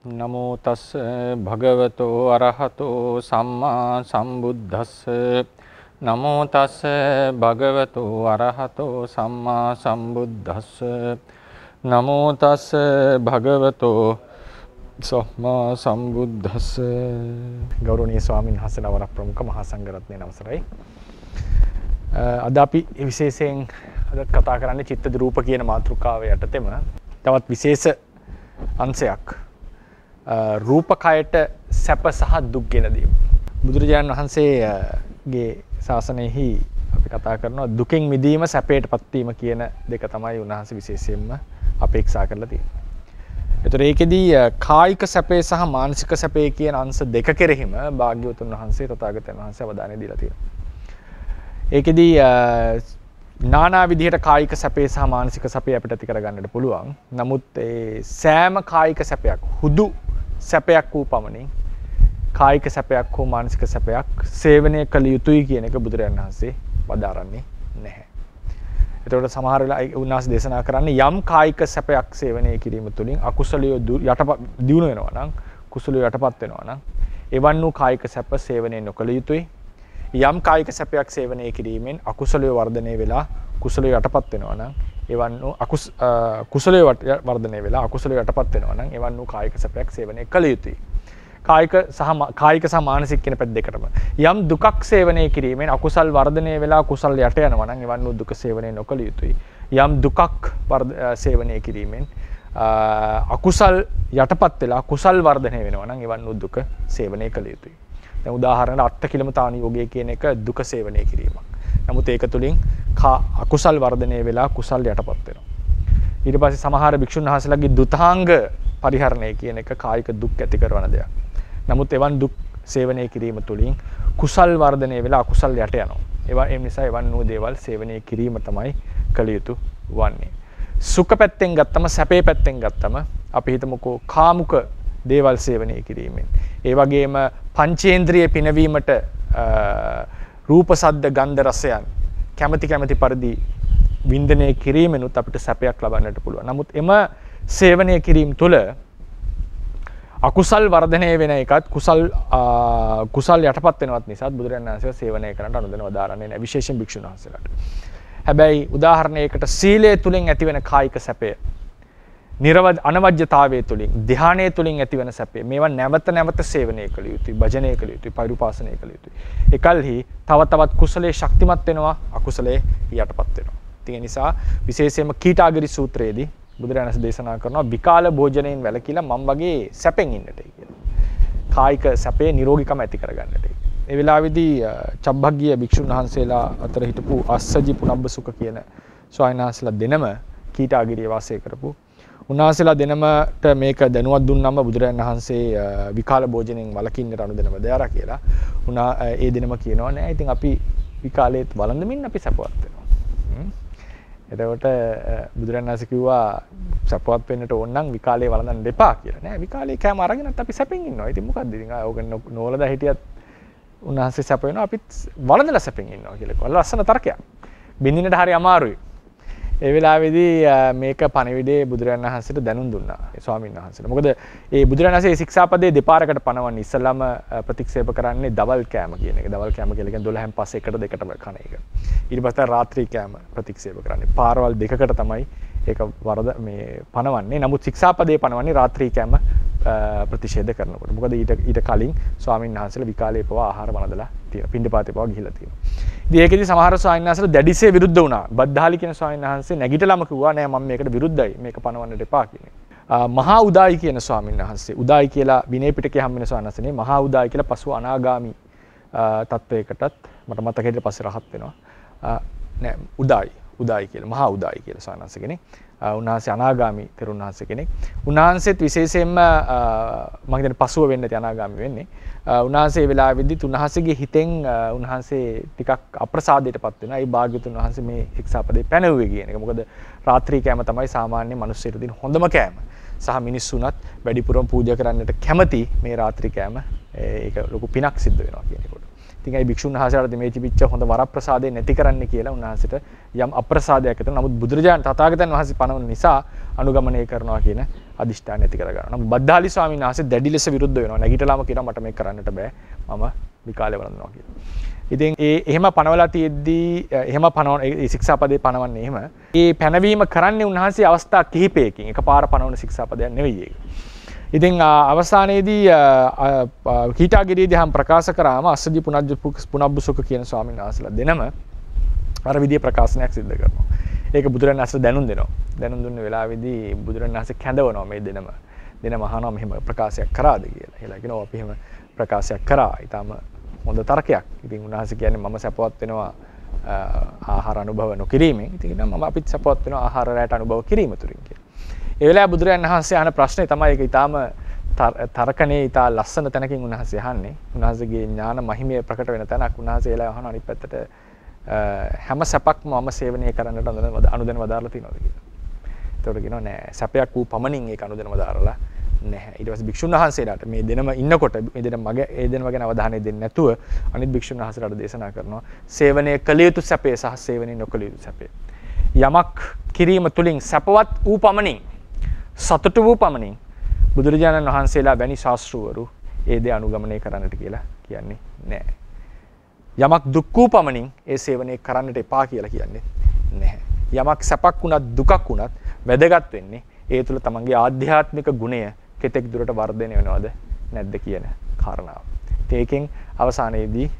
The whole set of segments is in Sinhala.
නමෝ තස් භගවතෝ අරහතෝ සම්මා සම්බුද්දස්ස නමෝ තස් භගවතෝ අරහතෝ සම්මා සම්බුද්දස්ස නමෝ තස් භගවතෝ සම්මා සම්බුද්දස්ස. ගෞරවනීය ස්වාමීන් වහන්සේලා වර ප්‍රමුඛ මහා සංඝරත්නයේ අවසරයි. අද අපි විශේෂයෙන් අද කතා කරන්නේ චිත්ත රූප කියන මාතෘකාව යටතේම තවත් විශේෂ අංශයක් රූපකයට සැප සහ දුක් ගෙන දීම. බුදුරජාණන් වහන්සේගේ ශාසනයෙහි අපි කතා කරනවා දුකෙන් මිදීම සැපයටපත් වීම කියන දෙක තමයි උන්වහන්සේ විශේෂයෙන්ම අපේක්ෂා කරලා තියෙන්නේ. ඒතර ඒකෙදී කායික සැපේ සහ මානසික සැපේ කියන අංශ දෙක කෙරෙහිම භාග්‍යවතුන් වහන්සේ තථාගතයන් වහන්සේ අවධානය දීලා තියෙනවා. ඒකෙදී නානා විදිහට කායික සැපේ සහ මානසික සැපේ අපිට ඇති කරගන්නට පුළුවන්. නමුත් ඒ සෑම කායික සැපයක් හුදු සැපයක් වූ පමණින් කායික සැපයක් හෝ මානසික සැපයක් සේවනය කළ යුතුයි කියන එක බුදුරජාණන් වහන්සේ වදාරන්නේ නැහැ. එතකොට සමහර වෙලාවට උන්වහන්සේ දේශනා කරන්නේ යම් කායික සැපයක් සේවනය කිරීම තුළින් අකුසලිය දියුණු වෙනවා නම් කුසලිය යටපත් වෙනවා නම් එවන් වූ කායික සැප සේවනය නොකළ යුතුයි. යම් කායික සැපයක් සේවනය කිරීමෙන් අකුසලිය වර්ධනය වෙලා කුසලිය යටපත් වෙනවා නම් එවන් වූ කුසලිය වර්ධනය වෙලා අකුසලිය යටපත් වෙනවා නම් එවන් වූ කායික සැපයක් සේවනය කළ යුතුයි. කායික සහ මානසික කියන පැත්ත දෙකටම යම් දුකක් සේවනය කිරීමෙන් අකුසල් වර්ධනය වෙලා කුසල් යට යනවා නම් එවන් වූ දුක සේවනය නොකළ යුතුයි. යම් දුකක් සේවනය කිරීමෙන් අකුසල් යටපත් වෙලා කුසල් වර්ධනය වෙනවා නම් එවන් වූ දුක සේවනය කළ යුතුයි. දැන් උදාහරණයක් අට්ඨකිලමතාන යෝගය කියන එක දුක සේවනය කිරීමක්. නමුත් ඒක තුලින් අකුසල් වර්ධනය වෙලා කුසල් යටපත් වෙනවා. ඊට පස්සේ සමහර භික්ෂුන් වහන්සේලාගේ දුතාංග පරිහරණය කියන එක කායික දුක් ඇති කරන දෙයක්. නමුත් එවන් දුක් සේවනය කිරීම තුළින් කුසල් වර්ධනය වෙලා අකුසල් යට යනවා. ඒ නිසා එවන් වූ දේවල් සේවනය කිරීම තමයි කළ යුතු වන්නේ. සුඛ පැත්තෙන් ගත්තම සැපේ පැත්තෙන් ගත්තම අපි හිතමුකෝ කාමුක දේවල් සේවනය කිරීමෙන්. ඒ වගේම පංචේන්ද්‍රිය පිනවීමට රූප සද්ද ගන්ධ රසයන් කැමැති පරිදි වින්දනය කිරීමෙනුත් අපිට සැපයක් ලබන්නට පුළුවන්. නමුත් එම සේවනය කිරීම තුළ අකුසල් වර්ධනය වෙන එකත් කුසල් යටපත් වෙනවත් නිසා බුදුරජාණන් වහන්සේ සේවනය කරන්නට අනුදැන වදාරන්නේ නැහැ විශේෂයෙන් භික්ෂුන් වහන්සේලාට. හැබැයි උදාහරණයකට සීලය තුලින් ඇතිවන කායික සැපය අනවජ්‍යතාවය තුළින් ධ්‍යානය තුළින් ඇතිවන සැපේ මේවා නැවත නැවත සේවනය කළ යුතුයි, භජනය කළ යුතුයි, පෛරුපාසනය කළ යුතුයි. එකල්හි තව තවත් කුසලයේ ශක්තිමත් වෙනවා, අකුසලයේ යටපත් වෙනවා. ඒ නිසා විශේෂයෙන්ම කීටාගිරි සූත්‍රයේදී බුදුරජාණන් වහන්සේ දේශනා කරනවා විකාල භෝජනයෙන් වැළකීලා මම වගේ සැපෙන් ඉන්නටයි කියලා. කායික සැපේ නිරෝගීකම ඇති කරගන්නටයි. ඒ වෙලාවේදී චබ්බග්ගීය භික්ෂුන් වහන්සේලා අතර හිටපු අස්සජි පුනබ්බසුක කියන ස්වාමීන් වහන්සේලා දෙනම කීටාගිරියේ වාසය කරපු උන්වහන්සේලා දෙනමට මේක දැනුවත් දුන්නම බුදුරජාණන් වහන්සේ විකාල භෝජනයෙන් වළකින්නට අනුදැන වදාරා කියලා. ඒ දෙනම කියනවා නෑ ඉතින් අපි විකාලේත් වළඳමින් අපි සැපවත් වෙනවා. එතකොට බුදුරජාණන් වහන්සේ කිව්වා සැපවත් වෙන්නට ඕන නම් විකාලේ වළඳන්න දෙපා කියලා. නෑ විකාලේ කෑම අරගෙනත් අපි සැපෙන් ඉන්නවා. ඉතින් මොකද්ද ඉතින් ඕක නෝලදා හිටියත් උන්වහන්සේ සැප වෙනවා අපිත් වළඳලා සැපෙන් ඉන්නවා කියලා කිව්වා. ලස්සන තර්කයක්. බින්දිනට හරි අමාරුයි. ඒ වෙලාවේදී මේක පණිවිඩේ බුදුරජාණන් වහන්සේට දැනුම් දුන්නා ඒ ස්වාමීන් වහන්සේට. මොකද ඒ බුදුරජාණන් වහන්සේ ශික්ෂාපදයේ දෙපාරකට පනවන්නේ ඉස්සලම ප්‍රතික්ෂේප කරන්නේ දවල් කෑම කියන එක. දවල් කෑම කියලා කියන්නේ 12න් පස්සේ එකට දෙකටම කන එක. ඊට පස්සේ රාත්‍රී කෑම ප්‍රතික්ෂේප කරන්නේ. පාරවල් දෙකකට තමයි ඒක වරද මේ පනවන්නේ. නමුත් ශික්ෂාපදයේ පනවන්නේ රාත්‍රී කෑම ප්‍රතිෂේධ කරනකොට. මොකද ඊට කලින් ස්වාමීන් වහන්සේලා විකාලේ පවා ආහාර වළඳලා තියෙනවා. පින්ඩපාතේ පවා ගිහිලා තියෙනවා. ඉතින් ඒකෙදි සමහර ස්වාමීන් වහන්සේලා දැඩිසේ විරුද්ධ වුණා. බද්දාලි කියන ස්වාමීන් වහන්සේ නැගිටලාම කිව්වා නෑ මම මේකට විරුද්ධයි. මේක පනවන්නට එපා කියන. මහා උදායි කියන ස්වාමීන් වහන්සේ උදායි කියලා විනය පිටකේ හම් වෙන ස්වාමීන් වහන්සේ මහා උදායි කියලා පසු අනාගාමි තත්වයකටත් මට මතක හිටියට පස්සේ රහත් වෙනවා. නෑ උදායි කියලා මහා උදායි කියලා ස්වාමීන් වහන්සේ කෙනෙක්. උන්වහන්සේ අනාගාමි තෙරුන් වහන්සේ කෙනෙක්. උන්වහන්සේත් විශේෂයෙන්ම මම හිතන්නේ පසුව වෙන්න අනාගාමි වෙන්නේ. උන්වහන්සේ ඒ වෙලාවෙදිත් උන්වහන්සේගේ හිතෙන් උන්වහන්සේ ටිකක් අප්‍රසාදයටපත් වෙනවා. ඒ භාග්‍යතුන් වහන්සේ මේ ශික්ෂාපදේ පැනවුවේ කියන එක. මොකද රාත්‍රී කෑම තමයි සාමාන්‍ය මිනිස්සුන්ට දෙන හොඳම කෑම. සහ මිනිස්සුන්ත් වැඩිපුරම පූජා කරන්නට කැමති මේ රාත්‍රී කෑම ඒක ලොකු පිනක් සිද්ධ වෙනවා කියන එකට. ඉතින් ඒ භික්ෂුන් වහන්සේලාට මේ තිබිච්ච හොඳ වරප්‍රසාදේ නැති කරන්න කියලා උන්වහන්සේට යම් අප්‍රසාදයක් ඇතිවෙනවා. නමුත් බුදුරජාණන් තථාගතයන් වහන්සේ පනවන නිසා අනුගමනය කරනවා කියන අදිෂ්ඨානය ඇති කර ගන්නවා. නමුත් බද්දාලි ස්වාමීන් වහන්සේ දැඩි ලෙස විරුද්ධ වෙනවා. නැගිටලාම කියනවා මට මේක කරන්නට බෑ. මම විකාලේ වළඳනවා කියලා. ඉතින් එහෙම පනවලා තියෙද්දී එහෙම පනවන ඒ ශික්ෂාපදේ පනවන්නේ එහෙම. ඒ පැනවීම කරන්නේ උන්වහන්සේ අවස්ථා කිහිපයකින්. එකපාර පනවන ශික්ෂාපදයක් නෙවෙයි ඒක. ඉතින් අවසානයේදී කීටාගිරියේදී හම් ප්‍රකාශ කරාම අස්සජි පුනබ්බුසුක කියන ස්වාමීන් වහන්සේලා දෙනම අර විදිය ප්‍රකාශනයක් සිදු කරනවා. ඒක බුදුරණන් වහන්සේ දැනුම් දෙනවා. දැනුම් දුන්න වෙලාවේදී බුදුරණන් වහන්සේ කැඳවනවා මේ දෙනම අහනවා මෙහෙම ප්‍රකාශයක් කරාද කියලා. ඒලා කියනවා අපි එහෙම ප්‍රකාශයක් කරා. ඊටම හොඳ තර්කයක්. ඉතින් උන්වහන්සේ කියන්නේ මම සපවත් වෙනවා ආහාර අනුභව නොකිරීමෙන්. ඉතින් මම අපිත් සපවත් වෙනවා ආහාර රැට අනුභව කිරීම තුලින් කියලා. ඒ වෙලාවේ බුදුරජාණන් වහන්සේ අහන ප්‍රශ්නේ තමයි ඒක ඊටාම තර්කනේ ඊටා ලස්සන තැනකින් උන්වහන්සේ අහන්නේ. උන්වහන්සේගේ ඥාන මහිමය ප්‍රකට වෙන තැනක් උන්වහන්සේ ඒලා අහන අනිත් පැත්තට හැම සැපක්ම මම සේවනය කරන්නට අනුදැන වදාරලා තියෙනවද කියලා. ඒතකොට කියනවා නෑ සැපයක් වූ පමණින් ඒක අනුදැන වදාරලා නැහැ. ඊට පස්සේ භික්ෂුන් වහන්සේලාට මේ දෙනම ඉන්නකොට මේ දෙනම ගැන අවධානය දෙන්නේ නැතුව අනිත් භික්ෂුන් වහන්සේලාට දේශනා කරනවා සේවනය කළ යුතු සැපේ සහ සේවනය නොකළ යුතු සැපේ. යමක් කිරීම තුලින් සැපවත් වූ පමණින් සතුටු වූ පමණින් බුදුරජාණන් වහන්සේලා වැනි ශාස්ත්‍රවරු ඒ දේ අනුගමනය කරන්නට කියලා කියන්නේ නැහැ. යමක් දුක් වූ පමණින් ඒ සේවනය කරන්නට එපා කියලා කියන්නේ නැහැ. යමක් සැපක් වුණත් දුකක් වුණත් වැදගත් වෙන්නේ ඒ තුල තමන්ගේ ආධ්‍යාත්මික ගුණය කෙතෙක් දුරට වර්ධනය වෙනවද නැද්ද කියන කාරණාව. ඒකෙන් අවසානයේදී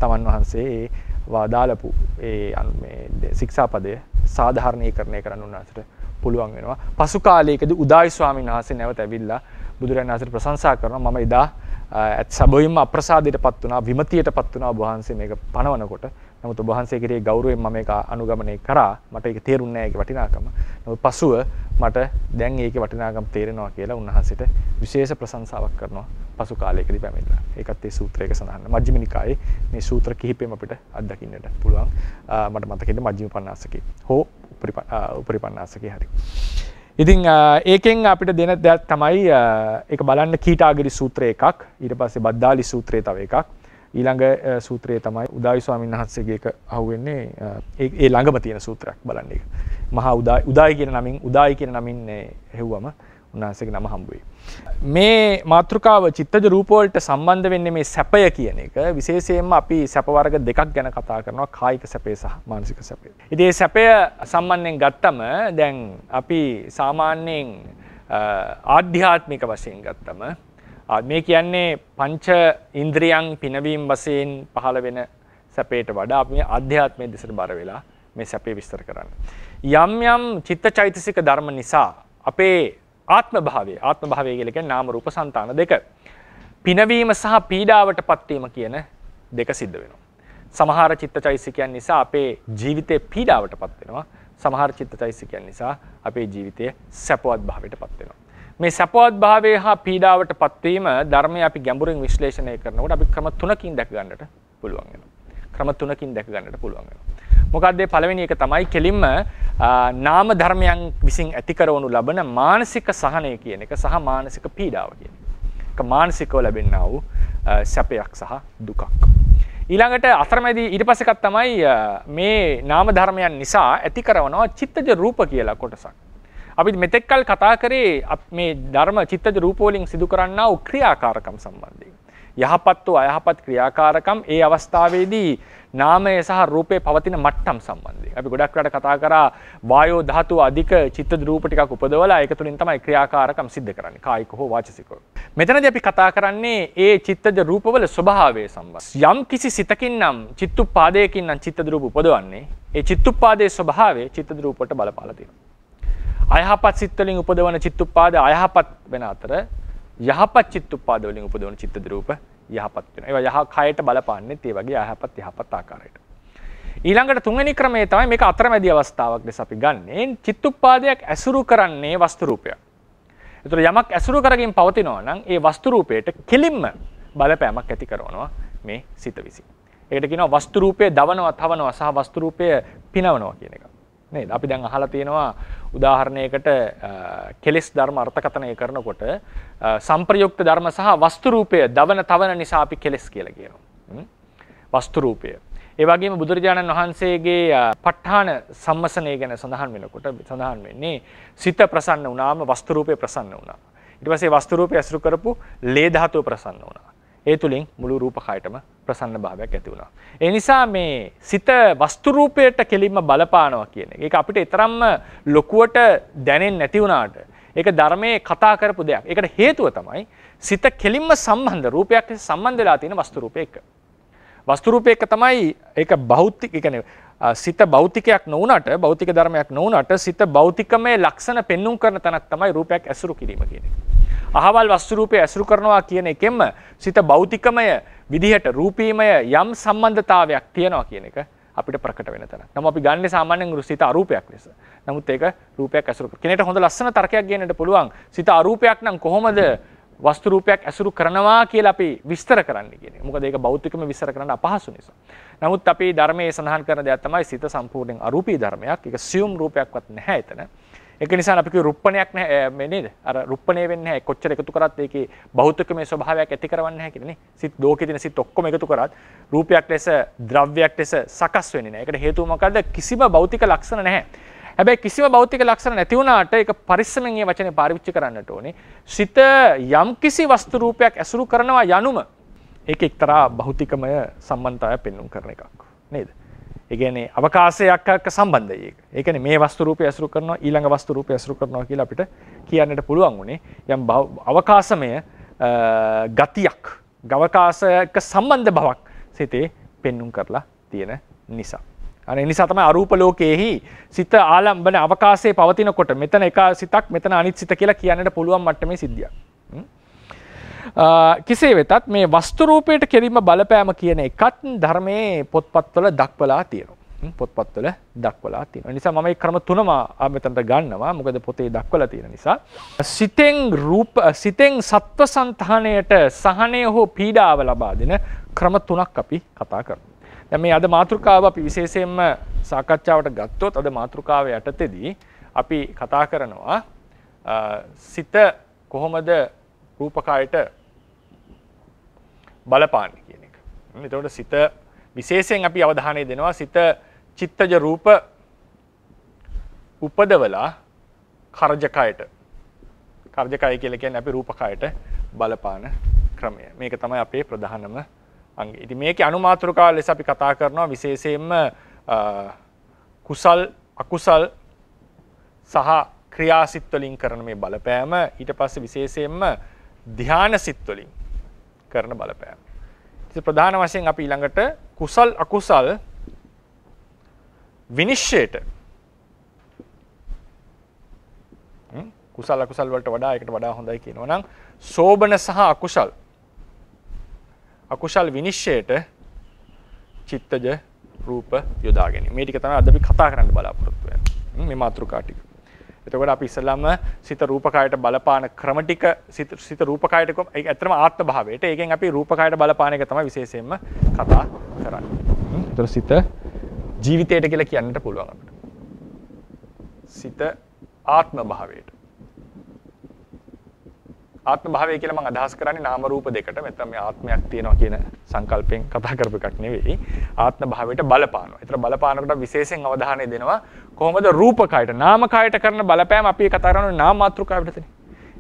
තමන් වහන්සේ ඒ වාදාලපු මේ ශික්ෂාපදය සාධාරණීකරණය කරන්න උන්වහන්සේට පුළුවන් වෙනවා. පසු කාලයකදී උදායි ස්වාමීන් වහන්සේ නැවත ඇවිල්ලා බුදුරජාණන් වහන්සේට ප්‍රශංසා කරනවා. මම එදා සැබවින්ම අප්‍රසාදයටපත් වුණා, විමතියටපත් වුණා ඔබ වහන්සේ මේක පනවනකොට. නමුත් ඔබ වහන්සේ කෙරෙහි ගෞරවයෙන් මම මේක අනුගමනය කරා. මට ඒක තේරුන්නේ නැහැ ඒකේ වටිනාකම. නමුත් පසුව මට දැන් ඒකේ වටිනාකම තේරෙනවා කියලා උන්වහන්සේට විශේෂ ප්‍රශංසාවක් කරනවා පසු කාලයකදී පැමිණලා. ඒකත් ඒ සූත්‍රයක සඳහන්. මජ්ක්‍ධිම නිකායේ මේ සූත්‍ර කිහිපෙම අපිට අත්දකින්නට පුළුවන්. මට මතකෙන්නේ මජ්ක්‍ධිම පඤ්ඤාසකේ හෝ උපරිපඤ්ඤාසකේ හරි. ඉතින් ඒකෙන් අපිට දෙන දෙයක් තමයි ඒක බලන්න කීටාගිරි සූත්‍රය එකක්. ඊට පස්සේ බද්දාලි සූත්‍රය තව එකක්. ඊළඟ සූත්‍රය තමයි උදායි ස්වාමීන් වහන්සේගේ එක අහුවෙන්නේ ඒ ළඟම තියෙන සූත්‍රයක් බලන්න ඒක. මහා උදායි කියන නමින් හෙව්වම උන්වහන්සේගේ නම හම්බ වෙයි. මේ මාතෘකාව චිත්තජ රූප වලට සම්බන්ධ වෙන්නේ මේ සැපය කියන එක විශේෂයෙන්ම අපි සැප වර්ග දෙකක් ගැන කතා කරනවා කායික සැපය සහ මානසික සැපය. ඉතින් මේ සැපය සම්බන්ධයෙන් ගත්තම දැන් අපි සාමාන්‍යයෙන් ආධ්‍යාත්මික වශයෙන් ගත්තම මේ කියන්නේ පංච ඉන්ද්‍රියන් පිනවීම වශයෙන් පහළ වෙන සැපයට වඩා අපි මේ ආධ්‍යාත්මයේ දෙසට බර වෙලා මේ සැපේ විස්තර කරන්නේ. යම් යම් චිත්තචෛතසික ධර්ම නිසා අපේ ආත්ම භාවය කියලා කියන්නේ නාම රූප సంతාන දෙක. පිනවීම සහ පීඩාවටපත් වීම කියන දෙක සිද්ධ වෙනවා. සමහර චිත්තචෛතසිකයන් නිසා අපේ ජීවිතේ පීඩාවටපත් වෙනවා. සමහර චිත්තචෛතසිකයන් නිසා අපේ ජීවිතය සැපවත් භාවයටපත් වෙනවා. මේ සැපවත් භාවය හා පීඩාවටපත් වීම ධර්මය අපි ගැඹුරින් විශ්ලේෂණය කරනකොට අපි ක්‍රම තුනකින් දැක ගන්නට පුළුවන් වෙනවා. මොකක්ද මේ පළවෙනි එක තමයි කෙලින්ම නාම ධර්මයන් විසින් ඇති කරවනු ලබන මානසික සහනය කියන එක සහ මානසික පීඩාව කියන එක. මානසිකව ලැබෙනා වූ සැපයක් සහ දුකක්. ඊළඟට අතරමැදි ඊට පස්සේ එකක් තමයි මේ නාම ධර්මයන් නිසා ඇති කරවනවා චිත්තජ රූප කියලා කොටසක්. අපි මෙතෙක් කල් කතා කරේ මේ ධර්ම චිත්තජ රූප වලින් සිදු කරන්නා වූ ක්‍රියාකාරකම් සම්බන්ධයෙන්. යහපත් වූ අයහපත් ක්‍රියාකාරකම් ඒ අවස්ථාවේදී නාමය සහ රූපේ පවතින මට්ටම් සම්බන්ධයෙන්. අපි ගොඩක් වෙලාට කතා කරා වායෝ ධාතුව අධික චිත්තජ රූප ටිකක් උපදවලා ඒක තුලින් තමයි ක්‍රියාකාරකම් සිද්ධ කරන්නේ කායික හෝ වාචසිකව. මෙතනදී අපි කතා කරන්නේ ඒ චිත්තජ රූපවල ස්වභාවය සම්බන්ධ. යම් කිසි සිතකින් නම් චිත්තුප්පාදයකින් නම් චිත්තජ රූප උපදවන්නේ ඒ චිත්තුප්පාදයේ ස්වභාවය චිත්තජ රූප වලට බලපාලා තියෙනවා. අයහපත් සිත් වලින් උපදවන චිත්තුප්පාද අයහපත් වෙන අතර යහපත් චිත්තුප්පාද වලින් උපදවන චිත්තජ රූප යහපත් වෙනවා. ඒවා කයට බලපාන්නේත් ඒ වගේ යහපත් ආකාරයට. ඊළඟට තුන්වෙනි ක්‍රමය තමයි මේක අතරමැදි අවස්ථාවක් ලෙස අපි ගන්නේ. චිත්තුප්පාදයක් ඇසුරු කරන්නේ වස්තු රූපයක්. ඒතර යමක් ඇසුරු කරගෙන පවතිනවා නම් ඒ වස්තු රූපයට කෙලින්ම බලපෑමක් ඇති කරනවා මේ සිත විසින්. ඒකට කියනවා වස්තු රූපය දවනවා, තවනවා සහ වස්තු රූපය පිනවනවා කියන එක. නේද? අපි දැන් අහලා තියෙනවා උදාහරණයකට කෙලෙස් ධර්ම අර්ථකථනය කරනකොට සංප්‍රයුක්ත ධර්ම සහ වස්තු රූපය දවන තවන නිසා අපි කෙලෙස් කියලා කියනවා. වස්තු රූපය. ඒ වගේම බුදුරජාණන් වහන්සේගේ ප ဋ ාණ සම්මසනය ගැන සඳහන් වෙනකොට සඳහන් වෙන්නේ සිත ප්‍රසන්න වුණාම වස්තු රූපේ ප්‍රසන්න වුණා. ඊට පස්සේ වස්තු රූපය ඇසුරු කරපු ලේ ධාතුව ප්‍රසන්න වුණා. ඒ තුලින් මුළු රූප කයටම ප්‍රසන්න භාවයක් ඇති වුණා. ඒ නිසා මේ සිත වස්තු රූපයට කෙලින්ම බලපානවා කියන එක. ඒක අපිට තරම්ම ලොකුවට දැනෙන්නේ නැති වුණාට ඒක ධර්මයේ කතා කරපු දෙයක්. ඒකට හේතුව තමයි සිත කෙලින්ම සම්බන්ධ රූපයක් සම්බන්ධ වෙලා තියෙන වස්තු රූපය එක්ක. වස්තු රූපය එක්ක තමයි ඒක භෞතික, ඒ කියන්නේ සිත භෞතිකයක් නොවුනට, භෞතික ධර්මයක් නොවුනට සිත භෞතිකමය ලක්ෂණ පෙන්눔 කරන තැනක් තමයි රූපයක් ඇසුරු කිරීම කියන එක. අහවල් වස්තු රූපය ඇසුරු කරනවා කියන එකෙන්ම සිත භෞතිකමය විදිහට රූපීමය යම් සම්බන්ධතාවයක් තියනවා කියන එක අපිට ප්‍රකට වෙන තැන. නමුත් අපි ගන්නේ සාමාන්‍යයෙන් සිත අරූපයක් ලෙස. නමුත් ඒක රූපයක් ඇසුරු කර. කෙනෙක්ට හොඳ ලස්සන තර්කයක් ගන්නට පුළුවන්. සිත අරූපයක් නම් කොහොමද වස්තු රූපයක් ඇසුරු කරනවා කියලා අපි විස්තර කරන්න කියන්නේ. මොකද ඒක භෞතිකව විස්තර කරන්න අපහසු නිසා. නමුත් අපි ධර්මයේ සඳහන් කරන දෙයක් තමයි සිත සම්පූර්ණයෙන් අරූපී ධර්මයක්. ඒක සියුම් රූපයක්වත් නැහැ එතන. ඒක නිසා අපි කිය රුප්පණයක් නැහැ මේ නේද? අර රුප්පණේ වෙන්නේ නැහැ. කොච්චර එකතු කරත් ඒකේ භෞතිකමය ස්වභාවයක් ඇති කරවන්නේ නැහැ කියන්නේ නේ. සිත් ලෝකේ තියෙන සිත් ඔක්කොම එකතු කරත් රූපයක් ලෙස, ද්‍රව්‍යයක් ලෙස සකස් වෙන්නේ නැහැ. ඒකට හේතුව මොකද්ද? කිසිම භෞතික ලක්ෂණ නැහැ. හැබැයි කිසිම භෞතික ලක්ෂණ නැති වුණාට ඒක පරිස්සමෙන් මේ වචනේ පාවිච්චි කරන්නට ඕනේ. සිත යම් කිසි වස්තු රූපයක් ඇසුරු කරනවා යනුම ඒක එක්තරා භෞතිකමය සම්බන්ධතාවයක් පෙන්වන්න කරන එකක් නේද? ඒ කියන්නේ අවකාශයක් එක්ක සම්බන්ධයි ඒක. ඒ කියන්නේ මේ වස්තු රූපය ඇසුරු කරනවා ඊළඟ වස්තු රූපය ඇසුරු කරනවා කියලා අපිට කියන්නට පුළුවන් උනේ යම් අවකාශමය ගතියක්, අවකාශයක සම්බන්ධ බවක් සිතේ පෙන්눔 කරලා තියෙන නිසා. අනේ නිසා තමයි අරූප ලෝකයේහි සිත ආලම්බන අවකාශයේ පවතිනකොට මෙතන එක සිතක් මෙතන අනිත් සිත කියලා කියන්නට පුළුවන් මට්ටමේ සිද්ධියක්. කෙසේ වෙතත් මේ වස්තු රූපයට කෙරීම බලපෑම කියන එකත් ධර්මයේ පොත්පත්වල දක්වලා තියෙනවා. පොත්පත්වල දක්වලා තියෙනවා. ඒ නිසා මම මේ ක්‍රම තුනම මෙතනට ගන්නවා. මොකද පොතේ දක්වලා තියෙන නිසා. සිතෙන් සත්ව සංතානයට සහනය හෝ පීඩාව ලබා දෙන ක්‍රම තුනක් අපි කතා කරමු. දැන් මේ අද මාතෘකාව අපි විශේෂයෙන්ම සාකච්ඡාවට ගත්තොත් අද මාතෘකාව යටතේදී අපි කතා කරනවා සිත කොහොමද රූපකයට බලපාන්නේ කියන එක. එතකොට සිත විශේෂයෙන් අපි අවධානය දෙනවා සිත චිත්තජ රූප උපදවලා කරජකයට. කරජකය කියලා කියන්නේ අපි රූපකයට බලපාන ක්‍රමය. මේක තමයි අපේ ප්‍රධානම අංගය. ඉතින් මේකේ අනුමාතෘකාව ලෙස අපි කතා කරනවා විශේෂයෙන්ම කුසල් අකුසල් සහ ක්‍රියාසිත වලින් කරන මේ බලපෑම ඊට පස්සේ විශේෂයෙන්ම ධානා සිත් වලින් කරන බලපෑම. ඉතින් ප්‍රධාන වශයෙන් අපි ඊළඟට කුසල් අකුසල් විනිශ්චයට කුසල අකුසල් වලට වඩා ඒකට වඩා හොඳයි කියනවා නම් සෝබන සහ අකුසල් විනිශ්චයට චිත්තජ රූප යොදා ගැනීම. මේ ටික තමයි අද අපි කතා කරන්න බලාපොරොත්තු වෙන්නේ. මේ මාතෘකා ටික. එතකොට අපි ඉස්සෙල්ලාම සිත රූපකයට බලපාන ක්‍රම ටික සිත රූපකයට ඇත්තටම ආත්ම භාවයට ඒකෙන් අපි රූපකයට බලපාන එක තමයි විශේෂයෙන්ම කතා කරන්නේ. එතකොට සිත ජීවිතයට කියලා කියන්නට පුළුවන් අපිට. සිත ආත්ම භාවයට. ආත්ම භාවය කියලා මම අදහස් කරන්නේ නාම රූප දෙකට. මෙතන මේ ආත්මයක් තියෙනවා කියන සංකල්පයෙන් කතා කරපු එකක් නෙවෙයි. ආත්ම භාවයට බලපානවා. ඒතර බලපානකොට විශේෂයෙන් අවධානය දෙනවා කොහොමද රූපකයට නාමකයට කරන බලපෑම අපි කතා කරන්නේ නාම මාත්‍රකාවටනේ.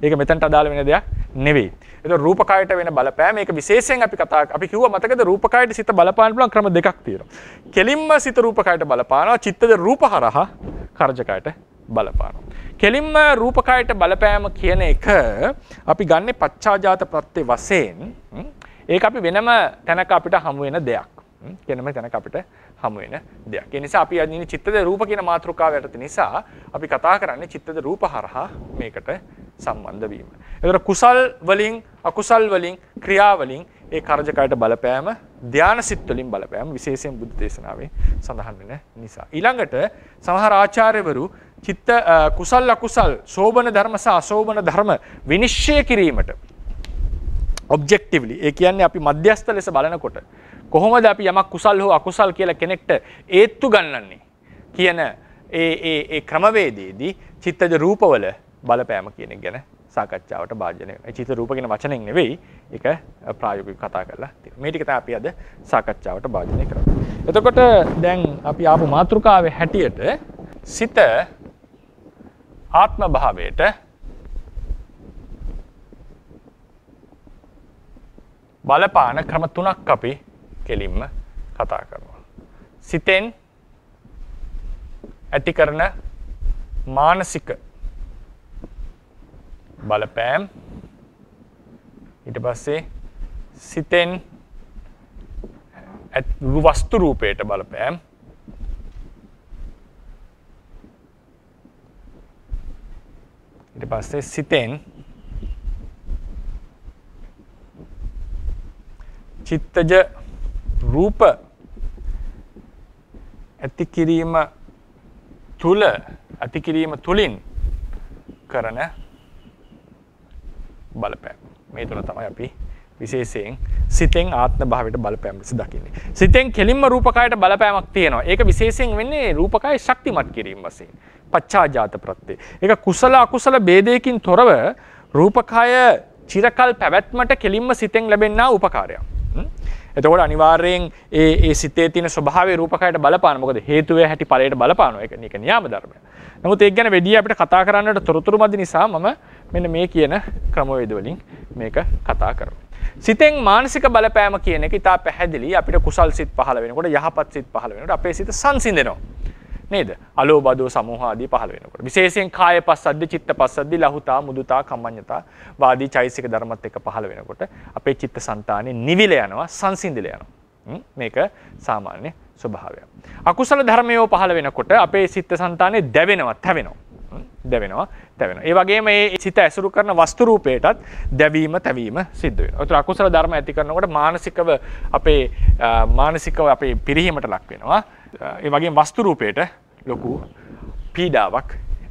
ඒක මෙතනට අදාළ වෙන දෙයක් නෙවෙයි. ඒතර රූපකයට වෙන බලපෑම මේක විශේෂයෙන් අපි කිව්වා මතකද රූපකයට සිත බලපාන්න පුළුවන් ක්‍රම දෙකක් තියෙනවා. කෙලින්ම සිත රූපකයට බලපානවා චිත්තද රූපහරහා කරජකයට බලපානවා. කෙලින්ම රූපකයට බලපෑම කියන එක අපි ගන්නේ පච්චාජාත ප්‍රත්‍ය වශයෙන් ඒක අපි වෙනම තැනක අපිට හමු වෙන දෙයක්. වෙනම තැනක අපිට හමු වෙන දෙයක්. ඒ නිසා අපි අදින චිත්තද රූප කියන මාතෘකාව යටතේ නිසා අපි කතා කරන්නේ චිත්තද රූප හරහා මේකට සම්බන්ධ වීම. ඒතර කුසල් වලින් අකුසල් වලින් ක්‍රියා වලින් ඒ කරජකයට බලපෑම ධානා සිත් වලින් බලපෑම විශේෂයෙන් බුද්ධ දේශනාවේ සඳහන් වෙන නිසා. ඊළඟට සමහර ආචාර්යවරු චිත්ත කුසල් අකුසල් සෝබන ධර්ම සහ අසෝබන ධර්ම විනිශ්චය කිරීමට ඔබ්ජෙක්ටිව්ලි ඒ කියන්නේ අපි මධ්‍යස්ථ ලෙස බලනකොට කොහොමද අපි යමක් කුසල් හෝ අකුසල් කියලා කෙනෙක්ට ඒත්තු ගන්නන්නේ කියන ඒ ක්‍රමවේදයේදී චිත්තජ රූපවල බලපෑම කියන එක ගැන සාකච්ඡාවට භාජනය වෙනවා. ඒ චිත්ත රූප කියන වචනෙන් නෙවෙයි ඒක ප්‍රායෝගිකව කතා කරලා තියෙනවා. මේ ටික තමයි අපි අද සාකච්ඡාවට භාජනය කරන්නේ. එතකොට දැන් අපි ආපු මාතෘකාවේ හැටියට සිත ආත්ම භාවයට බලපාන ක්‍රම තුනක් අපි කෙලින්ම කතා කරනවා. සිතෙන් ඇති කරන මානසික බලපෑම්, ඊට පස්සේ සිතෙන් වස්තු රූපයට බලපෑම්, ඊට පස්සේ සිතෙන් චිත්තජ රූප ඇති කිරීම තුලින් කරන බලපෑම. මේ තුන තමයි අපි විශේෂයෙන් සිතෙන් ආත්ම භාවයට බලපෑම ලෙස දකින්නේ. සිතෙන් කෙලින්ම රූපකයට බලපෑමක් තියෙනවා. ඒක විශේෂයෙන් වෙන්නේ රූපකය ශක්තිමත් කිරීම වශයෙන්. පච්චාජාත ප්‍රත්‍ය. ඒක කුසල අකුසල ભેදයකින් තොරව රූපකය චිරකල් පැවැත්මට කෙලින්ම සිතෙන් ලැබෙනා උපකාරයක්. එතකොට අනිවාර්යෙන් ඒ සිතේ තියෙන ස්වභාවය රූපකයට බලපාන. මොකද හේතුවේ හැටි ඵලයට බලපානවා. ඒක නියාම ධර්මයක්. නමුත් ඒක ගැන වැඩි අපිට කතා කරන්නට තොරතුරු මැදි නිසා මම මෙන්න මේ කියන ක්‍රමවේද වලින් මේක කතා කරනවා. සිතෙන් මානසික බලපෑම කියන එක ඉතා පැහැදිලි. අපිට කුසල් සිත් පහළ වෙනකොට, යහපත් සිත් පහළ වෙනකොට අපේ සිත සංසිඳෙනවා. නේද? අලෝභ දෝස සමෝහ ආදී පහළ වෙනකොට. විශේෂයෙන් කාය පස්සද්ධි, චිත්ත පස්සද්ධි, ලහුතා, මුදුතා, කම්මඤ්ඤතා වාදී චෛසික ධර්මත් එක්ක පහළ වෙනකොට අපේ චිත්තසංතානෙ නිවිල යනවා, සංසිඳිල යනවා. මේක සාමාන්‍ය ස්වභාවයක්. අකුසල ධර්මයෝ පහළ වෙනකොට අපේ චිත්තසංතානෙ දැවෙනවා, තැවෙනවා. ඒ වගේම මේ සිත ඇසුරු කරන වස්තු රූපයටත් දැවීම, තැවීම සිද්ධ වෙනවා. ඒතර අකුසල ධර්ම ඇති කරනකොට මානසිකව අපේ පිරිහීමට ලක් වෙනවා. ඒ වගේම වස්තු රූපයට ලොකු පීඩාවක්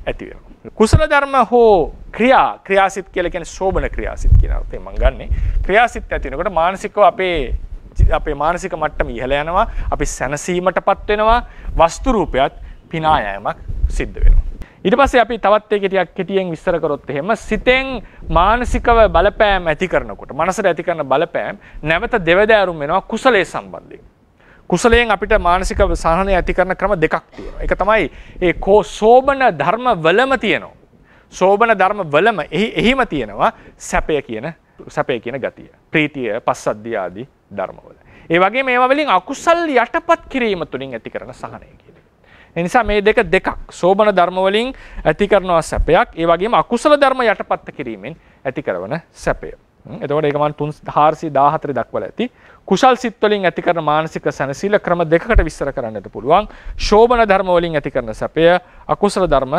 ඇති වෙනවා. කුසල ධර්ම හෝ ක්‍රියාසිත කියලා කියන්නේ සෝබන ක්‍රියාසිත කියන අර්ථයෙන් මම ගන්නෙ. ක්‍රියාසිත ඇති වෙනකොට මානසිකව අපේ මානසික මට්ටම ඉහළ යනවා. අපි සැනසීමටපත් වෙනවා. වස්තු රූපයත් පිනා යෑමක් සිද්ධ වෙනවා. ඊට පස්සේ අපි තවත් එක ටිකක් කෙටියෙන් විස්තර කරොත් එහෙම සිතෙන් මානසිකව බලපෑම් ඇති කරනකොට මනසට ඇති කරන බලපෑම් නැවත දෙවදෑරුම් වෙනවා කුසලයේ සම්බන්ධයෙන්. කුසලයෙන් අපිට මානසික සහනය ඇති කරන ක්‍රම දෙකක් තියෙනවා. එක තමයි ඒ සෝබන ධර්ම වලම තියෙනවා. සෝබන ධර්ම වලම එහිම තියෙනවා සැපය කියන ගතිය. ප්‍රීතිය, පස්සද්ධිය ආදී ධර්මවල. ඒ වගේම ඒවා වලින් අකුසල් යටපත් කිරීම තුලින් ඇති කරන සහනය කියන. ඒ නිසා මේ දෙකක් සෝබන ධර්ම වලින් ඇති කරනවා සැපයක්, ඒ වගේම අකුසල ධර්ම යටපත් කිරීමෙන් ඇති කරන සැපය. එතකොට ඒක මම 414 දක්වලා ඇති. කුසල් සිත් වලින් ඇති කරන මානසික සැනසීල ක්‍රම දෙකකට විස්තර කරන්නට පුළුවන්. ශෝබන ධර්ම වලින් ඇති කරන සැපය, අකුසල ධර්ම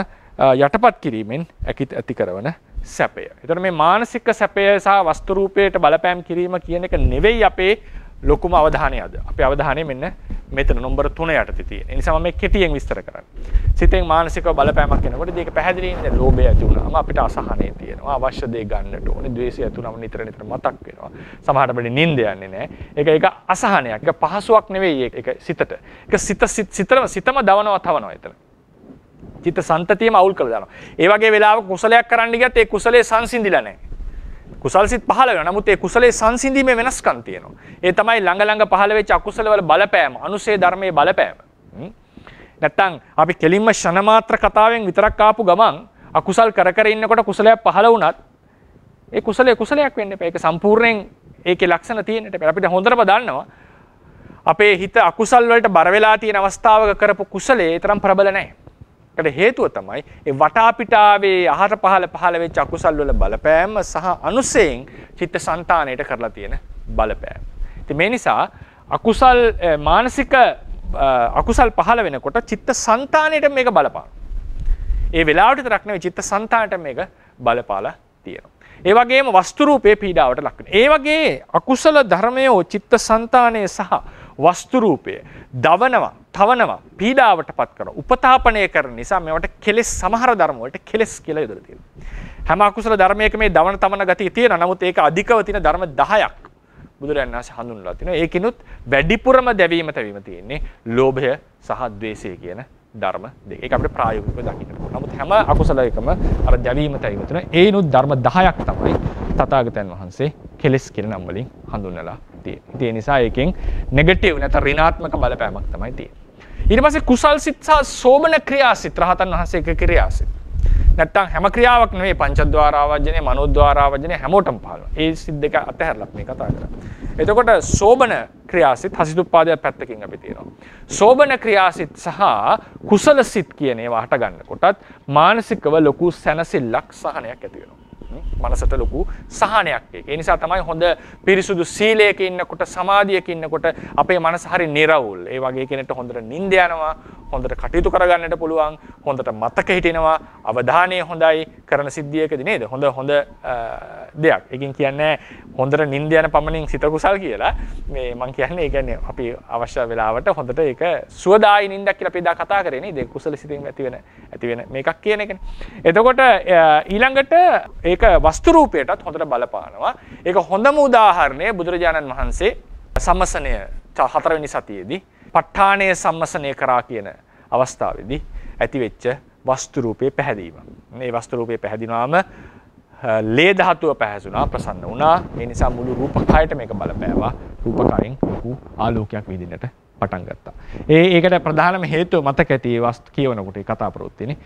යටපත් කිරීමෙන් ඇති කරන සැපය. එතකොට මේ මානසික සැපය සහ වස්තු රූපයට බලපෑම් කිරීම කියන එක නෙවෙයි අපේ ලොකුම අවධානය අද. අපේ අවධානය මෙන්න මෙතන නම්බර 3 යටතේ තියෙන. ඒ නිසා මම මේ කෙටියෙන් විස්තර කරන්නේ. සිතෙන් මානසිකව බලපෑමක් එනකොට මේක පැහැදිලිින් දැන් ලෝභය ඇති වුණාම අපිට අසහනය තියෙනවා. අවශ්‍ය දේ ගන්නට ඕනේ. ද්වේෂය ඇති වුණාම නිතර මතක් වෙනවා. සමහරට අපිට නිින්ද යන්නේ නැහැ. ඒක අසහනයක්. ඒක පහසුවක් නෙවෙයි ඒක සිතට. ඒක සිතම දවනවා තවනවා එතන. චිත්ත සන්තතියම අවුල් කරලා දානවා. ඒ වගේ වෙලාවක කුසලයක් කරන්න ගියත් ඒ කුසලයේ සංසිඳිලා නැහැ. කුසල් සිත් පහළ වෙනවා. නමුත් ඒ කුසලයේ සංසිඳීමේ වෙනස්කම් තියෙනවා. ඒ තමයි ළඟ පහළ වෙච්ච අකුසල වල බලපෑම, අනුසේ ධර්මයේ බලපෑම. නැත්තම් අපි කෙලින්ම ෂණ මාත්‍ර කතාවෙන් විතරක් ආපු ගමන් අකුසල් කර ඉන්නකොට කුසලයක් පහළ වුණත් ඒ කුසලයක් වෙන්න එපා. ඒක සම්පූර්ණයෙන් ඒකේ ලක්ෂණ තියෙන්නට එපා. අපිට හොඳටම දන්නවා අපේ හිත අකුසල් වලට බර වෙලා තියෙන අවස්ථාවක කරපු කුසලයේ තරම් ප්‍රබල නැහැ. ඒකට හේතුව තමයි ඒ වටාපිටාවේ අහර පහළ වෙච්ච අකුසල් වල බලපෑම සහ අනුසයෙන් චිත්තසංතානයට කරලා තියෙන බලපෑම. ඉතින් මේ නිසා අකුසල් පහළ වෙනකොට චිත්තසංතානයට මේක බලපාන. ඒ වෙලාවට විතරක් නෙවෙයි චිත්තසංතානයට මේක බලපාලා තියෙනවා. ඒ වගේම වස්තු රූපේ පීඩාවට ලක් වෙනවා. ඒ වගේ අකුසල ධර්මයෝ චිත්තසංතානයේ සහ වස්තු රූපය දවනවා, තවනවා, පීඩාවටපත් කරනවා, උපතාපනය කරන නිසා මේවට කෙලෙස් සමහර ධර්ම වලට කෙලෙස් කියලා යොදලා තියෙනවා. හැම අකුසල ධර්මයක මේ දවන තවන ගතිය තියෙනවා. නමුත් ඒක අධිකව තියෙන ධර්ම 10ක් බුදුරජාණන් වහන්සේ හඳුන්වලා තිනවා. ඒකිනුත් වැඩිපුරම දැවීම තැවීම තියෙන්නේ ලෝභය සහ ද්වේෂය කියන ධර්ම දෙක. ඒක අපිට ප්‍රායෝගිකව දකින්න පුළුවන්. නමුත් හැම අකුසලයකම අර දැවීම තැවීම තියෙන ඒනුත් ධර්ම 10ක් තමයි තථාගතයන් වහන්සේ කෙලෙස් කියන නම් වලින් හඳුන්වලා තියෙන්නේ. ඒ නිසා ඒකෙන් නෙගටිව් නැත්නම් ඍණාත්මක බලපෑමක් තමයි තියෙන්නේ. ඊට පස්සේ කුසල් සිත් සහ සෝබන ක්‍රියාසිත රහතන් වහන්සේගේ ක්‍රියාසිත. නැත්තම් හැම ක්‍රියාවක් නෙවෙයි පංචද්වාර ආවර්ජනේ මනෝද්වාර ආවර්ජනේ හැමෝටම පහළනවා. ඒ සිත් දෙක අතහැරලා මේ කතා කරන්නේ. එතකොට සෝබන ක්‍රියාසිත හසිතුප්පාදය පැත්තකින් අපි තියෙනවා. සෝබන ක්‍රියාසිත සහ කුසල සිත් කියන ඒවා හට ගන්නකොටත් මානසිකව ලොකු සැනසෙල්ලක් සහනයක් ඇති වෙනවා. මනසට ලොකු සහනයක් ඒක. ඒ නිසා තමයි හොඳ පිරිසුදු සීලයක ඉන්නකොට සමාධියක ඉන්නකොට අපේ මනස හරි නිරවුල්. ඒ වගේ කෙනෙක්ට හොඳට නිින්ද යනවා, හොඳට කටයුතු කරගන්නට පුළුවන්, හොඳට මතක හිටිනවා, අවධානය හොඳයි කරන සිද්ධියකදී නේද? හොඳ දෙයක්. ඒකෙන් කියන්නේ හොඳට නිින්ද යන පමණින් සිත කුසල් කියලා. මේ මම කියන්නේ ඒ කියන්නේ අපි අවශ්‍ය වෙලාවට හොඳට ඒක සුවදායි නිින්දක් කියලා අපි දා කතා කරේ නේද? කුසල සිතින් ඇති වෙන මේකක් කියන එකනේ. එතකොට ඊළඟට ඒක වස්තු රූපයටත් හොඳට බලපානවා. ඒක හොඳම උදාහරණය බුදුරජාණන් වහන්සේ සම්මසනය 4 වෙනි සතියේදී ප ဋ ාණය සම්මසනය කරා කියන අවස්ථාවේදී ඇතිවෙච්ච වස්තු රූපේ පැහැදීම. මේ වස්තු රූපේ පැහැදිනාම ලේ ධාතුව පැහැසුණා, ප්‍රසන්න වුණා. ඒ නිසා මුළු රූපකයට මේක බලපෑවා. රූපකයෙන් ලොකු ආලෝකයක් විදින්නට පටන් ගත්තා. ඒකට ප්‍රධානම හේතුව මතක ඇති වස්තු කියවනකොට ඒ කතා ප්‍රවෘත්තිනේ.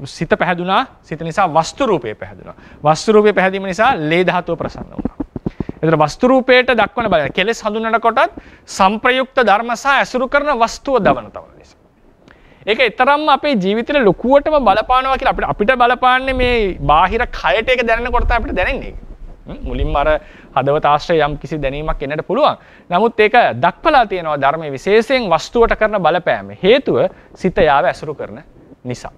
සිත පැහැදුනා, සිත නිසා වස්තු රූපේ පැහැදුනා. වස්තු රූපේ පැහැදීම නිසා ලේ ධාතුව ප්‍රසන්න වුණා. එතන වස්තු රූපයට දක්වන බල කෙලෙස් හඳුන්වනකොටත් සංප්‍රයුක්ත ධර්ම සහ ඇසුරු කරන වස්තුව දවන තවන නිසා. ඒක ඊතරම්ම අපේ ජීවිතේ ලොකුවටම බලපානවා කියලා අපිට බලපාන්නේ මේ බාහිර කයට ඒක දැනෙනකොට අපිට දැනෙන්නේ. මුලින්ම අර හදවත ආශ්‍රය යම් කිසි දැනීමක් එන්නට පුළුවන්. නමුත් ඒක දක්වලා තියෙනවා ධර්මයේ විශේෂයෙන් වස්තුවට කරන බලපෑම හේතුව සිත යාව ඇසුරු කරන නිසා.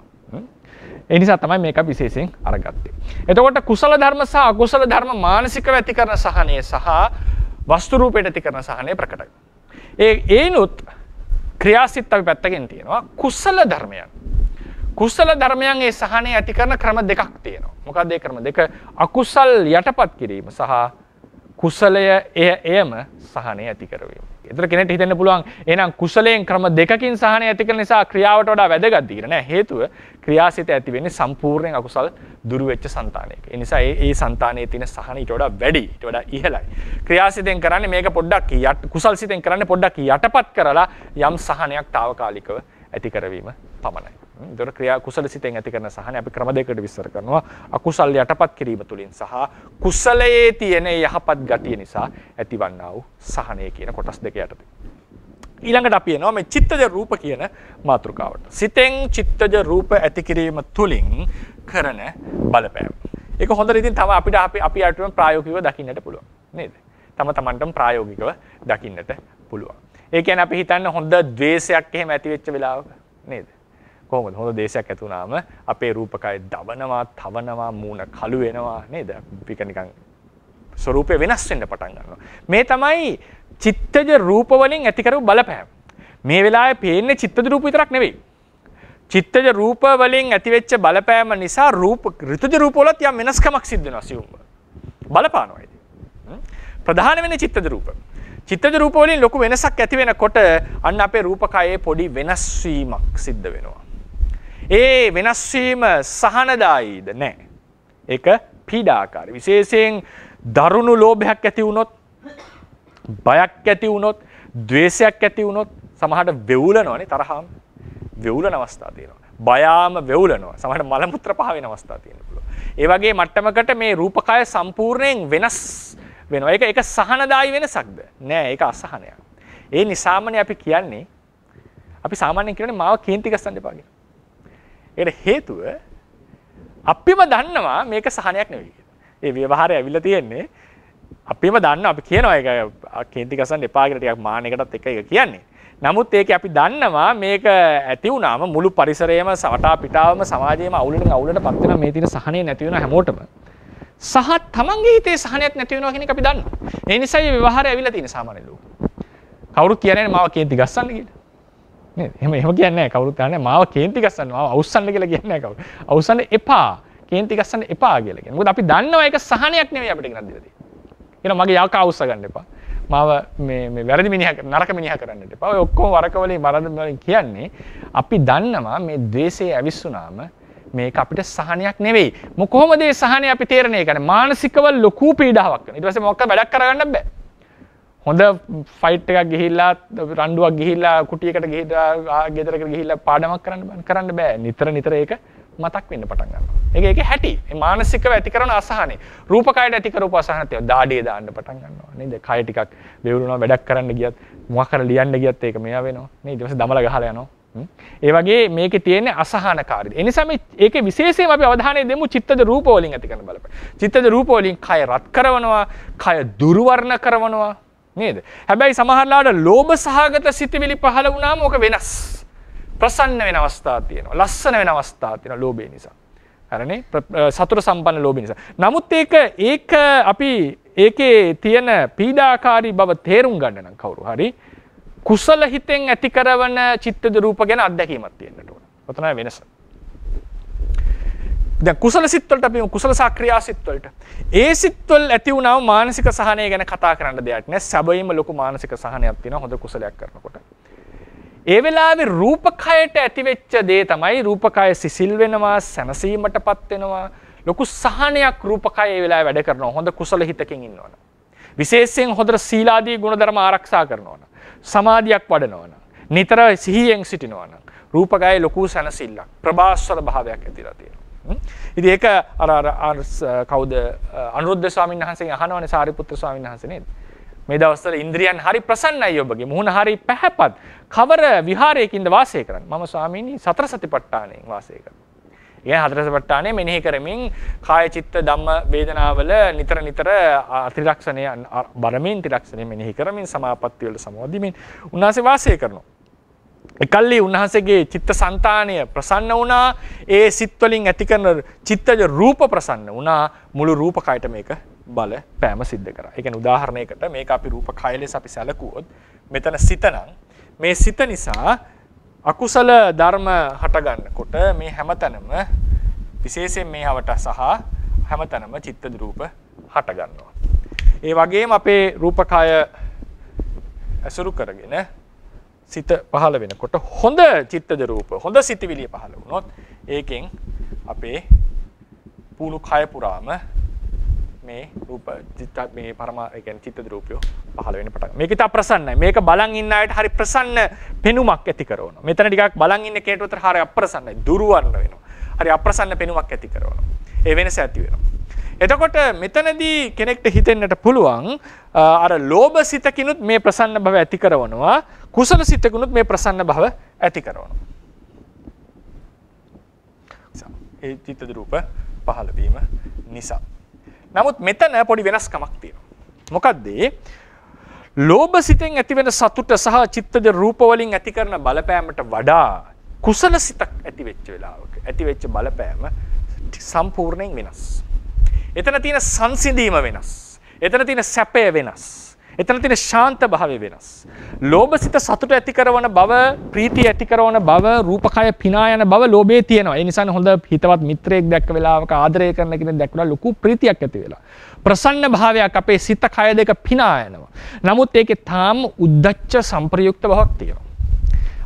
ඒ නිසා තමයි මේක විශේෂයෙන් අරගත්තේ. එතකොට කුසල ධර්ම සහ අකුසල ධර්ම මානසිකව ඇති කරන සහනය සහ වස්තු රූපයට ඇති කරන සහනය ප්‍රකටයි. ඒනොත් ක්‍රියාසිත අපි පැත්තකින් තියෙනවා කුසල ධර්මයන්. කුසල ධර්මයන් ඒ සහනය ඇති කරන ක්‍රම දෙකක් තියෙනවා. මොකක්ද ඒ ක්‍රම දෙක? අකුසල් යටපත් කිරීම සහ කුසලය එයම සහනය ඇති කරවීම. ඒතර කෙනෙක්ට හිතෙන්න පුළුවන් එහෙනම් කුසලයෙන් ක්‍රම දෙකකින් සහනය ඇති කරන නිසා ක්‍රියාවට වඩා වැදගත් කියලා නෑ. හේතුව ක්‍රියාසිත ඇති වෙන්නේ සම්පූර්ණයෙන් අකුසල් දුරු වෙච්ච సంతානයක. ඒ නිසා ඒ సంతානයේ තියෙන සහන ඊට වඩා වැඩි, ඊට වඩා ඉහළයි. ක්‍රියාසිතෙන් කරන්නේ මේක පොඩ්ඩක් කුසල් සිතෙන් කරන්නේ පොඩ්ඩක් යටපත් කරලා යම් සහනයක් తాවකාලිකව ඇති කරවීම පමණයි. ඒතර කුසල සිතෙන් ඇති කරන සහනය අපි ක්‍රම දෙකකට විස්තර කරනවා. අකුසල් යටපත් කිරීම තුලින් සහ කුසලයේ තියෙන යහපත් ගතිය නිසා ඇතිවන්නා වූ සහනය කියන කොටස් දෙක යටතේ. ඊළඟට අපි එනවා මේ චිත්තජ රූප කියන මාතෘකාවට. සිතෙන් චිත්තජ රූප ඇති කිරීම තුලින් කරන බලපෑම. ඒක හොඳට ඉතින් තව අපි අයිටම ප්‍රායෝගිකව දකින්නට පුළුවන් නේද? තමන්ටම ප්‍රායෝගිකව දකින්නට පුළුවන්. ඒ කියන්නේ අපි හිතන්නේ හොඳ ද්වේෂයක් එහෙම ඇති වෙච්ච වෙලාවක නේද? කොහොමද හොඳ දේශයක් ඇති වුණාම අපේ රූපකය දවනවා, තවනවා, මූණ කළු වෙනවා නේද? පිට නිකන් ස්වරූපේ වෙනස් වෙන්න පටන් ගන්නවා. මේ තමයි චිත්තජ රූප වලින් ඇති කරපු බලපෑම. මේ වෙලාවේ පේන්නේ චිත්තජ රූප විතරක් නෙවෙයි. චිත්තජ රූප වලින් ඇතිවෙච්ච බලපෑම නිසා ඍතුජ රූප වලත් යම් වෙනස්කමක් සිද්ධ වෙනවා සියුම්ව. බලපානවා ඒක. ප්‍රධාන වෙන්නේ චිත්තජ රූප. චිත්තජ රූප වලින් ලොකු වෙනසක් ඇති වෙනකොට අන්න අපේ රූපකයේ පොඩි වෙනස් වීමක් සිද්ධ වෙනවා. ඒ වෙනස් වීම සහනදායීද නැහැ. ඒක පීඩාකාරී. විශේෂයෙන් දරුණු ලෝභයක් ඇති වුණොත්, බයක් ඇති වුණොත්, ද්වේෂයක් ඇති වුණොත් සමහරට වෙවුලනවානේ තරහාම. වෙවුලන අවස්ථා තියෙනවා. බයාම වෙවුලනවා. සමහරට මල මුත්‍ර පහ වෙන අවස්ථා තියෙන්න පුළුවන්. ඒ වගේ මට්ටමකට මේ රූපකය සම්පූර්ණයෙන් වෙනස් වෙනවා. ඒක සහනදායී වෙනසක්ද? නෑ, ඒක අසහනයක්. ඒ නිසාමනේ අපි කියන්නේ අපි සාමාන්‍යයෙන් කියන්නේ මාව කේන්ති ගස්සන්න එපා කියලා. ඒකට හේතුව අපිම දන්නවා මේක සහනයක් නෙවෙයි කියලා. ඒ ව්‍යවහාරය ඇවිල්ලා තියෙන්නේ අපිම දන්නවා අපි කියනවා ඒක කේන්ති ගස්සන්න එපා කියලා ටිකක් මාන්නයකටත් එක කියන්නේ. නමුත් ඒක අපි දන්නවා මේක ඇති වුණාම මුළු පරිසරයම වටා පිටාවම සමාජයේම අවුලටපත් වෙනවා මේ තියෙන සහනය නැති වෙනවා හැමෝටම. සහ තමන්ගේ හිතේ සහනයක් නැති වෙනවා කියන එක අපි දන්නවා. ඒ නිසා මේ ව්‍යවහාරය ඇවිල්ලා තියෙන සාමාන්‍ය ලෝකෙ. කවුරුත් කියන්නේ මාව කේන්ති ගස්සන්න කියලා. නේද? එහෙම කියන්නේ නැහැ. කවුරුත් කියන්නේ මාව කේන්ති ගස්සන්න, මාව අවුස්සන්න කියලා කියන්නේ නැහැ කවුරු. අවුස්සන්න එපා. කේන්ති ගස්සන්න එපා කියලා කියන්නේ. මොකද අපි දන්නවා ඒක සහනයක් නෙවෙයි අපිට ගෙනත් දීලා තියෙන්නේ. එහෙනම් මගේ යකා අවුස්ස ගන්න එපා. මාව මේ වැරදි මිනිහා නරක මිනිහා කරන්නට එපා. ඔය ඔක්කොම වරකවලින් වලින් කියන්නේ අපි දන්නවා මේ ද්වේෂය ඇවිස්සුනාම මේක අපිට සහනයක් නෙවෙයි. කොහොමද මේ සහනය අපි තේරෙන්නේ? කියන්නේ මානසිකව ලොකු පීඩාවක් වෙනවා. ඊට පස්සේ මොකක්ද වැඩක් කරගන්න බෑ. හොඳ ෆයිට් එකක් ගිහිල්ලා රණ්ඩුවක් ගිහිල්ලා කුටියකට ගිහිල්ලා ගෙදරකට ගිහිල්ලා පාඩමක් කරන්න බෑ. නිතර ඒක මතක් වෙන්න පටන් ගන්නවා. ඒක හැටි. මේ මානසිකව ඇති කරන අසහනේ. රූපකයට ඇති කරපු අසහන තියෙනවා. දාඩිය දාන්න පටන් ගන්නවා. නේද? කය ටිකක් වේවුරුනවා වැඩක් කරන්න ගියත් මොකක් කර ලියන්න ගියත් ඒක මෙයා වෙනවා. නේද? ඊට පස්සේ දමල ගහලා යනවා. ඒ වගේ මේකේ තියෙන අසහනකාරී. ඒ නිසා මේ ඒකේ විශේෂයෙන්ම අපි අවධානය දෙමු චිත්තජ රූප වලින් ඇති කරන බලපෑම. චිත්තජ රූප වලින් කය රත් කරනවා, කය දුර්වර්ණ කරනවා. නේද? හැබැයි සමහරලාට ලෝභ සහගත සිතිවිලි පහළ වුණාම ඕක වෙනස්. ප්‍රසන්න වෙන අවස්ථා තියෙනවා. ලස්සන වෙන අවස්ථා තියෙනවා ලෝභය නිසා. හරිනේ? සතුට සම්පන්න ලෝභය නිසා. නමුත් ඒක අපි ඒකේ තියෙන පීඩාකාරී බව තේරුම් ගන්න නම් කවුරු හරි කුසල හිතෙන් ඇති කරන චිත්තජ රූප ගැන අත්දැකීමක් තියෙන්නට ඕන. ඔතනයි වෙනස. දැන් කුසල සිත් වලට අපි කුසල සක්‍රියා සිත් වලට ඒ සිත් වල ඇති වුණාම මානසික සහනය ගැන කතා කරන්න දෙයක් නෑ. සැබවින්ම ලොකු මානසික සහනයක් තියෙනවා හොඳ කුසලයක් කරනකොට. ඒ වෙලාවේ රූපකයට ඇතිවෙච්ච දේ තමයි රූපකය සිසිල් වෙනවා, සැනසීමටපත් වෙනවා. ලොකු සහනයක් රූපකය ඒ වෙලාවේ වැඩ කරනවා. හොඳ කුසල හිතකින් ඉන්නවනම්. විශේෂයෙන් හොඳ සීලාදී ගුණධර්ම ආරක්ෂා කරනවනම්. සමාධියක් වඩනවනම්. නිතර සිහියෙන් සිටිනවනම්. රූපකයේ ලොකු සැනසෙල්ලක්, ප්‍රභාස්වර භාවයක් ඇතිලා තියෙනවා. ඉතින් ඒක අර කවුද අනුරුද්ධ ස්වාමීන් වහන්සේගෙන් අහනවනේ සාරිපුත්‍ර ස්වාමීන් වහන්සේ නේද? මේ දවස්වල ඉන්ද්‍රියන් හරි ප්‍රසන්නයි ඔබගේ. මුහුණ හරි පැහැපත්. කවර විහාරයකින්ද වාසය කරන්නේ? මම ස්වාමීනි සතර සතිපට්ඨානයෙන් වාසය කරනවා. ඒ හතර සතිපට්ඨානය මෙනෙහි කරමින් කාය චිත්ත ධම්ම වේදනාවල නිතර ත්‍රිලක්ෂණය බරමින් ත්‍රිලක්ෂණය මෙනෙහි කරමින් සමාපatti වල සමවදිමින් උන්වහන්සේ වාසය කරනවා. එකල්ලි උන්වහන්සේගේ චිත්ත සංතානය ප්‍රසන්න වුණා. ඒ සිත් වලින් ඇති කරන චිත්තජ රූප ප්‍රසන්න වුණා. මුළු රූපකයට මේක බල පෑම සිද්ධ කරා. ඒ කියන්නේ උදාහරණයකට මේක අපි රූපකය ලෙස අපි සැලකුවොත් මෙතන සිතනම් මේ සිත නිසා අකුසල ධර්ම හට ගන්නකොට මේ හැමතැනම විශේෂයෙන් මේ හවට සහ හැමතැනම චිත්තජ රූප හට ගන්නවා. ඒ වගේම අපේ රූපකය අසුරු කරගෙන සිත පහළ වෙනකොට හොඳ චිත්තජ රූප හොඳ සිතිවිලිය පහළ වුණොත් ඒකෙන් අපේ පුණු කය පුරාම මේ රූප චිත්ත මේ පරමා ඒ කියන්නේ චිත්තජ රූපය පහළ වෙන්න පටන් ගන්නවා. මේක ඉතා ප්‍රසන්නයි. මේක බලන් ඉන්න අයට හරි ප්‍රසන්න පෙනුමක් ඇති කරනවා. මෙතන ටිකක් බලන් ඉන්න කෙනෙකුට හරි අප්‍රසන්නයි. දුර්වර්ණ වෙනවා. හරි අප්‍රසන්න පෙනුමක් ඇති කරනවා. ඒ වෙනස ඇති වෙනවා. එතකොට මෙතනදී කෙනෙක්ට හිතෙන්නට පුළුවන් අර ලෝභ සිතකිනුත් මේ ප්‍රසන්න භව ඇති කරනවා. කුසල සිතකිනුත් මේ ප්‍රසන්න භව ඇති කරනවා. ඒ චිත්තජ රූප පහළ වීම නිසා. නමුත් මෙතන පොඩි වෙනස්කමක් තියෙනවා. මොකද්ද? ලෝභ සිතෙන් ඇතිවෙන සතුට සහ චිත්තජ රූප වලින් ඇති කරන බලපෑමට වඩා කුසල සිතක් ඇති වෙච්ච වෙලාවක ඇති වෙච්ච බලපෑම සම්පූර්ණයෙන් වෙනස්. එතන තියෙන සංසිඳීම වෙනස්. එතන තියෙන සැපය වෙනස්. එතන තියෙන ශාන්ත භාවය වෙනස්. ලෝභ සිත සතුට ඇති කරන බව, ප්‍රීතිය ඇති කරන බව, රූපකය පිනා යන බව ලෝභයේ තියෙනවා. ඒ නිසා හොඳ හිතවත් මිත්‍රයෙක් දැක්ක වෙලාවක ආදරය කරන කෙනෙක් දැක්කලා ලොකු ප්‍රීතියක් ඇති වෙලා. ප්‍රසන්න භාවයක් අපේ සිත කය දෙක පිනා යනවා. නමුත් ඒකේ තාම උද්දච්ච සංප්‍රයුක්ත බවක් තියෙනවා.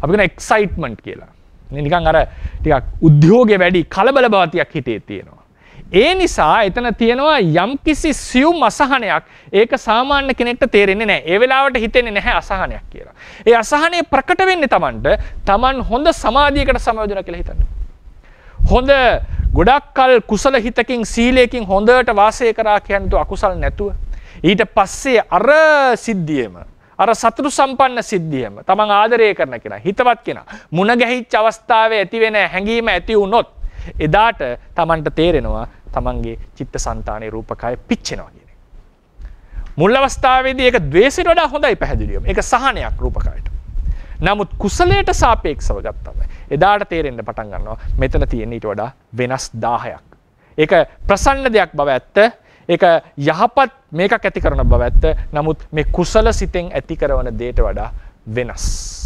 අපි කියන එක්සයිට්මන්ට් කියලා. නිකන් අර ටිකක් උද්‍යෝගය වැඩි කලබල බවතියක් හිතේ තියෙනවා. ඒ නිසා එතන තියෙනවා යම්කිසි සියුම් අසහනයක්. ඒක සාමාන්‍ය කෙනෙක්ට තේරෙන්නේ නැහැ. ඒ වෙලාවට හිතෙන්නේ නැහැ අසහනයක් කියලා. ඒ අසහනය ප්‍රකට වෙන්නේ Taman හොඳ සමාධියකට සමවැදුණා කියලා හිතන්න. හොඳ ගොඩක් කල් කුසල හිතකින් සීලයකින් හොඳට වාසය කරා කියන්නේ අකුසල් නැතුව. ඊට පස්සේ අර සිද්ධියම අර සතුටු සම්පන්න සිද්ධියම Taman ආදරය කරන කෙනා හිතවත් කෙනා මුණ ගැහිච්ච අවස්ථාවේ ඇති වෙන හැඟීම ඇති වුණොත් එදාට Tamanට තේරෙනවා Tamanගේ චිත්තසංතානයේ රූපකය පිච්චෙනවා කියන එක. මුල් අවස්ථාවේදී ඒක ද්වේෂයට වඩා හොඳයි පැහැදිලිවම. ඒක සහනයක් රූපකයට. නමුත් කුසලයට සාපේක්ෂව ගත්තම එදාට තේරෙන්න පටන් ගන්නවා මෙතන තියෙන ඊට වඩා වෙනස් 1000ක්. ඒක ප්‍රසන්න දෙයක් බව ඇත්ත. ඒක යහපත් මේකක් ඇති කරන බව ඇත්ත. නමුත් මේ කුසල සිතෙන් ඇති කරන දෙයට වඩා වෙනස්.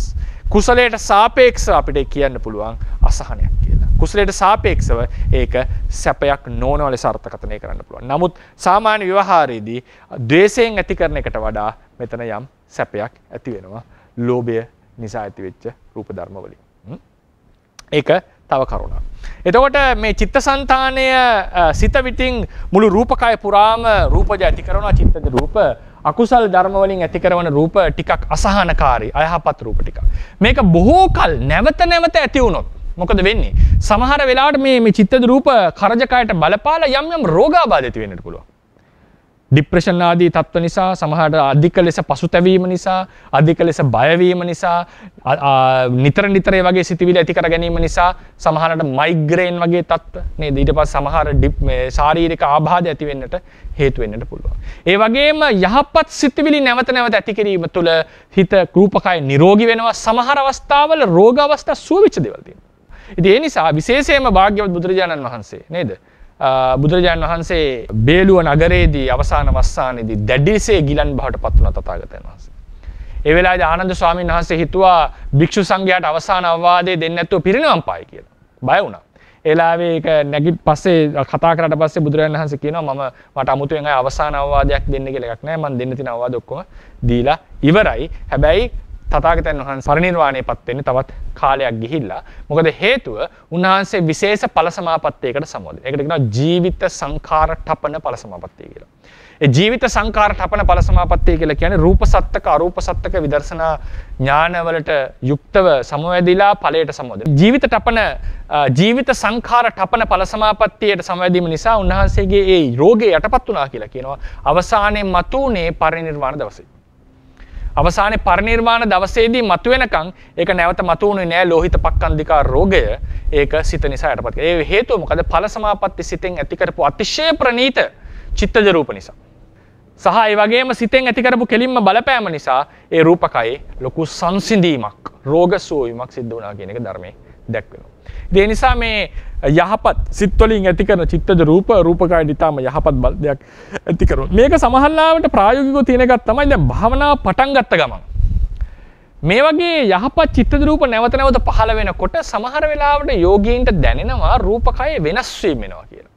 කුසලයට සාපේක්ෂව අපිට කියන්න පුළුවන් අසහනයක් කියලා. කුසලයට සාපේක්ෂව ඒක සැපයක් නොවන ලෙස අර්ථකථනය කරන්න පුළුවන්. නමුත් සාමාන්‍ය ව්‍යවහාරයේදී ද්වේෂයෙන් ඇති කරන එකට වඩා මෙතන යම් සැපයක් ඇති වෙනවා. ලෝභය නිසා ඇතිවෙච්ච රූප ධර්ම වලින්. ඒක තව කරුණක්. එතකොට මේ චිත්තසංතානය සිත විතින් මුළු රූපකය පුරාම රූපජ ඇති කරනවා. චිත්තජ රූප අකුසල් ධර්ම වලින් ඇති කරන රූප ටිකක් අසහනකාරී අයහපත් රූප ටිකක්. මේක බොහෝ කල නැවත නැවත ඇති වුණොත් මොකද වෙන්නේ? සමහර වෙලාවට මේ චිත්තජ රූප කරජකයට බලපාලා යම් රෝගාබාධ ඇති වෙන්නට පුළුවන්. ડિප්‍රෙෂන් ආදී තත්ත්ව නිසා, සමහරට අධික ලෙස පසුතැවීම නිසා, අධික ලෙස බයවීම නිසා, නිතර නිතර ඒ වගේ සිතිවිලි ඇති කර ගැනීම නිසා, සමහරට මයිග්‍රේන් වගේ තත්ත්ව නේද? ඊට පස්සේ සමහර ශාරීරික ආබාධ ඇති වෙන්නට හේතු වෙන්නට පුළුවන්. ඒ වගේම යහපත් සිතිවිලි නැවත නැවත ඇති කිරීම තුළ හිත රූපකය නිරෝගී වෙනවා. සමහර අවස්ථාවල රෝග අවස්ථා සුව වෙච්ච දේවල් තියෙනවා. ඉතින් ඒ නිසා විශේෂයෙන්ම භාග්‍යවත් බුදුරජාණන් වහන්සේ නේද? බුදුරජාණන් වහන්සේ බේලුව නගරයේදී අවසාන වස්සානයේදී දැඩිසේ ගිලන් බවට පත් වුණා තථාගතයන් වහන්සේ. ඒ වෙලාවේදී ආනන්ද ස්වාමීන් වහන්සේ හිතුවා භික්ෂු සංඝයාට අවසාන අවවාදය දෙන්නේ නැතුව පිරිනිවන් පායි කියලා. බය වුණා. ඒ වෙලාවේ ඒක නැගිට පස්සේ කතා කරාට පස්සේ බුදුරජාණන් වහන්සේ කියනවා මට අමුතුවෙන් අවසාන අවවාදයක් දෙන්න කියලා එකක් නැහැ. මම දෙන්න තියෙන අවවාද ඔක්කොම දීලා ඉවරයි. හැබැයි තථාගතයන් වහන්සේ පරිනිර්වාණයටපත් වෙන්නේ තවත් කාලයක් ගිහිල්ලා. මොකද හේතුව උන්වහන්සේ විශේෂ ඵල සමාපත්තියකට සම්බන්ධයි. ඒකට කියනවා ජීවිත සංඛාර ඨපන ඵල සමාපත්තිය කියලා. ඒ ජීවිත සංඛාර ඨපන ඵල සමාපත්තිය කියලා කියන්නේ රූප සත්තක අරූප සත්තක විදර්ශනා ඥානවලට යුක්තව සමවැදිලා ඵලයට සම්බන්ධයි. ජීවිත සංඛාර ඨපන ඵල සමාපත්තියට සමවැදීම නිසා උන්වහන්සේගේ ඒ රෝගේ යටපත් වුණා කියලා කියනවා. අවසානයේ මතුනේ පරිනිර්වාණ දවසේ. අවසානයේ පරිනිර්වාණ දවසේදී මතුවෙනකන් ඒක නැවත මතුවුනේ නෑ ලෝහිත පක්ඛන්දිකා රෝගය. ඒක සිත නිසා යටපත් කරේ. ඒ හේතුව මොකද? ඵල සමාපatti සිතෙන් ඇති කරපු අතිශය ප්‍රනීත චිත්තජ රූප නිසා. සහ ඒ වගේම සිතෙන් ඇති කරපු කෙලින්ම බලපෑම නිසා ඒ රූපකයේ ලොකු සංසිඳීමක්, රෝග සුවීමක් සිද්ධ වුණා කියන එක ධර්මයේ දැක්වෙනවා. ඒ නිසා මේ යහපත් සිත් වලින් ඇති කරන චිත්තජ රූපකයට ඊටම යහපත් බලයක් ඇති කරනවා. මේක සමහරවිට ප්‍රායෝගිකව තියෙන එකක් තමයි දැන් භාවනාව පටන් ගත්ත ගමන්. මේ වගේ යහපත් චිත්තජ රූප නැවත නැවත පහළ වෙනකොට සමහර වෙලාවට යෝගීන්ට දැනෙනවා රූපකය වෙනස් වීම වෙනවා කියලා.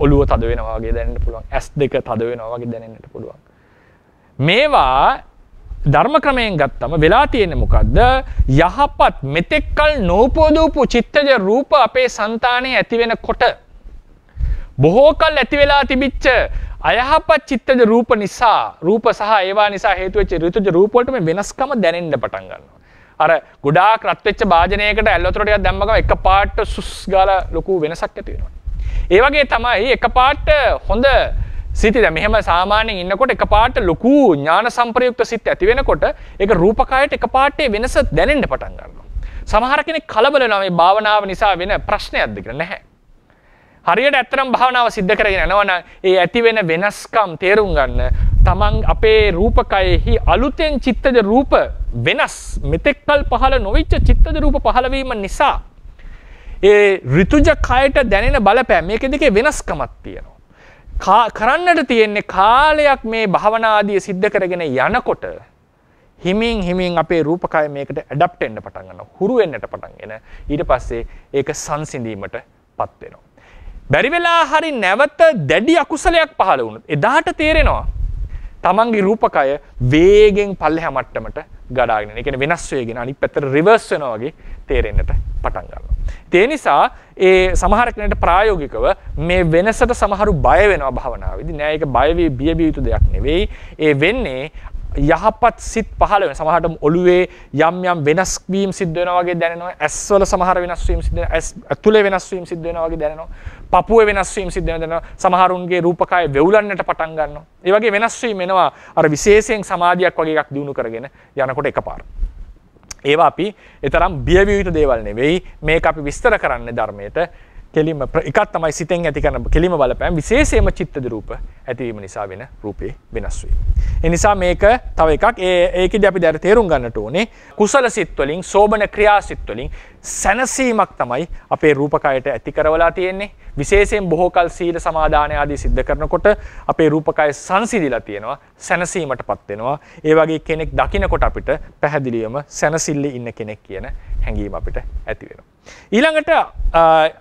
ඔළුව තද වෙනවා වගේ දැනෙන්න පුළුවන්. ඇස් දෙක තද වෙනවා වගේ දැනෙන්නට පුළුවන්. මේවා ධර්ම ක්‍රමයෙන් ගත්තම වෙලා තියෙන්නේ මොකද්ද? යහපත් මෙතෙක්කල් නෝපෝදූපු චිත්තජ රූප අපේ సంతානයේ ඇති වෙනකොට බොහෝ කල් ඇති වෙලා තිබිච්ච අයහපත් චිත්තජ රූප නිසා, රූප සහ ඒවා නිසා හේතු වෙච්ච ඍතුජ රූප වලට මේ වෙනස්කම දැනෙන්න පටන් ගන්නවා. අර ගොඩාක් රත් වෙච්ච භාජනයකට ඇල් වතුර ටිකක් දැම්මම එකපාරට සුස් ගාලා ලොකු වෙනසක් ඇති වෙනවා. ඒ වගේ තමයි එකපාරට හොඳ සිත දැන් මෙහෙම සාමාන්‍යයෙන් ඉන්නකොට එකපාරට ලොකු ඥාන සම්ප්‍රයුක්ත සිත් ඇති වෙනකොට ඒක රූපකයට එකපාරට වෙනස දැනෙන්න පටන් ගන්නවා. සමහර කෙනෙක් කලබල වෙනවා මේ භාවනාව නිසා වෙන ප්‍රශ්නයක්ද කියලා. නැහැ. හරියට ඇත්තටම භාවනාව සිද්ධ කරගෙන යනවා නම් ඒ ඇති වෙන වෙනස්කම් තේරුම් ගන්න තමන් අපේ රූපකයෙහි අලුතෙන් චිත්තජ රූප වෙනස් මෙතෙක්කල් පහළ නොවිච්ච චිත්තජ රූප පහළ වීම නිසා ඒ ඍතුජ කයට දැනෙන බලපෑම මේකෙදිකේ වෙනස්කමක් තියෙනවා. කරන්නට තියෙන්නේ කාලයක් මේ භාවනාදී සිද්ධ කරගෙන යනකොට හිමින් අපේ රූපකය මේකට ඇඩප්ට් වෙන්න පටන් ගන්නවා. හුරු වෙන්නට පටන්ගෙන ඊට පස්සේ ඒක සංසිඳීමටපත් වෙනවා. බැරි වෙලා හරි නැවත දැඩි අකුසලයක් පහළ වුණොත් එදාට තේරෙනවා තමන්ගේ රූපකය වේගෙන් පල්ලෙහා මට්ටමට ගඩාගෙන යන. ඒ කියන්නේ වෙනස් වෙගෙන අනිත් පැත්තට රිවර්ස් වෙනවා වගේ තේරෙන්නට පටන් ගන්නවා. ඒ නිසා ඒ සමහර කෙනෙක්ට ප්‍රායෝගිකව මේ වෙනසට සමහරු බය වෙනවා භාවනාවේදී. නෑ ඒක බය වී බිය යුතු දෙයක් නෙවෙයි. ඒ වෙන්නේ යහපත් සිත් පහළ වෙන සමහරට ඔළුවේ යම් වෙනස් වීම සිද්ධ වෙනවා වගේ දැනෙනවා. ඇස්වල සමහර වෙනස් වීම සිද්ධ වෙනවා. ඇස් ඇතුලේ වෙනස් වීම සිද්ධ වෙනවා වගේ දැනෙනවා. පපුවේ වෙනස් වීම සිද්ධ වෙනවා. සමහරුන්ගේ රූපකය වෙවුලන්නට පටන් ගන්නවා. ඒ වගේ වෙනස් වීම එනවා අර විශේෂයෙන් සමාධියක් වගේ එකක් දිනු කරගෙන යනකොට එකපාර. ඒවා අපි ඊතරම් බිය විය යුතු දේවල් නෙවෙයි. මේක අපි විස්තර කරන්නේ ධර්මයට. කෙලිම එකක් තමයි සිතෙන් ඇති කරන කෙලිම බලපෑම විශේෂයෙන්ම චිත්තජ රූප ඇතිවීම නිසා වෙන රූපේ වෙනස් වීම. ඒ නිසා මේක තව එකක් ඒකෙදි අපි දැන් තේරුම් ගන්නට ඕනේ කුසල සිත් වලින් සෝබන ක්‍රියා සිත් වලින් සැනසීමක් තමයි අපේ රූපකයට ඇති කරවලා තියෙන්නේ. විශේෂයෙන් බොහෝ කල සීල සමාදාන ආදී සිද්ධ කරනකොට අපේ රූපකය සංසිඳිලා තියෙනවා, සැනසීමටපත් වෙනවා. ඒ වගේ කෙනෙක් දකින්නකොට අපිට පැහැදිලිවම සැනසille ඉන්න කෙනෙක් කියන හැඟීම අපිට ඇති වෙනවා. ඊළඟට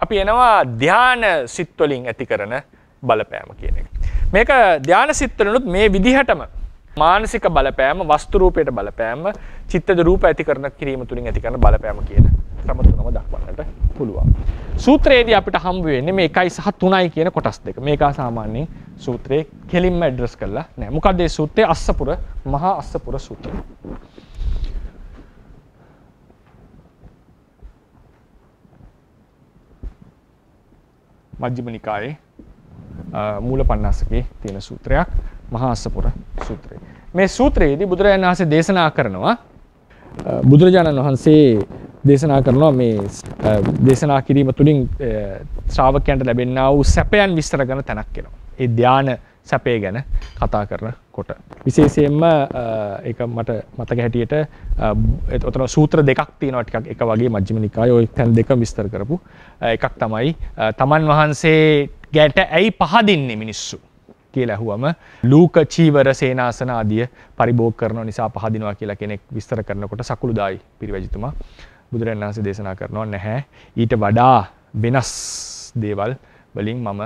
අපි එනවා ධාන සිත් වලින් ඇති කරන බලපෑම කියන එක. මේක ධාන සිත් වලුත් මේ විදිහටම මානසික බලපෑම, වස්තු රූපයට බලපෑම, චිත්තජ රූප ඇති කරන කිරීම තුලින් ඇති කරන බලපෑම කියන ක්‍රම තුනම දක්වන්නට පුළුවන්. සූත්‍රයේදී අපිට හම්බ වෙන්නේ මේ 1 සහ 3යි කියන කොටස් දෙක. මේක සාමාන්‍යයෙන් සූත්‍රයේ කෙලින්ම ඇඩ්‍රස් කරලා නැහැ. මොකද මේ සූත්‍රයේ අස්සපුර මහා අස්සපුර සූත්‍රය. මජ්ක්‍ධිම නිකායේ මූල පණ්ණාසකේ තියෙන සූත්‍රයක් මහා අස්සපුර සූත්‍රය. මේ සූත්‍රයේදී බුදුරජාණන් වහන්සේ දේශනා කරනවා මේ දේශනා කිරීම තුළින් ශ්‍රාවකයන්ට ලැබෙනා වූ සැපයන් විස්තර කරන තැනක් වෙනවා. ඒ ධාන සැපේ ගැන කතා කරනකොට විශේෂයෙන්ම ඒක මට මතක හැටියට ඔතන සූත්‍ර දෙකක් තියෙනවා ටිකක් එක වගේ මජ්ක්‍ධිම නිකායේ ওই තැන් දෙක විස්තර කරපු එකක් තමයි තමන් වහන්සේ ගැට ඇයි පහදින්නේ මිනිස්සු කියලා අහුවම ලූක චීවර සේනාසන ආදිය පරිභෝග කරන නිසා පහදිනවා කියලා කෙනෙක් විස්තර කරනකොට සකුළුදායි පිරිවැජිතුමා බුදුරජාණන් වහන්සේ දේශනා කරනවා නැහැ ඊට වඩා වෙනස් දේවල් වලින් මම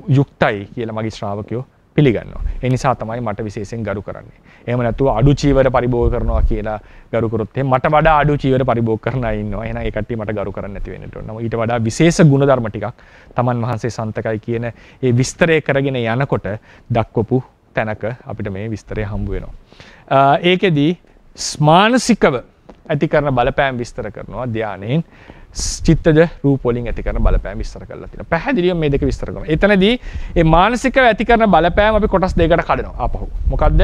යුක්තයි කියලා මගේ ශ්‍රාවකයෝ පිළිගන්නවා. ඒ නිසා තමයි මට විශේෂයෙන් ගරු කරන්නේ. එහෙම නැතුව අඩු චීවර පරිභෝග කරනවා කියලා ගරු කරොත් මට වඩා අඩු චීවර පරිභෝග කරන අය ඉන්නවා. එහෙනම් ඒ කට්ටිය මට ගරු කරන්න නැති වෙන්නට ඕන. ඊට වඩා විශේෂ ගුණධර්ම ටිකක් තමන් වහන්සේ සන්තකයි කියන ඒ විස්තරය කරගෙන යනකොට දක්වපු තැනක අපිට මේ විස්තරය හම්බ වෙනවා. ඒකෙදී මානසිකව ඇති කරන බලපෑම් විස්තර කරනවා ධානයෙන් චිත්තජ රූප වලින් ඇති කරන බලපෑම් විස්තර කරලා තියෙනවා. පැහැදිලිවම මේ දෙක විස්තර කරනවා. එතනදී මේ මානසිකව ඇති කරන බලපෑම් අපි කොටස් දෙකකට කඩනවා ආපහු. මොකද්ද?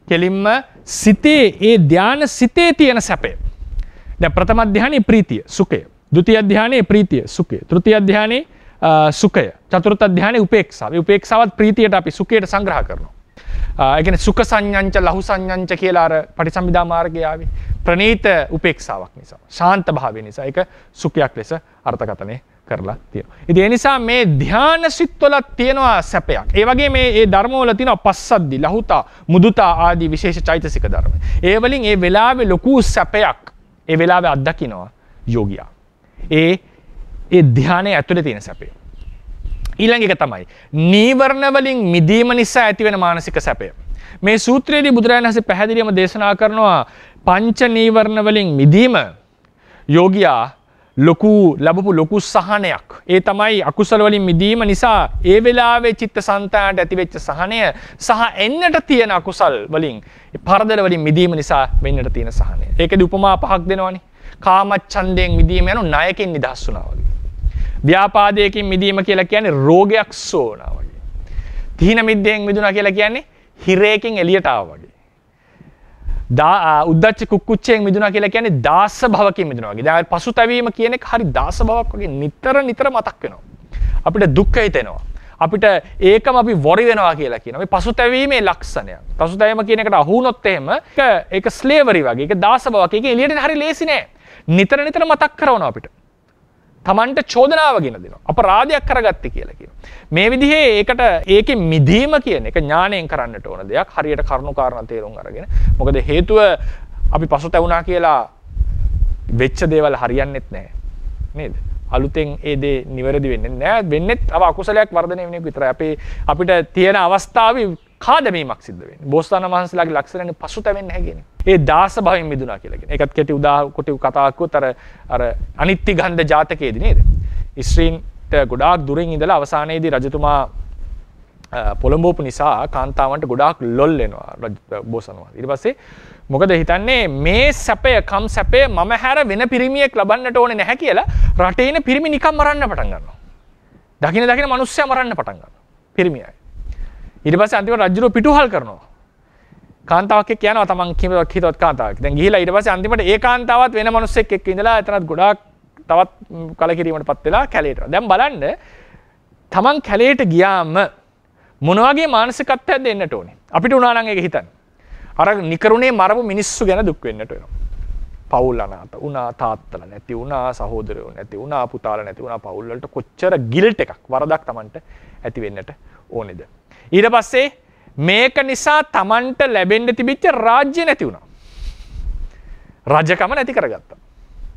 කෙලින්ම සිතේ ඒ ධාන සිතේ තියෙන සැපය. දැන් ප්‍රථම ධානයේ ප්‍රීතිය, සුඛය. ဒုတိ ය ධානයේ ප්‍රීතිය, සුඛය. තෘතිය ධානයේ සුඛය. චතුර්ථ ධානයේ උපේක්ෂාව. මේ උපේක්ෂාවත් ප්‍රීතියට අපි සුඛයට සංග්‍රහ කරනවා. ඒ කියන්නේ සුඛ සංඤ්ඤංච ලහු සංඤ්ඤංච කියලා අර පටිසම්භිදා මාර්ගයේ ආවේ. ප්‍රණීත උපේක්ෂාවක් නිසා ශාන්ත භාවය නිසා ඒක සුඛයක් ලෙස අර්ථකථනය කරලා තියෙනවා. ඉතින් ඒ නිසා මේ ධාන සිත්වල තියෙනවා සැපයක්. ඒ වගේ මේ ධර්මවල තියෙනවා පස්සද්දි, ලහුතා, මුදුතා ආදී විශේෂ චෛතසික ධර්ම. ඒ වලින් ඒ වෙලාවේ ලොකු සැපයක් ඒ වෙලාවේ අත්දකින්නවා යෝගියා. ඒ ධානයේ ඇතුලේ තියෙන සැපය. ඊළඟ එක තමයි නීවරණ වලින් මිදීම නිසා ඇතිවෙන මානසික සැපය. මේ සූත්‍රයේදී බුදුරජාණන් වහන්සේ පැහැදිලිවම දේශනා කරනවා පංච නීවරණ වලින් මිදීම යෝගියා ලැබපු ලොකු සහනයක්. ඒ තමයි අකුසල වලින් මිදීම නිසා ඒ වෙලාවේ චිත්තසංතානට ඇතිවෙච්ච සහනය සහ එන්නට තියෙන අකුසල් වලින් පරදර වලින් මිදීම නිසා වෙන්නට තියෙන සහනය. ඒකෙදි උපමා පහක් දෙනවනේ. කාමච්ඡන්දයෙන් මිදීම යන ණයකින් නිදහස් වුණා වගේ. ව්‍යාපාදයකින් මිදීම කියලා කියන්නේ රෝගයක් සෝනා වගේ. තීන මිද්දෙන් මිදුණා කියලා කියන්නේ හිරේකින් එළියට ආවා වගේ. උද්දච්ච කුක්කුච්චයෙන් මිදුණා කියලා කියන්නේ දාස භවකින් මිදුණා වගේ. දැන් පසුතැවීම කියන එක හරි දාස භවක් වගේ නිතර මතක් වෙනවා. අපිට දුක් හිතෙනවා. අපිට ඒකම අපි වොරි වෙනවා කියලා කියනවා. මේ පසුතැවීමේ ලක්ෂණයක්. පසුතැවීම කියන එකට අහු වුණොත් එහෙම ඒක ස්ලේවරි වගේ. ඒක දාස භවක්. ඒක එළියට හරි ලේසි නෑ. නිතර මතක් කරනවා අපිට. තමන්ට චෝදනාව ගෙන දෙනවා. අපරාධයක් කරගත්තේ කියලා කියනවා. මේ විදිහේ ඒකේ මිදීම කියන එක ඥාණයෙන් කරන්නට ඕන දෙයක්. හරියට කරුණු කාරණා තේරුම් අරගෙන. මොකද හේතුව අපි පසුතැවුණා කියලා වෙච්ච දේවල් හරියන්නේත් නැහැ. නේද? අලුතෙන් ඒ දේ නිවැරදි වෙන්නේ නැහැ. වෙන්නේත් අව අකුසලයක් වර්ධනය වෙන එක විතරයි. අපිට තියෙන අවස්ථාවේ කාදමීමක් සිද්ධ වෙන්නේ. බෝසතාණන් වහන්සේලාගේ ලක්ෂණනේ පසුතැවෙන්නේ නැහැ කියන්නේ. ඒ දාස භවෙන් මිදුණා කියලා කියන. ඒකත් කෙටි කතාවක් උත් අර අනිත්‍ය ගන්ධ ජාතකයේදී නේද? ස්ත්‍රීන්ට ගොඩාක් දුරින් ඉඳලා අවසානයේදී රජතුමා පොළඹවපු නිසා කාන්තාවන්ට ගොඩාක් ලොල් වෙනවා බෝසතාණන්. ඊට පස්සේ මොකද හිතන්නේ මේ සැපය කම් සැපය මම හැර වෙන පිරිමියෙක් ලබන්නට ඕනේ නැහැ කියලා රටේ ඉන්න පිරිමි නිකන් මරන්න පටන් ගන්නවා. දකින මිනිස්සයා මරන්න පටන් ගන්නවා. පිරිමියයි. ඊට පස්සේ අන්තිමට රජුව පිටුහල් කරනවා. කාන්තාවක් එක්ක යනවා තමන් හිතවත් කාන්තාවක්. දැන් ගිහිලා ඊට පස්සේ අන්තිමට ඒ කාන්තාවත් වෙන මිනිස්සෙක් එක්ක ඉඳලා එතනත් ගොඩාක් තවත් කලකිරීමකටපත් වෙලා කැලේට. දැන් බලන්න තමන් කැලේට ගියාම මොන වගේ මානසිකත්වයක්ද එන්නට ඕනේ. අපිට උනා නම් ඒක හිතන්න. අර නිකරුණේ මරපු මිනිස්සු ගැන දුක් වෙන්නට වෙනවා. පවුල් අනාත වුණා, තාත්තලා නැති වුණා, සහෝදරයෝ නැති වුණා, පුතාලා නැති වුණා, පවුල් වලට කොච්චර ගිල්ට් එකක් වරදක් තමන්ට ඇති වෙන්නට ඕනේද. ඊට පස්සේ මේක නිසා තමන්ට ලැබෙන්න තිබිච්ච රාජ්‍ය නැති වුණා. රජකම නැති කරගත්තා.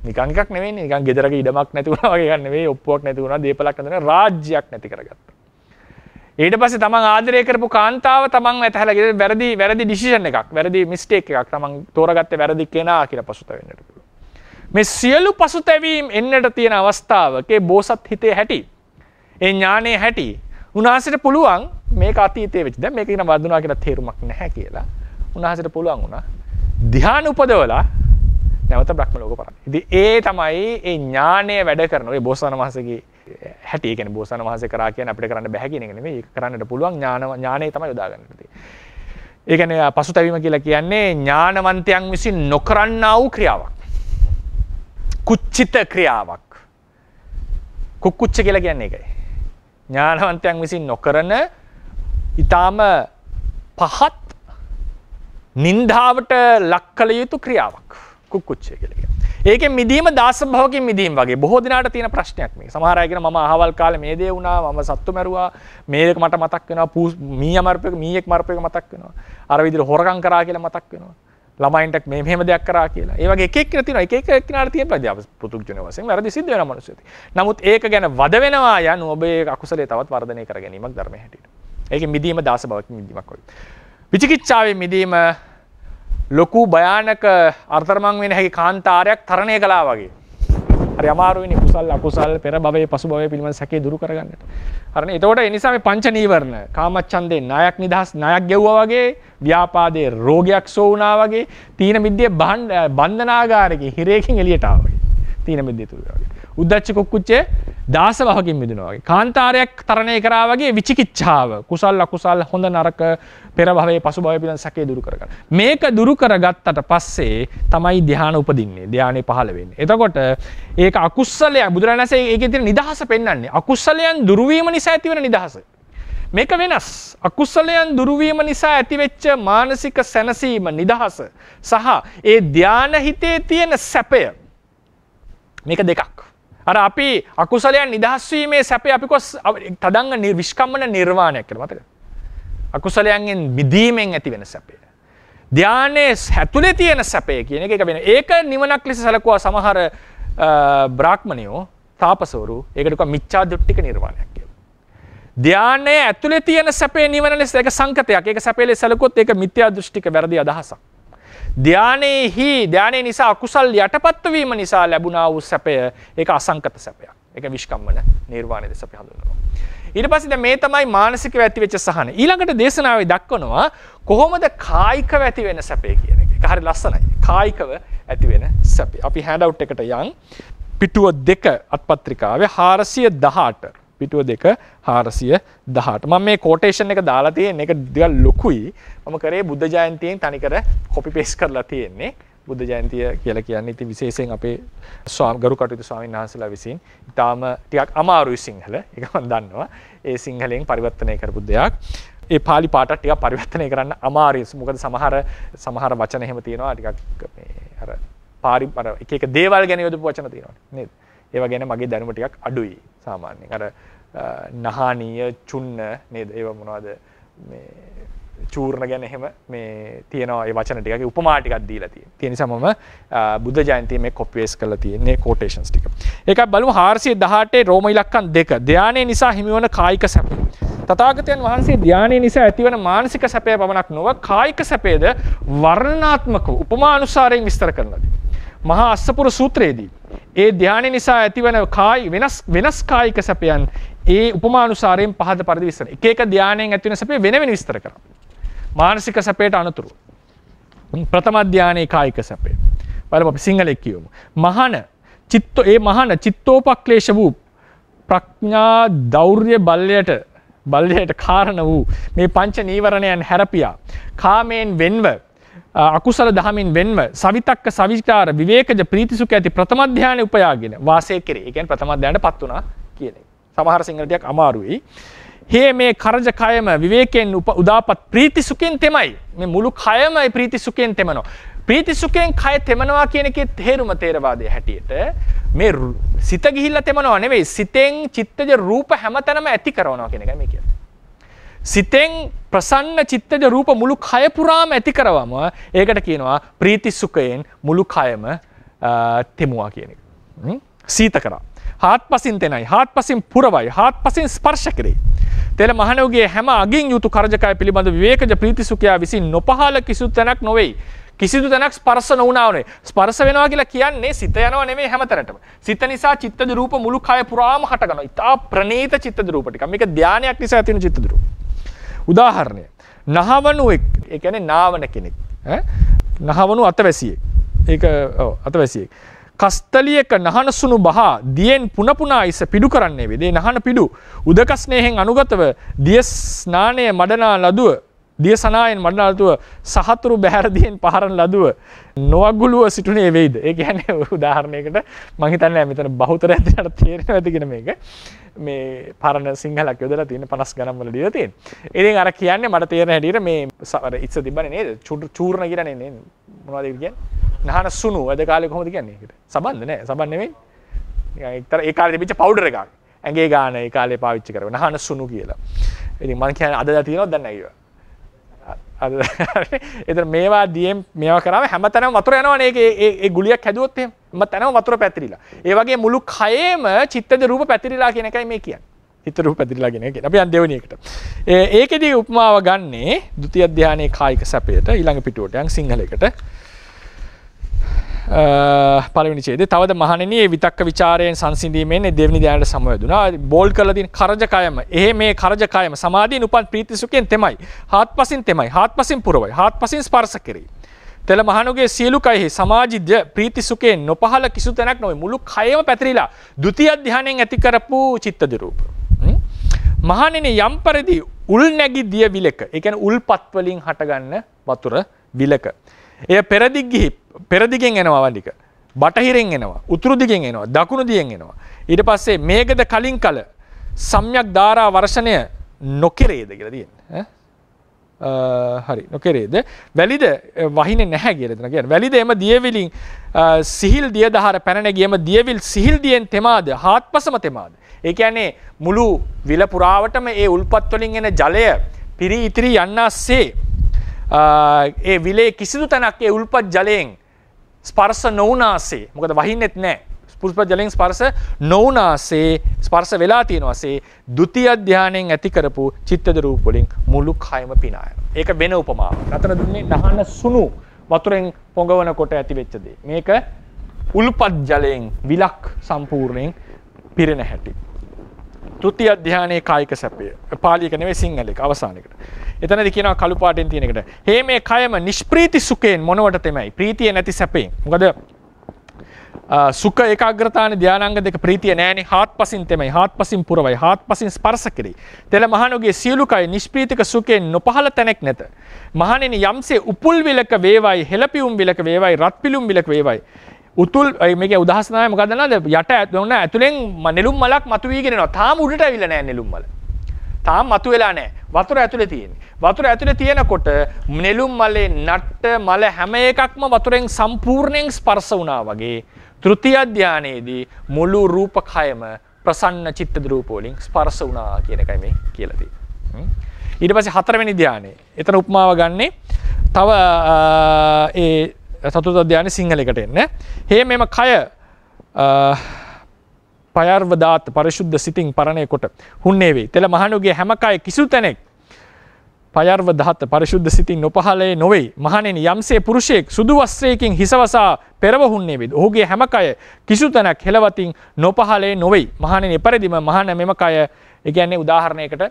නිකන් එකක් නෙවෙයි, නිකන් ගෙදරක ඉඩමක් නැති වුණා වගේ එකක් නෙවෙයි, ඔප්පුවක් නැති වුණා, දීපලක් නැති වුණා, රාජ්‍යයක් නැති කරගත්තා. ඊට පස්සේ තමන් ආදරය කරපු කාන්තාව තමන් වැතහැලා ගිහින් වැරදි ඩිසිෂන් එකක්, වැරදි මිස්ටේක් එකක් තමන් තෝරගත්තේ වැරදි කෙනා කියලා පසුතැවෙන්නට පුළුවන්. මේ සියලු පසුතැවීම් එන්නට තියෙන අවස්ථාවකේ බෝසත් හිතේ හැටි ඒ ඥානයේ හැටි උන්වහන්සේට පුළුවන් මේක අතීතයේ වෙච්ච දැන් මේක කියන වර්ධනවා කියලා තේරුමක් නැහැ කියලා උන්වහන්සේට පුළුවන් වුණා ධ්‍යාන උපදවලා නැවත බ්‍රහ්ම ලෝක පරන්න. ඉතින් ඒ තමයි ඒ ඥානය වැඩ කරන ඔය බෝසතාණන් වහන්සේගේ හැටි. ඒ කියන්නේ බෝසතාණන් වහන්සේ කරා කියන්නේ අපිට කරන්න බෑ කියන එක නෙමෙයි. ඒක කරන්නට පුළුවන් ඥානය තමයි යොදා ගන්නට තියෙන්නේ. ඒ කියන්නේ පසුතැවීම කියලා කියන්නේ ඥානවන්තයන් විසින් නොකරන්නා වූ ක්‍රියාවක්. කුච්චිත ක්‍රියාවක්. කුක්කුච්ච කියලා කියන්නේ ඒකයි. ඥානවන්තයන් විසින් නොකරන ඊටාම පහත් නින්දාවට ලක් කළ යුතු ක්‍රියාවක්. කුක්කුච්චය කියලා කියන්නේ. ඒකෙන් මිදීම දාස භවකින් මිදීම වගේ බොහෝ දිනාට තියෙන ප්‍රශ්නයක් මේක. සමහර අය කියන මම අහවල් කාලේ මේ දේ වුණා, මම සත්තු මැරුවා, මේක මට මතක් වෙනවා, මීයා මරපේක මීයක් මරපේක මතක් වෙනවා. අර විදිහට හොරකම් කරා කියලා මතක් වෙනවා. ළමයින්ට මෙහෙම දෙයක් කරා කියලා. ඒ වගේ එක එක්කෙනා තියෙනවා. එක එක්කෙනාට තියෙන ප්‍රතිආප පුතුක්ජන වශයෙන් වැරදි සිද්ධ වෙන මිනිස්සුත්. නමුත් ඒක ගැන වද වෙනවා යන ඔබේ අකුසලයේ තවත් වර්ධනය කර ගැනීමක් ධර්මයේ හැටියට. ඒකෙන් මිදීම දාස භවකින් මිදීමක් වගේ. විචිකිච්ඡාවෙන් මිදීම ලොකු භයානක අර්ථරමං වෙන හැකි කාන්තාරයක් තරණය කළා වගේ. හරි අමාරුයිනේ කුසල් අකුසල් පෙර භවයේ පසු භවයේ පිළිබඳ සැකේ දුරු කරගන්නට. හරිනේ. එතකොට ඒ නිසා මේ පංච නීවරණ කාමච්ඡන්දේ ණයක් නිදහස් ණයක් ගෙවුවා වගේ, ව්‍යාපාදේ රෝගයක් සෝ වුණා වගේ, තීන මිද්දේ බන්ධනාගාරයේ හිරේකින් එළියට ආවා වගේ. තීන මිද්දේ තුල වගේ. උද්දච්ච කුක්කුච්චේ දාස භවකින් මිදුණා වගේ. කාන්තාරයක් තරණය කරා වගේ විචිකිච්ඡාව කුසල් අකුසල් හොඳ නරක පෙර භවයේ පසු භවයේ පිළිබඳ සැකේ දුරු කරගන්න. මේක දුරු කරගත්තට පස්සේ තමයි ධ්‍යාන උපදින්නේ. ධ්‍යානෙ පහළ වෙන්නේ. එතකොට ඒක අකුසලය බුදුරජාණන් වහන්සේ ඒකේ තියෙන නිදහස පෙන්වන්නේ. අකුසලයන් දුරු වීම නිසා ඇතිවන නිදහස. මේක වෙනස්. අකුසලයන් දුරු වීම නිසා ඇතිවෙච්ච මානසික සැනසීම නිදහස සහ ඒ ධ්‍යාන හිතේ තියෙන සැපය. මේක දෙකක්. අර අපි අකුසලයන් නිදහස් වීමේ සැපේ අපි කොස් තදංග විස්කම්මන නිර්වාණයක් කියලා මතකද? අකුසලයන්ගෙන් මිදීමෙන් ඇති වෙන සැපය. ධානයේ ඇතුලේ තියෙන සැපය කියන එක වෙන. ඒක නිවනක් ලෙස සැලකුවා සමහර බ්‍රාහ්මණයෝ තාපසවරු. ඒකට කිව්වා මිච්ඡා දෘෂ්ටික නිර්වාණයක් කියලා. ධානයේ ඇතුලේ තියෙන සැපේ නිවන ලෙස ඒක සංකතයක්. ඒක සැපේ ලෙස සැලකුවොත් ඒක මිත්‍යා දෘෂ්ටික වැරදි අදහසක්. ධානයේ නිසා අකුසල් යටපත් වීම නිසා ලැබුණා වූ සැපය ඒක අසංකත සැපයක්. ඒක විස්කම්මන නිර්වාණය දෙස අපි හඳුන්වනවා. ඊට පස්සේ දැන් මේ තමයි මානසිකව ඇති වෙච්ච සහන. ඊළඟට දේශනාවේ දක්වනවා කොහොමද කායිකව ඇති වෙන සැපේ කියන එක. ඒක හරි ලස්සනයි. කායිකව ඇති වෙන සැපේ. අපි හෑන්ඩ් අවුට් එකට යන් පිටුව 2 අත්පත්‍රිකාවේ 418 පිටුව 2 418 මම මේ කෝටේෂන් එක දාලා තියෙන එක ටිකක් ලොකුයි. මම කරේ බුද්ධ ජයන්තියෙන් තනිකර කොපි පේස්ට් කරලා තියෙන්නේ. බුද්ධ ජයන්තිය කියලා කියන්නේ ඉතින් විශේෂයෙන් අපේ ගරු කටයුතු ස්වාමීන් වහන්සේලා විසින් ඊටාම ටිකක් අමාරුයි සිංහල. ඒක මම දන්නවා. ඒ සිංහලෙන් පරිවර්තනය කරපු දෙයක්. ඒ පාලි පාට ටිකක් පරිවර්තනය කරන්න අමාරුයි. මොකද සමහර වචන එහෙම තියෙනවා ටිකක් මේ අර එක දේවල් ගැන යොදපු වචන තියෙනවා නේද? ඒවා ගැන මගේ දැනුම ටිකක් අඩුයි සාමාන්‍යයෙන්. අර නහානීය චුන්න නේද? ඒවා මොනවද මේ චූර්ණ ගැන එහෙම මේ තියෙනවා ඒ වචන ටිකක උපමා ටිකක් දීලා තියෙනවා. ඒ නිසා මම බුද්ධ ජයන්තියේ මේ කොපි පේස්ට් කරලා තියෙන්නේ කොටේෂන්ස් ටික. ඒකත් බලමු 418 රෝම ඉලක්කම් 2. ධානයේ නිසා හිමිවන කායික සැප. තථාගතයන් වහන්සේ ධානයේ නිසා ඇතිවන මානසික සැපය පමණක් නොව කායික සැපයද වර්ණනාත්මකව උපමානුසාරයෙන් විස්තර කරනවා. මහා අස්සපුර සූත්‍රයේදී ඒ ධානය නිසා ඇතිවන වෙනස් කායික සැපයන් ඒ උපමානුසාරයෙන් පහද පරිදි විස්තර. එක එක ධානයෙන් ඇතිවන සැපේ වෙන වෙන විස්තර කරනවා. මානසික සැපයට අනුතුරු. ප්‍රථම ධානයේ කායික සැපය. බලමු අපි සිංහලෙන් කියමු. මහාන චිත්තෝපක්ලේශ වූ ප්‍රඥා දෞර්ය බල්ලයට කාරණ වූ මේ පංච නීවරණයන් හැරපියා. කාමයෙන් වෙන්ව අකුසල දහමින් වෙන්ව සවිතක්ක සවිචාර විවේකජ ප්‍රීතිසුඛ ඇති ප්‍රථම ධානය උපයාගෙන වාසය කෙරේ. ඒ කියන්නේ ප්‍රථම ධානයටපත් වුණා කියන එක. සමහර සිංහල ටිකක් අමාරුයි. හේ මේ කරජ කයම විවේකයෙන් උදාපත් ප්‍රීති සුඛෙන් තෙමයි. මේ මුළු කයම ප්‍රීති සුඛෙන් තෙමනවා. ප්‍රීති සුඛෙන් කය තෙමනවා කියන එකේ තේරුම තේරවාදයේ හැටියට මේ සිත ගිහිල්ලා තෙමනවා නෙවෙයි. සිතෙන් චිත්තජ රූප හැමතැනම ඇති කරනවා කියන එකයි මේ කියන්නේ. සිතෙන් ප්‍රසන්න චිත්තජ රූප මුළු කය පුරාම ඇති කරවම ඒකට කියනවා ප්‍රීති සුඛයෙන් මුළු කයම තෙමුවා කියන එක. සීත කරා. හාත්පසින් තෙනයි. හාත්පසින් පුරවයි. හාත්පසින් ස්පර්ශ කරේ. තෙල මහණෝගේ හැම අගින් යුතු කරජකය පිළිබඳ විවේකජ ප්‍රීති සුඛයා විසින් නොපහළ කිසිදු තැනක් නොවේ. කිසිදු තැනක් ස්පර්ශ නොවුණා වනේ. ස්පර්ශ වෙනවා කියලා කියන්නේ සිත යනවා නෙමෙයි හැමතැනටම. සිත නිසා චිත්තජ රූප මුළු කය පුරාම හට ගන්නවා. ඉතා ප්‍රණීත චිත්තජ රූප ටික. මේක ධානයක් නිසා ඇති වෙන චිත්තජ රූප. උදාහරණය. නහවණුවෙක්, ඒ කියන්නේ නාවන කෙනෙක්. නහවණු අතවැසියෙක්. ඒක අතවැසියෙක්. කස්තලියක නහන සුණු බහා දියෙන් පුන පුනා ඉස පිඩු කරන්නේ වේදේ නහන පිඩු උදක ස්නේහෙන් අනුගතව දිය ස්නානය මඩනා ලදුව දිය සනායෙන් මඩනා ලදුව සහතුරු බැහැර දියෙන් පහරන ලදුව නොඅගුලුව සිටුනේ වේද. ඒ කියන්නේ උදාහරණයකට මම හිතන්නේ මෙතන බහුතරයක් දෙනට තේරෙනවා ඇති කියන මේක මේ පරණ සිංහලක් යොදලා තියෙන 50 ගණන් වල දීලා තියෙන. ඉතින් අර කියන්නේ මට තේරෙන හැටියට මේ අර ඉස්ස තිබ්බනේ නේද? චූර්ණ කියලානේ නේද? මොනවද කියන්නේ? නහන සුණු අද කාලේ කොහොමද කියන්නේ ඒකට? සබන්ද නෑ. සබන් නෙමෙයි. නිකන් එක්තර ඒ කාලේ තිබිච්ච පවුඩර් එකක්. ඇඟේ ගාන ඒ කාලේ පාවිච්චි කරව. නහන සුණු කියලා. ඉතින් මම කියන්නේ අදලා තියෙනවද දන්නේ නැහැ ඒවා. අද එතන මේවා දියෙන් මේවා කරාම හැමතැනම වතුර යනවනේ. ඒ ගුලියක් හැදුවොත් එහෙම හැමතැනම වතුර පැතිරිලා. ඒ වගේ මුළු කයෙම චිත්තජ රූප පැතිරිලා කියන එකයි මේ කියන්නේ. චිත්ත රූප පැතිරිලා කියන එක කියන්නේ. අපි යන් දෙවෙනි එකට. ඒකෙදී උපමාව ගන්නේ ဒုတိ ය ධානයේ කායික සැපයට ඊළඟ පිටුවට යන් සිංහලයකට. පළවෙනි ඡේදයේ තවද මහණෙනි මේ විතක්ක ਵਿਚාරයෙන් සංසිඳීමෙන් දෙවෙනි ධානයට සමවැදුණා. බෝල් කරලා තියෙන කරජකයම එහෙ මේ කරජකයම සමාධියෙන් උපන් ප්‍රීති සුඛයෙන් තෙමයි. හාත්පසින් තෙමයි. හාත්පසින් පුරවයි. හාත්පසින් ස්පර්ශ කෙරෙයි. තෙල මහණුගේ සියලු කයෙහි සමාජිද්‍ය ප්‍රීති සුඛයෙන් නොපහළ කිසු තැනක් නොවේ. මුළු කයම පැතිරිලා ဒုတိ ය ධානයෙන් ඇති කරපු චිත්තජ රූප. මහණෙනි යම් පරිදි උල් නැගි දිය විලක. ඒ කියන්නේ උල්පත් වලින් හටගන්න වතුර විලක. එය පෙරදිගෙන් එනවා වලික. බටහිරෙන් එනවා. උතුරු දිගෙන් එනවා. දකුණු දිගෙන් එනවා. ඊට පස්සේ මේඝද කලින් කල සම්‍යක් ධාරා වර්ෂණය නොකෙරේද කියලා තියෙනවා. හරි නොකෙරේද? වැලිද වහින්නේ නැහැ කියලා එතන කියන්නේ. වැලිද එම දියවිලින් සිහිල් දිය දහර පැන නැගියම දියවිල් සිහිල් දියෙන් තෙමාද හාත්පසම තෙමාද. ඒ කියන්නේ මුළු විල පුරාවටම ඒ උල්පත් වලින් එන ජලය පිරී ඉතිරි යන්නාසේ ඒ විලේ කිසිදු තැනක් ඒ උල්පත් ජලයෙන් ස්පර්ශ නොවුනාසේ. මොකද වහින්නෙත් නැහැ. උල්පත් ජලයෙන් ස්පර්ශ නොවුනාසේ ස්පර්ශ වෙලා තියෙනවාසේ ဒုတိ ය ධානයෙන් ඇති කරපු චිත්තජ රූප වලින් මුළු කයම පිනා යනවා. ඒක වෙන උපමාවක්. අතන දුන්නේ නහන සුණු වතුරෙන් පොඟවනකොට ඇති වෙච්ච දේ. මේක උල්පත් ජලයෙන් විලක් සම්පූර්ණයෙන් පිරෙන හැටි. තෘතිය ධානයේ කායික සැපය. පාලියක නෙවෙයි සිංහලයක අවසානයකට. එතනදී කියනවා කළු පාටෙන් තියෙන එකට. හේ මේ කයම නිෂ්ප්‍රීති සුඛයෙන් මොනවට තෙමයි. ප්‍රීතිය නැති සැපයෙන්. මොකද සුඛ ඒකාග්‍රතාන ධානාංග දෙක ප්‍රීතිය නැහැනේ. හාත්පසින් තෙමයි. හාත්පසින් පුරවයි. හාත්පසින් ස්පර්ශ කෙරෙයි. තෙල මහණුගේ සියලු කය නිෂ්ප්‍රීතික සුඛයෙන් නොපහළ තැනක් නැත. මහණෙනි යම්සේ උපුල් විලක වේවයි, හෙළපියුම් විලක වේවයි, රත්පිලුම් විලක වේවයි. උතුල් මේකේ උදහස් තමයි මොකක්ද නේද? යට ඇතුලෙන් නෙළුම් මලක් මතුවීගෙන එනවා. තාම උඩට ඇවිල්ලා නැහැ නෙළුම් මල. තාම මතුවෙලා නැහැ. වතුර ඇතුලේ තියෙන්නේ. වතුර ඇතුලේ තියෙනකොට නෙළුම් මලේ නට්ට මල හැම එකක්ම වතුරෙන් සම්පූර්ණයෙන් ස්පර්ශ වුණා වගේ තෘතිය ධානයේදී මුළු රූපකයම ප්‍රසන්න චිත්තජ රූප වලින් ස්පර්ශ වුණා කියන එකයි මේ කියලා තියෙන්නේ. ඊට පස්සේ හතරවෙනි ධානයේ. එතන උපමාව ගන්නේ තව ඒ සතුත ධානයේ සිංහලයකට එන්න. හේ මෙම කය පයර්ව දාත පරිශුද්ධ සිතින් පරණය කොට හුන්නේ වේ. තෙල මහණුගේ හැම කය කිසු තැනෙක් පයර්ව දහත පරිශුද්ධ සිතින් නොපහළේ නොවේ. මහණෙනි යම්සේ පුරුෂයෙක් සුදු වස්ත්‍රයකින් හිසවසා පෙරව හුන්නේ වේද. ඔහුගේ හැම කය කිසු තැනක් හෙළවතින් නොපහළේ නොවේ. මහණෙනි එපරිදිම මහණ මෙම කය ඒ කියන්නේ උදාහරණයකට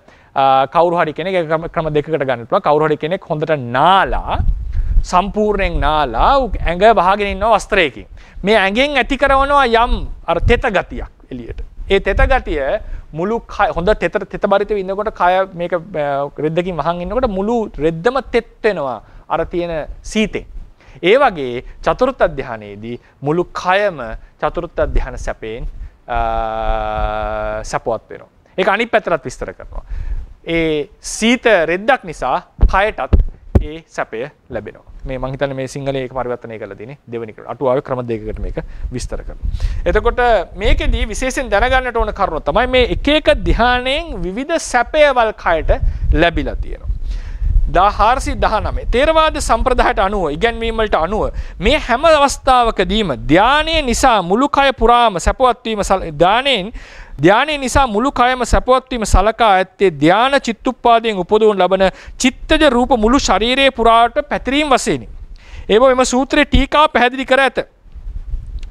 කවුරු හරි කෙනෙක් ක්‍රම දෙකකට ගන්න පුළුවන්. කවුරු හරි කෙනෙක් හොඳට නාලා සම්පූර්ණයෙන් නාලා ඇඟ වහගෙන ඉන්නවා වස්ත්‍රයකින්. මේ ඇඟෙන් ඇති කරනවා යම් අර තෙත ගතියක් එළියට. ඒ තෙත ගතිය මුළු හොඳ තෙත බරිතව ඉන්නකොට කය මේක රෙද්දකින් වහන් ඉන්නකොට මුළු රෙද්දම තෙත් වෙනවා අර තියෙන සීතෙන්. ඒ වගේ චතුර්ථ ධානයේදී මුළු කයම චතුර්ථ ධාන සැපයෙන් සපවත් වෙනවා. ඒක අනිත් පැත්තට විස්තර කරනවා. ඒ සීත රෙද්දක් නිසා කයටත් ඒ සැපය ලැබෙනවා. මේ මං හිතන්නේ මේ සිංහලයේ ඒක පරිවර්තනය කරලා තියෙන්නේ දෙවෙනි ක්‍රම. අටුවාවේ ක්‍රම දෙකකට මේක විස්තර කරනවා. එතකොට මේකෙදී විශේෂයෙන් දැනගන්නට ඕන කරුණ තමයි මේ එක එක ධානයෙන් විවිධ සැපයවල් කයට ලැබිලා තියෙනවා. 419 ථේරවාද සම්ප්‍රදායට අනුව ඉගැන්වීම් වලට අනුව මේ හැම අවස්ථාවකදීම ධානයේ නිසා මුළු කය පුරාම සැපවත් වීම ධානයේ නිසා මුළු කයම සැපවත් වීම සලකා ඇත්තේ ධාන චිත්තුප්පාදයෙන් උපදවන ලබන චිත්තජ රූප මුළු ශරීරයේ පුරාට පැතිරීම වශයෙන්. ඒ බව එම සූත්‍රයේ ටීකාව පැහැදිලි කර ඇත.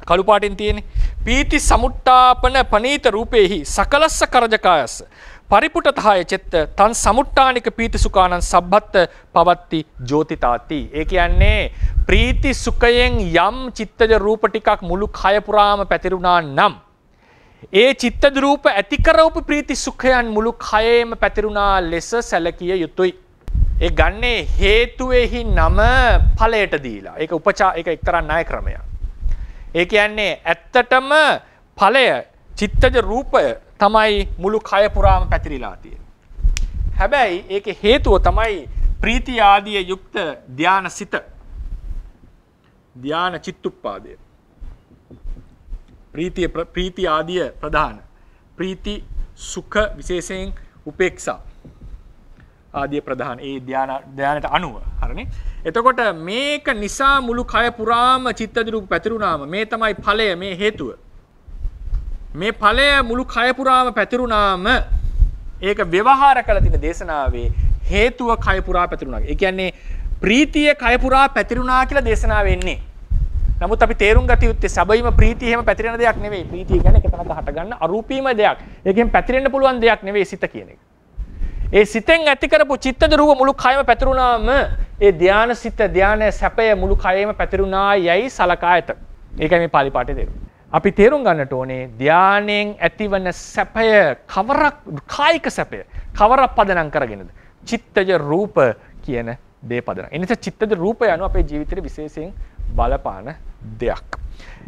කළු පාටින් තියෙන්නේ පීති සමුට්ඨාපන පනීත රූපේහි සකලස්ස කරජකායස්ස පරිපුටතහය චෙත්ත තන් සමුට්ඨානික පීති සුඛානං සබ්බත් පවත්ති ජෝතිතාති. ඒ කියන්නේ ප්‍රීති සුඛයෙන් යම් චිත්තජ රූප ටිකක් මුළු කය පුරාම පැතිරුණා නම් ඒ චිත්තජ රූප ඇති කරවපු ප්‍රීති සුඛයන් මුළු කයෙම පැතිරුණා ලෙස සැලකිය යුතුයි. ඒ ගන්නේ හේතුවේහි නම ඵලයට දීලා. ඒක ඒක එක්තරා ණය ක්‍රමයක්. ඒ කියන්නේ ඇත්තටම ඵලය චිත්තජ රූපය තමයි මුළු කය පුරාම පැතිරිලා තියෙන්නේ. හැබැයි ඒකේ හේතුව තමයි ප්‍රීති ආදී යුක්ත ධාන සිත. ධාන චිත්තුප්පාදය. ප්‍රීති ආදී ප්‍රධාන. ප්‍රීති සුඛ විශේෂයෙන් උපේක්ෂා ආදී ප්‍රධාන. ඒ ධානයට අනුව. හරිනේ. එතකොට මේක නිසා මුළු කය පුරාම චිත්තජ රූප පැතිරුණාම මේ තමයි ඵලය, මේ හේතුව. මේ ඵලය මුළු කය පුරාම පැතිරුණාම ඒක ව්‍යවහාර කළ තියෙන දේශනාවේ හේතුව කය පුරා පැතිරුණා. ඒ කියන්නේ ප්‍රීතිය කය පුරා පැතිරුණා කියලා දේශනාව වෙන්නේ. නමුත් අපි තේරුම් ගත යුත්තේ සැබවින්ම ප්‍රීතිය එහෙම පැතිරෙන දෙයක් නෙවෙයි. ප්‍රීතිය කියන්නේ එක තැනක හටගන්න අරූපීම දෙයක්. ඒකෙන් පැතිරෙන්න පුළුවන් දෙයක් නෙවෙයි සිත කියන එක. ඒ සිතෙන් ඇති කරපු චිත්තජ රූප මුළු කයම පැතිරුණාම ඒ ධාන සිත ධාන සැපය මුළු කයෙම පැතිරුණා යයි සලකා ඇත. ඒකයි මේ පාලි පාඨයේ තේරුම. අපි තේරුම් ගන්නට ඕනේ ධානයෙන් ඇතිවන සැපය කවරක් කායික සැපය කවරක් පදනම් කරගෙනද චිත්තජ රූප කියන දේ පදනම්. එනිසා චිත්තජ රූපය අනුව අපේ ජීවිතේ විශේෂයෙන් බලපාන දෙයක්.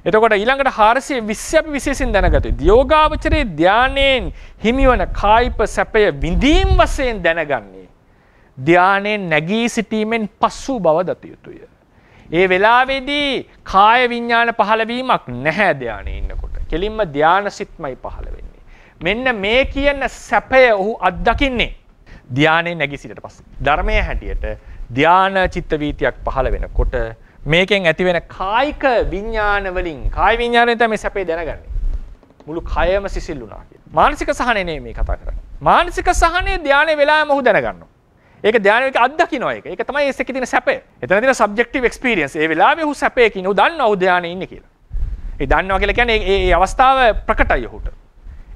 එතකොට ඊළඟට 420 අපි විශේෂයෙන් දැනගත යුතුයි. යෝගාවචරයේ ධානයෙන් හිමිවන කායික සැපය විඳීම් වශයෙන් දැනගන්නේ ධානයෙන් නැගී සිටීමෙන් පසු බව දත යුතුය. ඒ වෙලාවේදී කාය විඥාන පහළවීමක් නැහැ ධානයේ ඉන්නකොට. කෙලින්ම ධාන සිත්මයි පහළ වෙන්නේ. මෙන්න මේ කියන සැපය ඔහු අත්දකින්නේ ධානයේ නැගී සිටිට පස්සේ. ධර්මයේ හැටියට ධාන චිත්ත වීතියක් පහළ වෙනකොට මේකෙන් ඇති වෙන කායික විඥාන වලින් කාය විඥාණයෙන් තමයි සැපේ දැනගන්නේ. මුළු කයම සිසිල් වුණා කියලා. මානසික සහනය නෙමෙයි මේ කතා කරන්නේ. මානසික සහනය ධානයේ වෙලාවෙම ඔහු දැනගන්නවා. ඒක ධානයේ අත්දකින්න එක. ඒක තමයි ඒකේ තියෙන සැපය. එතන තියෙන සබ්ජෙක්ටිව් එක්ස්පීරියන්ස්. ඒ වෙලාවේ ඔහු සැපේ කියන. ඔහු දන්නවා ඔහු ධානයේ ඉන්නේ කියලා. ඒ දන්නවා කියලා කියන්නේ ඒ අවස්ථාව ප්‍රකටයි ඔහුට.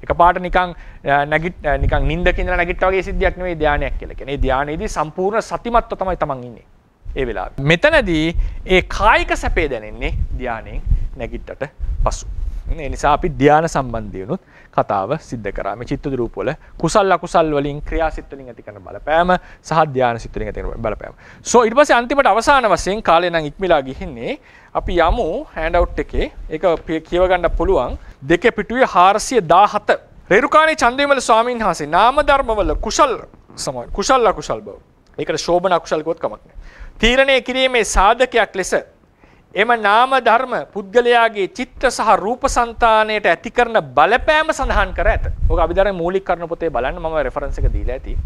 එකපාරට නිකන් නිින්දක ඉඳලා නැගිට්ටා වගේ සිද්ධියක් නෙවෙයි ධානයක් කියලා කියන්නේ. ඒ ධානයේදී සම්පූර්ණ සතිමත්ව තමයි තමන් ඉන්නේ. ඒ වෙලාවේ. මෙතනදී ඒ කායික සැපේ දැනෙන්නේ ධානයෙන් නැගිට්ටට පසු. ඒ නිසා අපි ධාන සම්බන්ධයනුත් කතාව සිද්ධ කරා. මේ චිත්තජ රූප වල කුසල අකුසල් වලින් ක්‍රියාසිත වලින් ඇති කරන බලපෑම සහ ධාන සිත් වලින් ඇති කරන බලපෑම. සෝ ඊට පස්සේ අන්තිමට අවසාන වශයෙන් කාලේ නම් ඉක්මලා ගිහින්නේ අපි යමු හෑන්ඩ් අවුට් එකේ ඒක කියව ගන්න පුළුවන් දෙකේ පිටුවේ 417 රේරුකාණේ චන්දවිමල ස්වාමීන් වහන්සේ නාම ධර්ම වල කුසල් අකුසල් බව. ඒකට ශෝභන අකුසල් කිව්වොත් කමක් නැහැ. තීරණය කිරීමේ සාධකයක් ලෙස එම නාම ධර්ම පුද්ගලයාගේ චිත්ත සහ රූප సంతාණයට ඇති කරන බලපෑම සඳහන් කර ඇත. ඔක අභිධර්මයේ මූලික කරුණු පොතේ බලන්න මම රෙෆරන්ස් එක දීලා ඇති.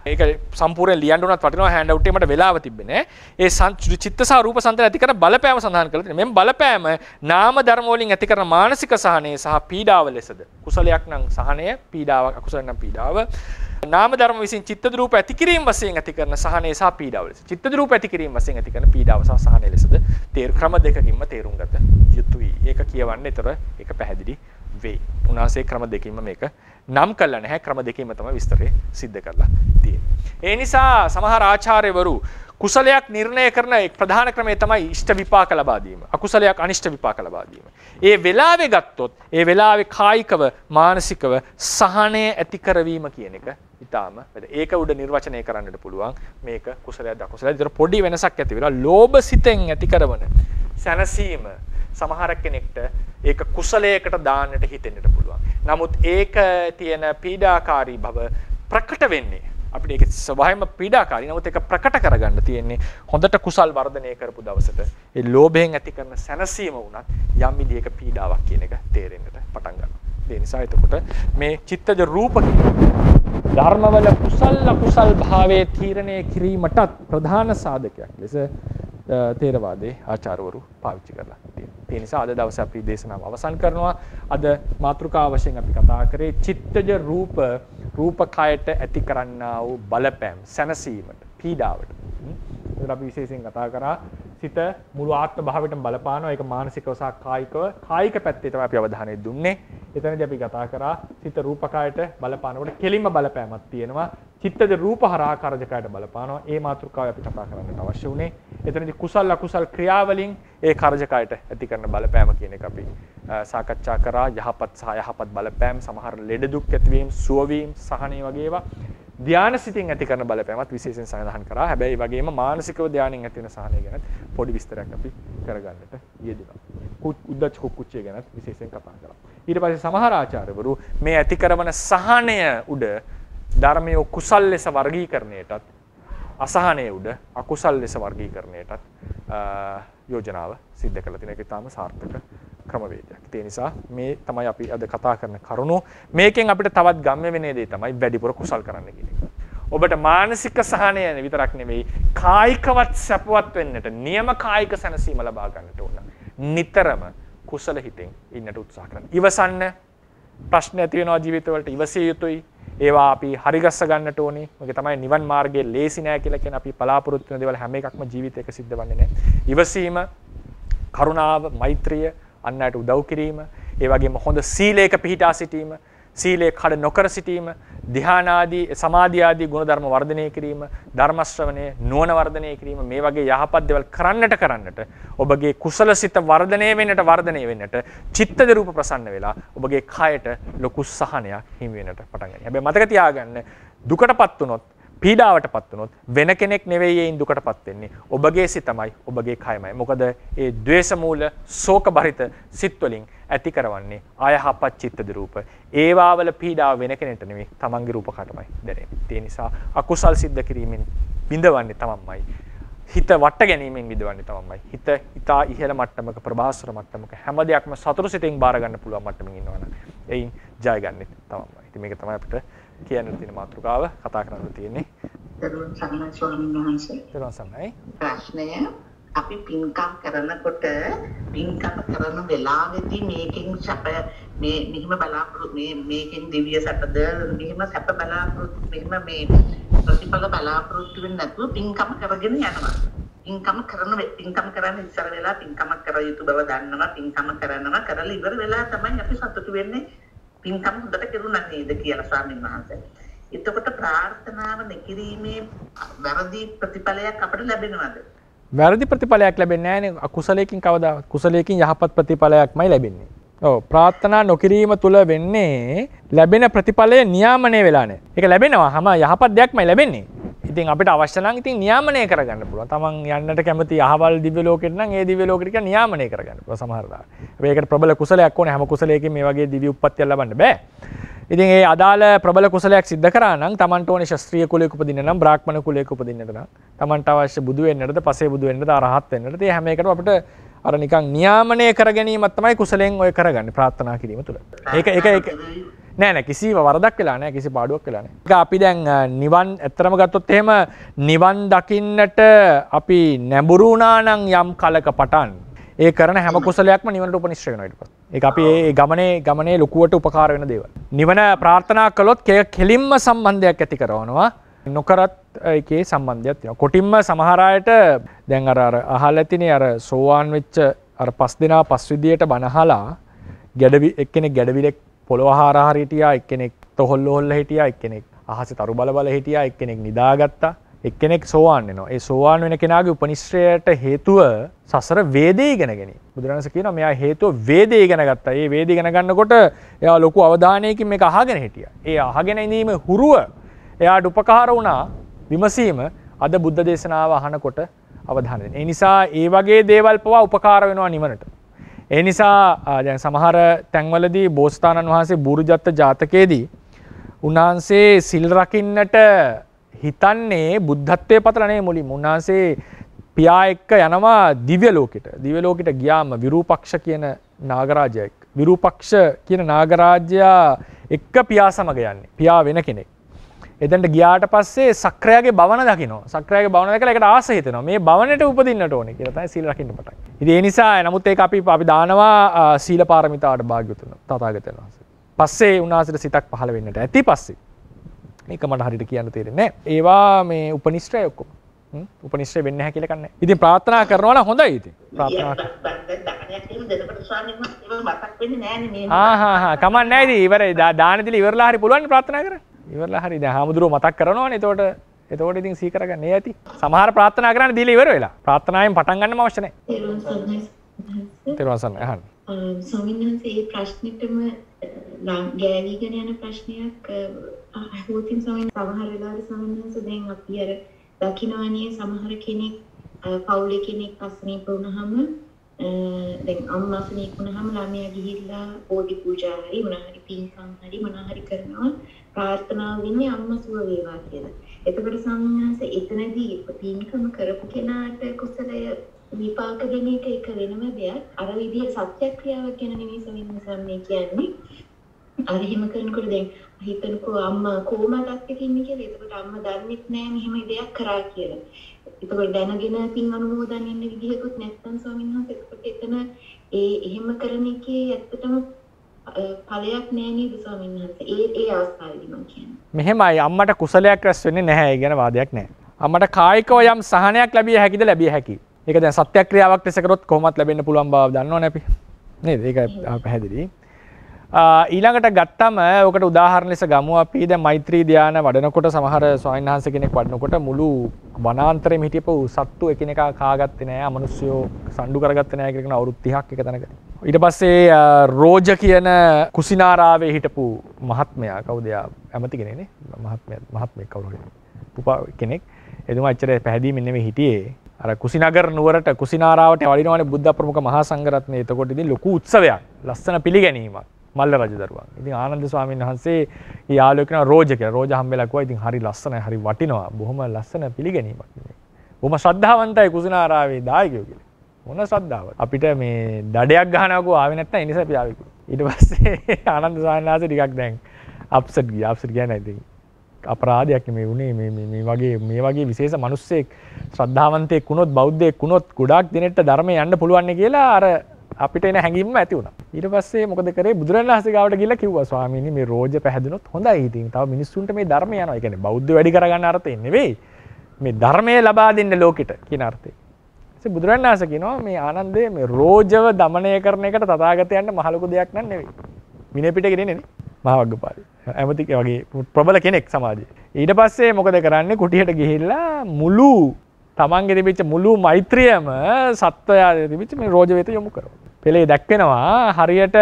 ඒක සම්පූර්ණයෙන් ලියන්න උනත් වටිනවා හෑන්ඩ් අවුට් එකේ මට වෙලාව තිබෙන්නේ නැහැ. ඒ චිත්ත සහ රූප సంతාණයට ඇති කරන බලපෑම සඳහන් කරලා තියෙනවා. මෙම් බලපෑම නාම ධර්ම වලින් ඇති කරන මානසික සහනය සහ පීඩාව ලෙසද. කුසලයක් නම් සහනය, පීඩාවක් අකුසලයක් නම් පීඩාව. නාම ධර්ම විසින් චිත්තජ රූප ඇති කිරීම වශයෙන් ඇති කරන සහනය සහ පීඩාව ලෙස. චිත්තජ රූප ඇති කිරීම වශයෙන් ඇති කරන පීඩාව සහ සහනය ලෙසද ක්‍රම දෙකකින්ම තේරුම් ගත යුතුයි. ඒක කියවන්න ඒතර ඒක පැහැදිලි වෙයි. උනාසේ ක්‍රම දෙකකින්ම මේක නම් කළා නැහැ. ක්‍රම දෙකකින්ම තමයි විස්තරය සිද්ධ කරලා තියෙන්නේ. ඒ නිසා සමහර ආචාර්යවරු කුසලයක් නිර්ණය කරන ප්‍රධාන ක්‍රමය තමයි ඉෂ්ට විපාක ලබා දීම. අකුසලයක් අනිෂ්ට විපාක ලබා දීම. ඒ වෙලාවේ ගත්තොත් ඒ වෙලාවේ කායිකව මානසිකව සහනය ඇති කරවීම කියන එක ඊටාම ඒක උඩ නිර්වචනය කරන්නට පුළුවන්. මේක කුසලයක්ද අකුසලයක්ද? ඒතර පොඩි වෙනසක් ඇති වෙනවා. ලෝභ සිතෙන් ඇති කරන සැනසීම සමහර කෙනෙක්ට ඒක කුසලයකට දාන්නට හිතෙන්නට පුළුවන්. නමුත් ඒක තියෙන පීඩාකාරී බව ප්‍රකට වෙන්නේ අපිට ඒක ස්වභාවයෙන්ම පීඩාකාරී. නමුත් ඒක ප්‍රකට කරගන්න තියෙන්නේ හොඳට කුසල් වර්ධනය කරපු දවසට ඒ ලෝභයෙන් ඇති කරන සැනසීම වුණත් යම් විදියක පීඩාවක් කියන එක තේරෙන්නට පටන් ගන්නවා. ඒ නිසා එතකොට මේ චිත්තජ රූප ධර්මවල කුසල් අකුසල් භාවයේ තීරණය කිරීමටත් ප්‍රධාන සාධකයක් ලෙස තේරවාදයේ ආචාර්යවරු පාවිච්චි කරලා තියෙනවා. ඒ නිසා අද දවසේ අපි දේශනාව අවසන් කරනවා. අද මාතෘකාව වශයෙන් අපි කතා කරේ චිත්තජ රූපකයට ඇති කරන්නා වූ බලපෑම් සැනසීමට පීඩාවට. ඒක අපි විශේෂයෙන් කතා කරා සිත මුළු ආත්ම භාවයටම බලපානවා. ඒක මානසිකව සහ කායික පැත්තේ තමයි අපි අවධානය දුන්නේ. එතනදී අපි කතා කරා සිත රූපකයට බලපානකොට කෙලින්ම බලපෑමක් තියෙනවා. චිත්තද රූප හරහා කරජකයට බලපානවා. ඒ මාතෘකාව අපි කතා කරන්නට අවශ්‍ය වුණේ. එතනදී කුසල අකුසල් ක්‍රියාවලින් ඒ කරජකයට ඇති කරන බලපෑම කියන එක අපි සාකච්ඡා කරා. යහපත් සහ යහපත් බලපෑම, සමහර ලෙඩ දුක් ඇතිවීම, සුවවීම, සහනය වගේ ඒවා ධානය සිතින් ඇති කරන බලපෑමත් විශේෂයෙන් සඳහන් කරා. හැබැයි ඒ වගේම මානසිකව ධානයෙන් ඇති වෙන සහනය ගැන පොඩි විස්තරයක් අපි කරගන්නට යෙදුණා. උද්දච්ච කුක්කුච්චය ගැන විශේෂයෙන් කතා කරා. ඊට පස්සේ සමහර ආචාර්යවරු මේ ඇති කරන සහනය උඩ ධර්මයේ කුසල් ලෙස වර්ගීකරණයටත් අසහනය උඩ අකුසල් ලෙස වර්ගීකරණයටත් යෝජනාව සිද්ධ කළ තියෙන එක ඉතාම සාර්ථක ක්‍රමවේදයක්. ඒ නිසා මේ තමයි අපි අද කතා කරන කරුණු. මේකෙන් අපිට තවත් ගම්ම්‍ය වෙන දේ තමයි වැඩිපුර කුසල් කරන්න කියන එක. ඔබට මානසික සහනය විතරක් නෙවෙයි කායිකවත් සැපවත් වෙන්නට නියම කායික සැනසීම ලබා ගන්නට ඕන. නිතරම කුසල හිතෙන් ඉන්නට උත්සාහ කරන්න. ඉවසන්න. ප්‍රශ්න ඇති වෙනවා ජීවිතවලට ඉවසිය යුතුයි. ඒවා අපි හරිගස්ස ගන්නට ඕනේ. මොකද තමයි නිවන් මාර්ගයේ ලේසි නෑ කියලා කියන අපි බලාපොරොත්තු වෙන දේවල් හැම එකක්ම ජීවිතේක සිද්ධ වෙන්නේ නෑ. ඉවසීම, කරුණාව, මෛත්‍රිය, අන් අයට උදව් කිරීම, ඒ වගේම හොඳ සීලයක පිහිටා සිටීම, සීලේ කඩ නොකර සිටීම, ධ්‍යාන ආදී, සමාධි ආදී ගුණධර්ම වර්ධනය කිරීම, ධර්ම ශ්‍රවණය, නුවණ වර්ධනය කිරීම, මේ වගේ යහපත් දේවල් කරන්නට ඔබගේ කුසලසිත වර්ධනය වෙන්නට චිත්තද රූප ප්‍රසන්න වෙලා ඔබගේ කයට ලොකු සහනයක් හිමි වෙන්නට පටන් ගන්නවා. හැබැයි මතක තියාගන්න දුකටපත් වුණොත්, පීඩාවටපත් වුණොත් වෙන කෙනෙක් නෙවෙයි ඒයින් දුකටපත් වෙන්නේ. ඔබගේ සිතමයි, ඔබගේ කයමයි. මොකද ඒ ද්වේෂ මූල, ශෝක බරිත සිත් වලින් ඇති කරවන්නේ ආයහපත් චිත්තද රූප. ඒවාවල පීඩාව වෙන කෙනෙක්ට නෙවෙයි, තමන්ගේ රූපකටමයි දැනෙන්නේ. ඒ නිසා අකුසල් සිද්ධ කිරීමෙන් බිඳවන්නේ තමන්මයි. හිත වට ගැනීමෙන් විදවන්නේ තමන්මයි. හිත ඉතා ඉහළ මට්ටමක, ප්‍රභාස්වර මට්ටමක හැම දෙයක්ම සතුරු සිතෙන් බාර ගන්න පුළුවන් මට්ටමින් ඉන්නවනම් එයින් ජය ගන්නෙ තමන්මයි. ඉතින් මේක තමයි අපිට කියන්න තියෙන මාතෘකාව, කතා කරන්න තියෙන්නේ. දරුවන් සම්මාන ස්වාමීන් වහන්සේ. දරුවන් සම්මානයි. ප්‍රශ්නය අපි පින්කම් කරනකොට පින්කම් කරන වෙලාවෙදී මේකෙන් සැප මෙහිම බලාපොරොත්තු මේකෙන් දිව්‍ය සැපද මෙහිම සැප බලාපොරොත්තු මෙහිම මේ ප්‍රතිඵල බලාපොරොත්තු වෙන්නේ නැතුව පින්කම් කරගෙන යනවා. පින්කම් කරන්න ඉස්සර වෙලා පින්කම කර යුතු බව දන්නවා. පින්කම කරනවා, කරලා ඉවර වෙලා තමයි අපි සතුටු වෙන්නේ. පින්කම් හොඳට කරුණා නේද කියලා ස්වාමීන් වහන්සේ. එතකොට ප්‍රාර්ථනාව නැකිරීමේ වැරදි ප්‍රතිඵලයක් අපිට ලැබෙනවද? වැරදි ප්‍රතිඵලයක් ලැබෙන්නේ නැහැ නේ. අකුසලයකින් කවදාවත් කුසලයකින් යහපත් ප්‍රතිඵලයක්මයි ලැබෙන්නේ. ඔව්, ප්‍රාර්ථනා නොකිරීම තුල වෙන්නේ ලැබෙන ප්‍රතිඵලය නියාමනය වෙලා නැහැ. ඒක ලැබෙනවා හැම යහපත් දෙයක්මයි ලැබෙන්නේ. ඉතින් අපිට අවශ්‍ය නම් ඉතින් නියාමනය කරගන්න පුළුවන්. තමන් යන්නට කැමති අහවල් දිව්‍ය ලෝකෙට නම් ඒ දිව්‍ය ලෝකෙට කියන නියාමනය කරගන්න පුළුවන් සමහර දාලා. හැබැයි ඒකට ප්‍රබල කුසලයක් ඕනේ. හැම කුසලයකින් මේ වගේ දිව්‍ය උප්පත්තියක් ලබන්න බෑ. ඉතින් ඒ අදාළ ප්‍රබල කුසලයක් සිද්ධ කරා නම් තමන්ට ඕනේ ශාස්ත්‍රීය කුලයක උපදින්න නම්, බ්‍රාහ්මණ කුලයක උපදින්නට නම්, තමන්ට අවශ්‍ය බුදු වෙන්නටද, පසේ බුදු වෙන්නටද, අරහත් වෙන්නටද, ඒ හැම එකටම අපිට අර නිකන් නියාමනය කර ගැනීමක් තමයි කුසලයෙන් ඔය කරගන්නේ ප්‍රාර්ථනා කිරීම තුළ. ඒක නෑ කිසි වරදක් වෙලා නෑ, කිසි පාඩුවක් වෙලා නෑ. ඒක අපි දැන් නිවන් ඇත්තටම ගත්තොත් එහෙම නිවන් දකින්නට අපි නැඹුරු වුණා නම් යම් කලක පටන් ඒ කරන හැම කුසලයක්ම නිවනට උපනිශ්‍රය වෙනවා ඊට පස්සේ. ඒක අපි ඒ ගමනේ ලොකුවට උපකාර වෙන දේවල්. නිවන ප්‍රාර්ථනා කළොත් කෙලින්ම සම්බන්ධයක් ඇති කරනවා. නොකරත් ඒකේ සම්බන්ධයක් තියෙනවා. කොටින්ම සමහර අයට දැන් අර අහලා තිනේ අර සෝවාන් වෙච්ච අර 5 දෙනා 5 විදියට බනහලා එක්කෙනෙක් ගැඩවිලෙක් පොළොව හරහා හිටියා, එක්කෙනෙක් තොහොල්ල හොල්ල හිටියා, එක්කෙනෙක් අහසේ තරු බල හිටියා, එක්කෙනෙක් නිදාගත්තා, එක්කෙනෙක් සෝවාන් වෙනවා. ඒ සෝවාන් වෙන කෙනාගේ උපනිශ්‍රයට හේතුව සසර වේදේ ඉගෙන ගැනීම. බුදුරජාණන් කියනවා මෙයා හේතුව වේදේ ඉගෙන ගත්තා. ඒ වේදේ ඉගෙන ගන්නකොට එයා ලොකු අවධානයකින් මේක අහගෙන හිටියා. ඒ අහගෙන ඉඳීම හුරුව එයාට උපකාර වුණා විමසීම අද බුද්ධ දේශනාව අහනකොට අවධානය දෙන්න. ඒ නිසා ඒ වගේ දේවල් පවා උපකාර වෙනවා නිවනට. ඒ නිසා දැන් සමහර තැන්වලදී බෝසතාණන් වහන්සේ බුරුජත්ත ජාතකයේදී උන්වහන්සේ සිල් රකින්නට හිතන්නේ බුද්ධත්වයේ පතලා නෙමෙයි මුලින්ම. උන්වහන්සේ පියා එක්ක යනවා දිව්‍ය ලෝකෙට. දිව්‍ය ලෝකෙට ගියාම විරූපක්ෂ කියන නාගරාජයෙක්. විරූපක්ෂ කියන නාගරාජයා එක්ක පියා සමග යන්නේ. පියා වෙන කෙනෙක්. එතනට ගියාට පස්සේ සක්‍රයාගේ භවන දකිනවා. සක්‍රයාගේ භවන දැකලා ඒකට ආස හිතෙනවා. මේ භවනට උපදින්නට ඕනේ කියලා තමයි සීල රකින්න පටන් ගන්නේ. ඉතින් ඒ නිසා නමුත් ඒක අපි දානවා සීල පාරමිතාවට භාග්‍යවතුන් තථාගතයන් වහන්සේ. පස්සේ උන්වහන්සේට සිතක් පහළ වෙන්නට ඇති පස්සේ. මේක මට හරියට කියන්න තේරෙන්නේ නැහැ. ඒවා මේ උපනිශ්‍රය ඔක්කොම. උපනිශ්‍රේ වෙන්නේ නැහැ කියලා කන්නේ. ඉතින් ප්‍රාර්ථනා කරනවා නම් හොඳයි ඉතින්. ප්‍රාර්ථනා කමක් නැහැ ඉතින් ඉවරයි. දාන දීලා ඉවරලා හරි පුළුවන් ප්‍රාර්ථනා කරන්න. ඉවරලා හරි දැන් හාමුදුරුවෝ මතක් කරනවනේ. එතකොට ඉතින් සී කරගන්න ඇති. සමහර ප්‍රාර්ථනා කරන්න දීලා ඉවර වෙලා. ප්‍රාර්ථනාවෙන් පටන් ගන්නම අවශ්‍ය නැහැ. තේරුවන් සරණයි අහන්න. ස්වාමීන් වහන්සේ මේ ප්‍රශ්නෙටම ගෑවිගෙන යන ප්‍රශ්නයක් අහුවතින් ස්වාමීන් සමහර වෙලාවට ස්වාමීන් වහන්සේ දැන් අපි අර දකින්නවනේ සමහර කෙනෙක් පවුලේ කෙනෙක් අසනීප වුණාම දැන් අම්මා අසනීප වුණාම ළමයා ගිහිල්ලා බෝධි පූජා හරි මොනවා හරි පින්කම් හරි මොනවා හරි කරනවා ප්‍රාර්ථනා වෙන්නේ අම්මා සුව වේවා කියලා. එතකොට ස්වාමීන් වහන්සේ එතනදී පින්කම කරපු කෙනාට කුසලය විපාක දෙන එක වෙනම දෙයක්. අර විදිහේ සත්‍යක්‍රියාවක් ගැන නෙමෙයි ස්වාමීන් කියන්නේ. අර එහෙම කරනකොට දැන් හිතනකෝ අම්මා කොහොමදක් ඉන්නේ කියලා. එතකොට අම්මා දන්නෙත් නෑ මෙහෙම දෙයක් කරා කියලා. එතකොට දැනගෙන පින් අනුමෝදන් වෙන්න විදිහකුත් නැත්තම් ස්වාමීන් වහන්සේ එතකොට එතන එහෙම කරන එකේ ඇත්තටම ඵලයක් නෑ නේද ස්වාමීන් වහන්සේ. ඒ අවස්ථාවේදී මම කියන්නේ. මෙහෙමයි අම්මට කුසලයක් රැස් වෙන්නේ නැහැ. ඒ ගැන වාදයක් නැහැ. අම්මට කායිකව යම් සහනයක් ලැබිය හැකිද ලැබිය හැකියි. ඒක දැන් සත්‍යක්‍රියාවක් ලෙස කරොත් කොහොමත් ලැබෙන්න පුළුවන් බව දන්නවනේ අපි. නේද? ඒක පැහැදිලි. ඊළඟට ගත්තම ඔකට උදාහරණ ලෙස ගමු අපි දැන් මෛත්‍රී ධානය වඩනකොට සමහර ස්වාමීන් වහන්සේ කෙනෙක් වඩනකොට මුළු වනාන්තරෙම හිටියපු සත්තු එකිනෙකා කාගත්තේ නැහැ අමනුෂ්‍යෝ සම්ඩු කරගත්තේ නැහැ කියලා කියන අවුරුදු 30ක් එක තැනක. ඊට පස්සේ රෝජ කියන කුසිනාරාවේ හිටපු මහත්මයා කවුද යා ඇමති කෙනෙක් නේ මහත්මයෙක් කවුරු හරි කෙනෙක් එතුමා ඇත්තට පැහැදීමෙන් නෙමෙයි හිටියේ අර කුසිනගර නුවරට කුසිනාරාවට වඩිනවනේ බුද්ධ ප්‍රමුඛ මහා සංඝරත්නය. එතකොට ඉතින් ලොකු උත්සවයක් ලස්සන පිළිගැනීමක් මල්ල රජදරුවන්. ඉතින් ආනන්ද ස්වාමීන් වහන්සේ ඒ යාළුවෙක් කෙනා රෝජ කියලා. රෝජ හම්බෙලා කිව්වා ඉතින් හරි ලස්සනයි හරි වටිනවා. බොහොම ලස්සන පිළිගැනීමක් නේ. බොහොම ශ්‍රද්ධාවන්තයි කුසිනාරාවේ දායකයෝ කියලා. මොන ශ්‍රද්ධාවද? අපිට මේ දඩයක් ගහනවකෝ ආවේ නැත්නම් ඒ නිසා අපි ආවේ. ඊට පස්සේ ආනන්ද ස්වාමීන් වහන්සේ ටිකක් දැන් අප්සෙට් ගියා. අප්සෙට් ගියා නේද? අපරාධයක් මේ උනේ මේ වගේ විශේෂ මිනිස්සෙක් ශ්‍රද්ධාවන්තයෙක් වුණොත් බෞද්ධයෙක් වුණොත් ගොඩාක් දිනෙට ධර්මයේ යන්න පුළුවන් නේ කියලා අර අපිට එන හැඟීමම ඇති වුණා. ඊට පස්සේ මොකද කරේ බුදුරණන් වහන්සේ ගාවට ගිහිල්ලා කිව්වා ස්වාමීනි මේ රෝජ පැහැදුනොත් හොඳයි. ඉතින් තව මිනිස්සුන්ට මේ ධර්මය යනවා. ඒ කියන්නේ බෞද්ධ වැඩි කරගන්න අර්ථයෙන් නෙවෙයි. මේ ධර්මය ලබා දෙන්න ලෝකෙට කියන අර්ථයෙන්. ඉතින් බුදුරණන් වහන්සේ කියනවා මේ ආනන්දේ මේ රෝජව দমনය කරන එකට තථාගතයන්ට මහ ලොකු දෙයක් නන් නෙවෙයි. විනය පිටකේ දෙන්නේ නේ. මහවග්ගපාලි. ඇමති වගේ ප්‍රබල කෙනෙක් සමාජයේ. ඊට පස්සේ මොකද කරන්නේ කුටියට ගිහිල්ලා මුළු තමන්ගේ තිබිච්ච මුළු මෛත්‍රියම සත්වයා තිබිච්ච මේ රෝජ වෙත යොමු කරනවා. පෙළේ දැක්වෙනවා හරියට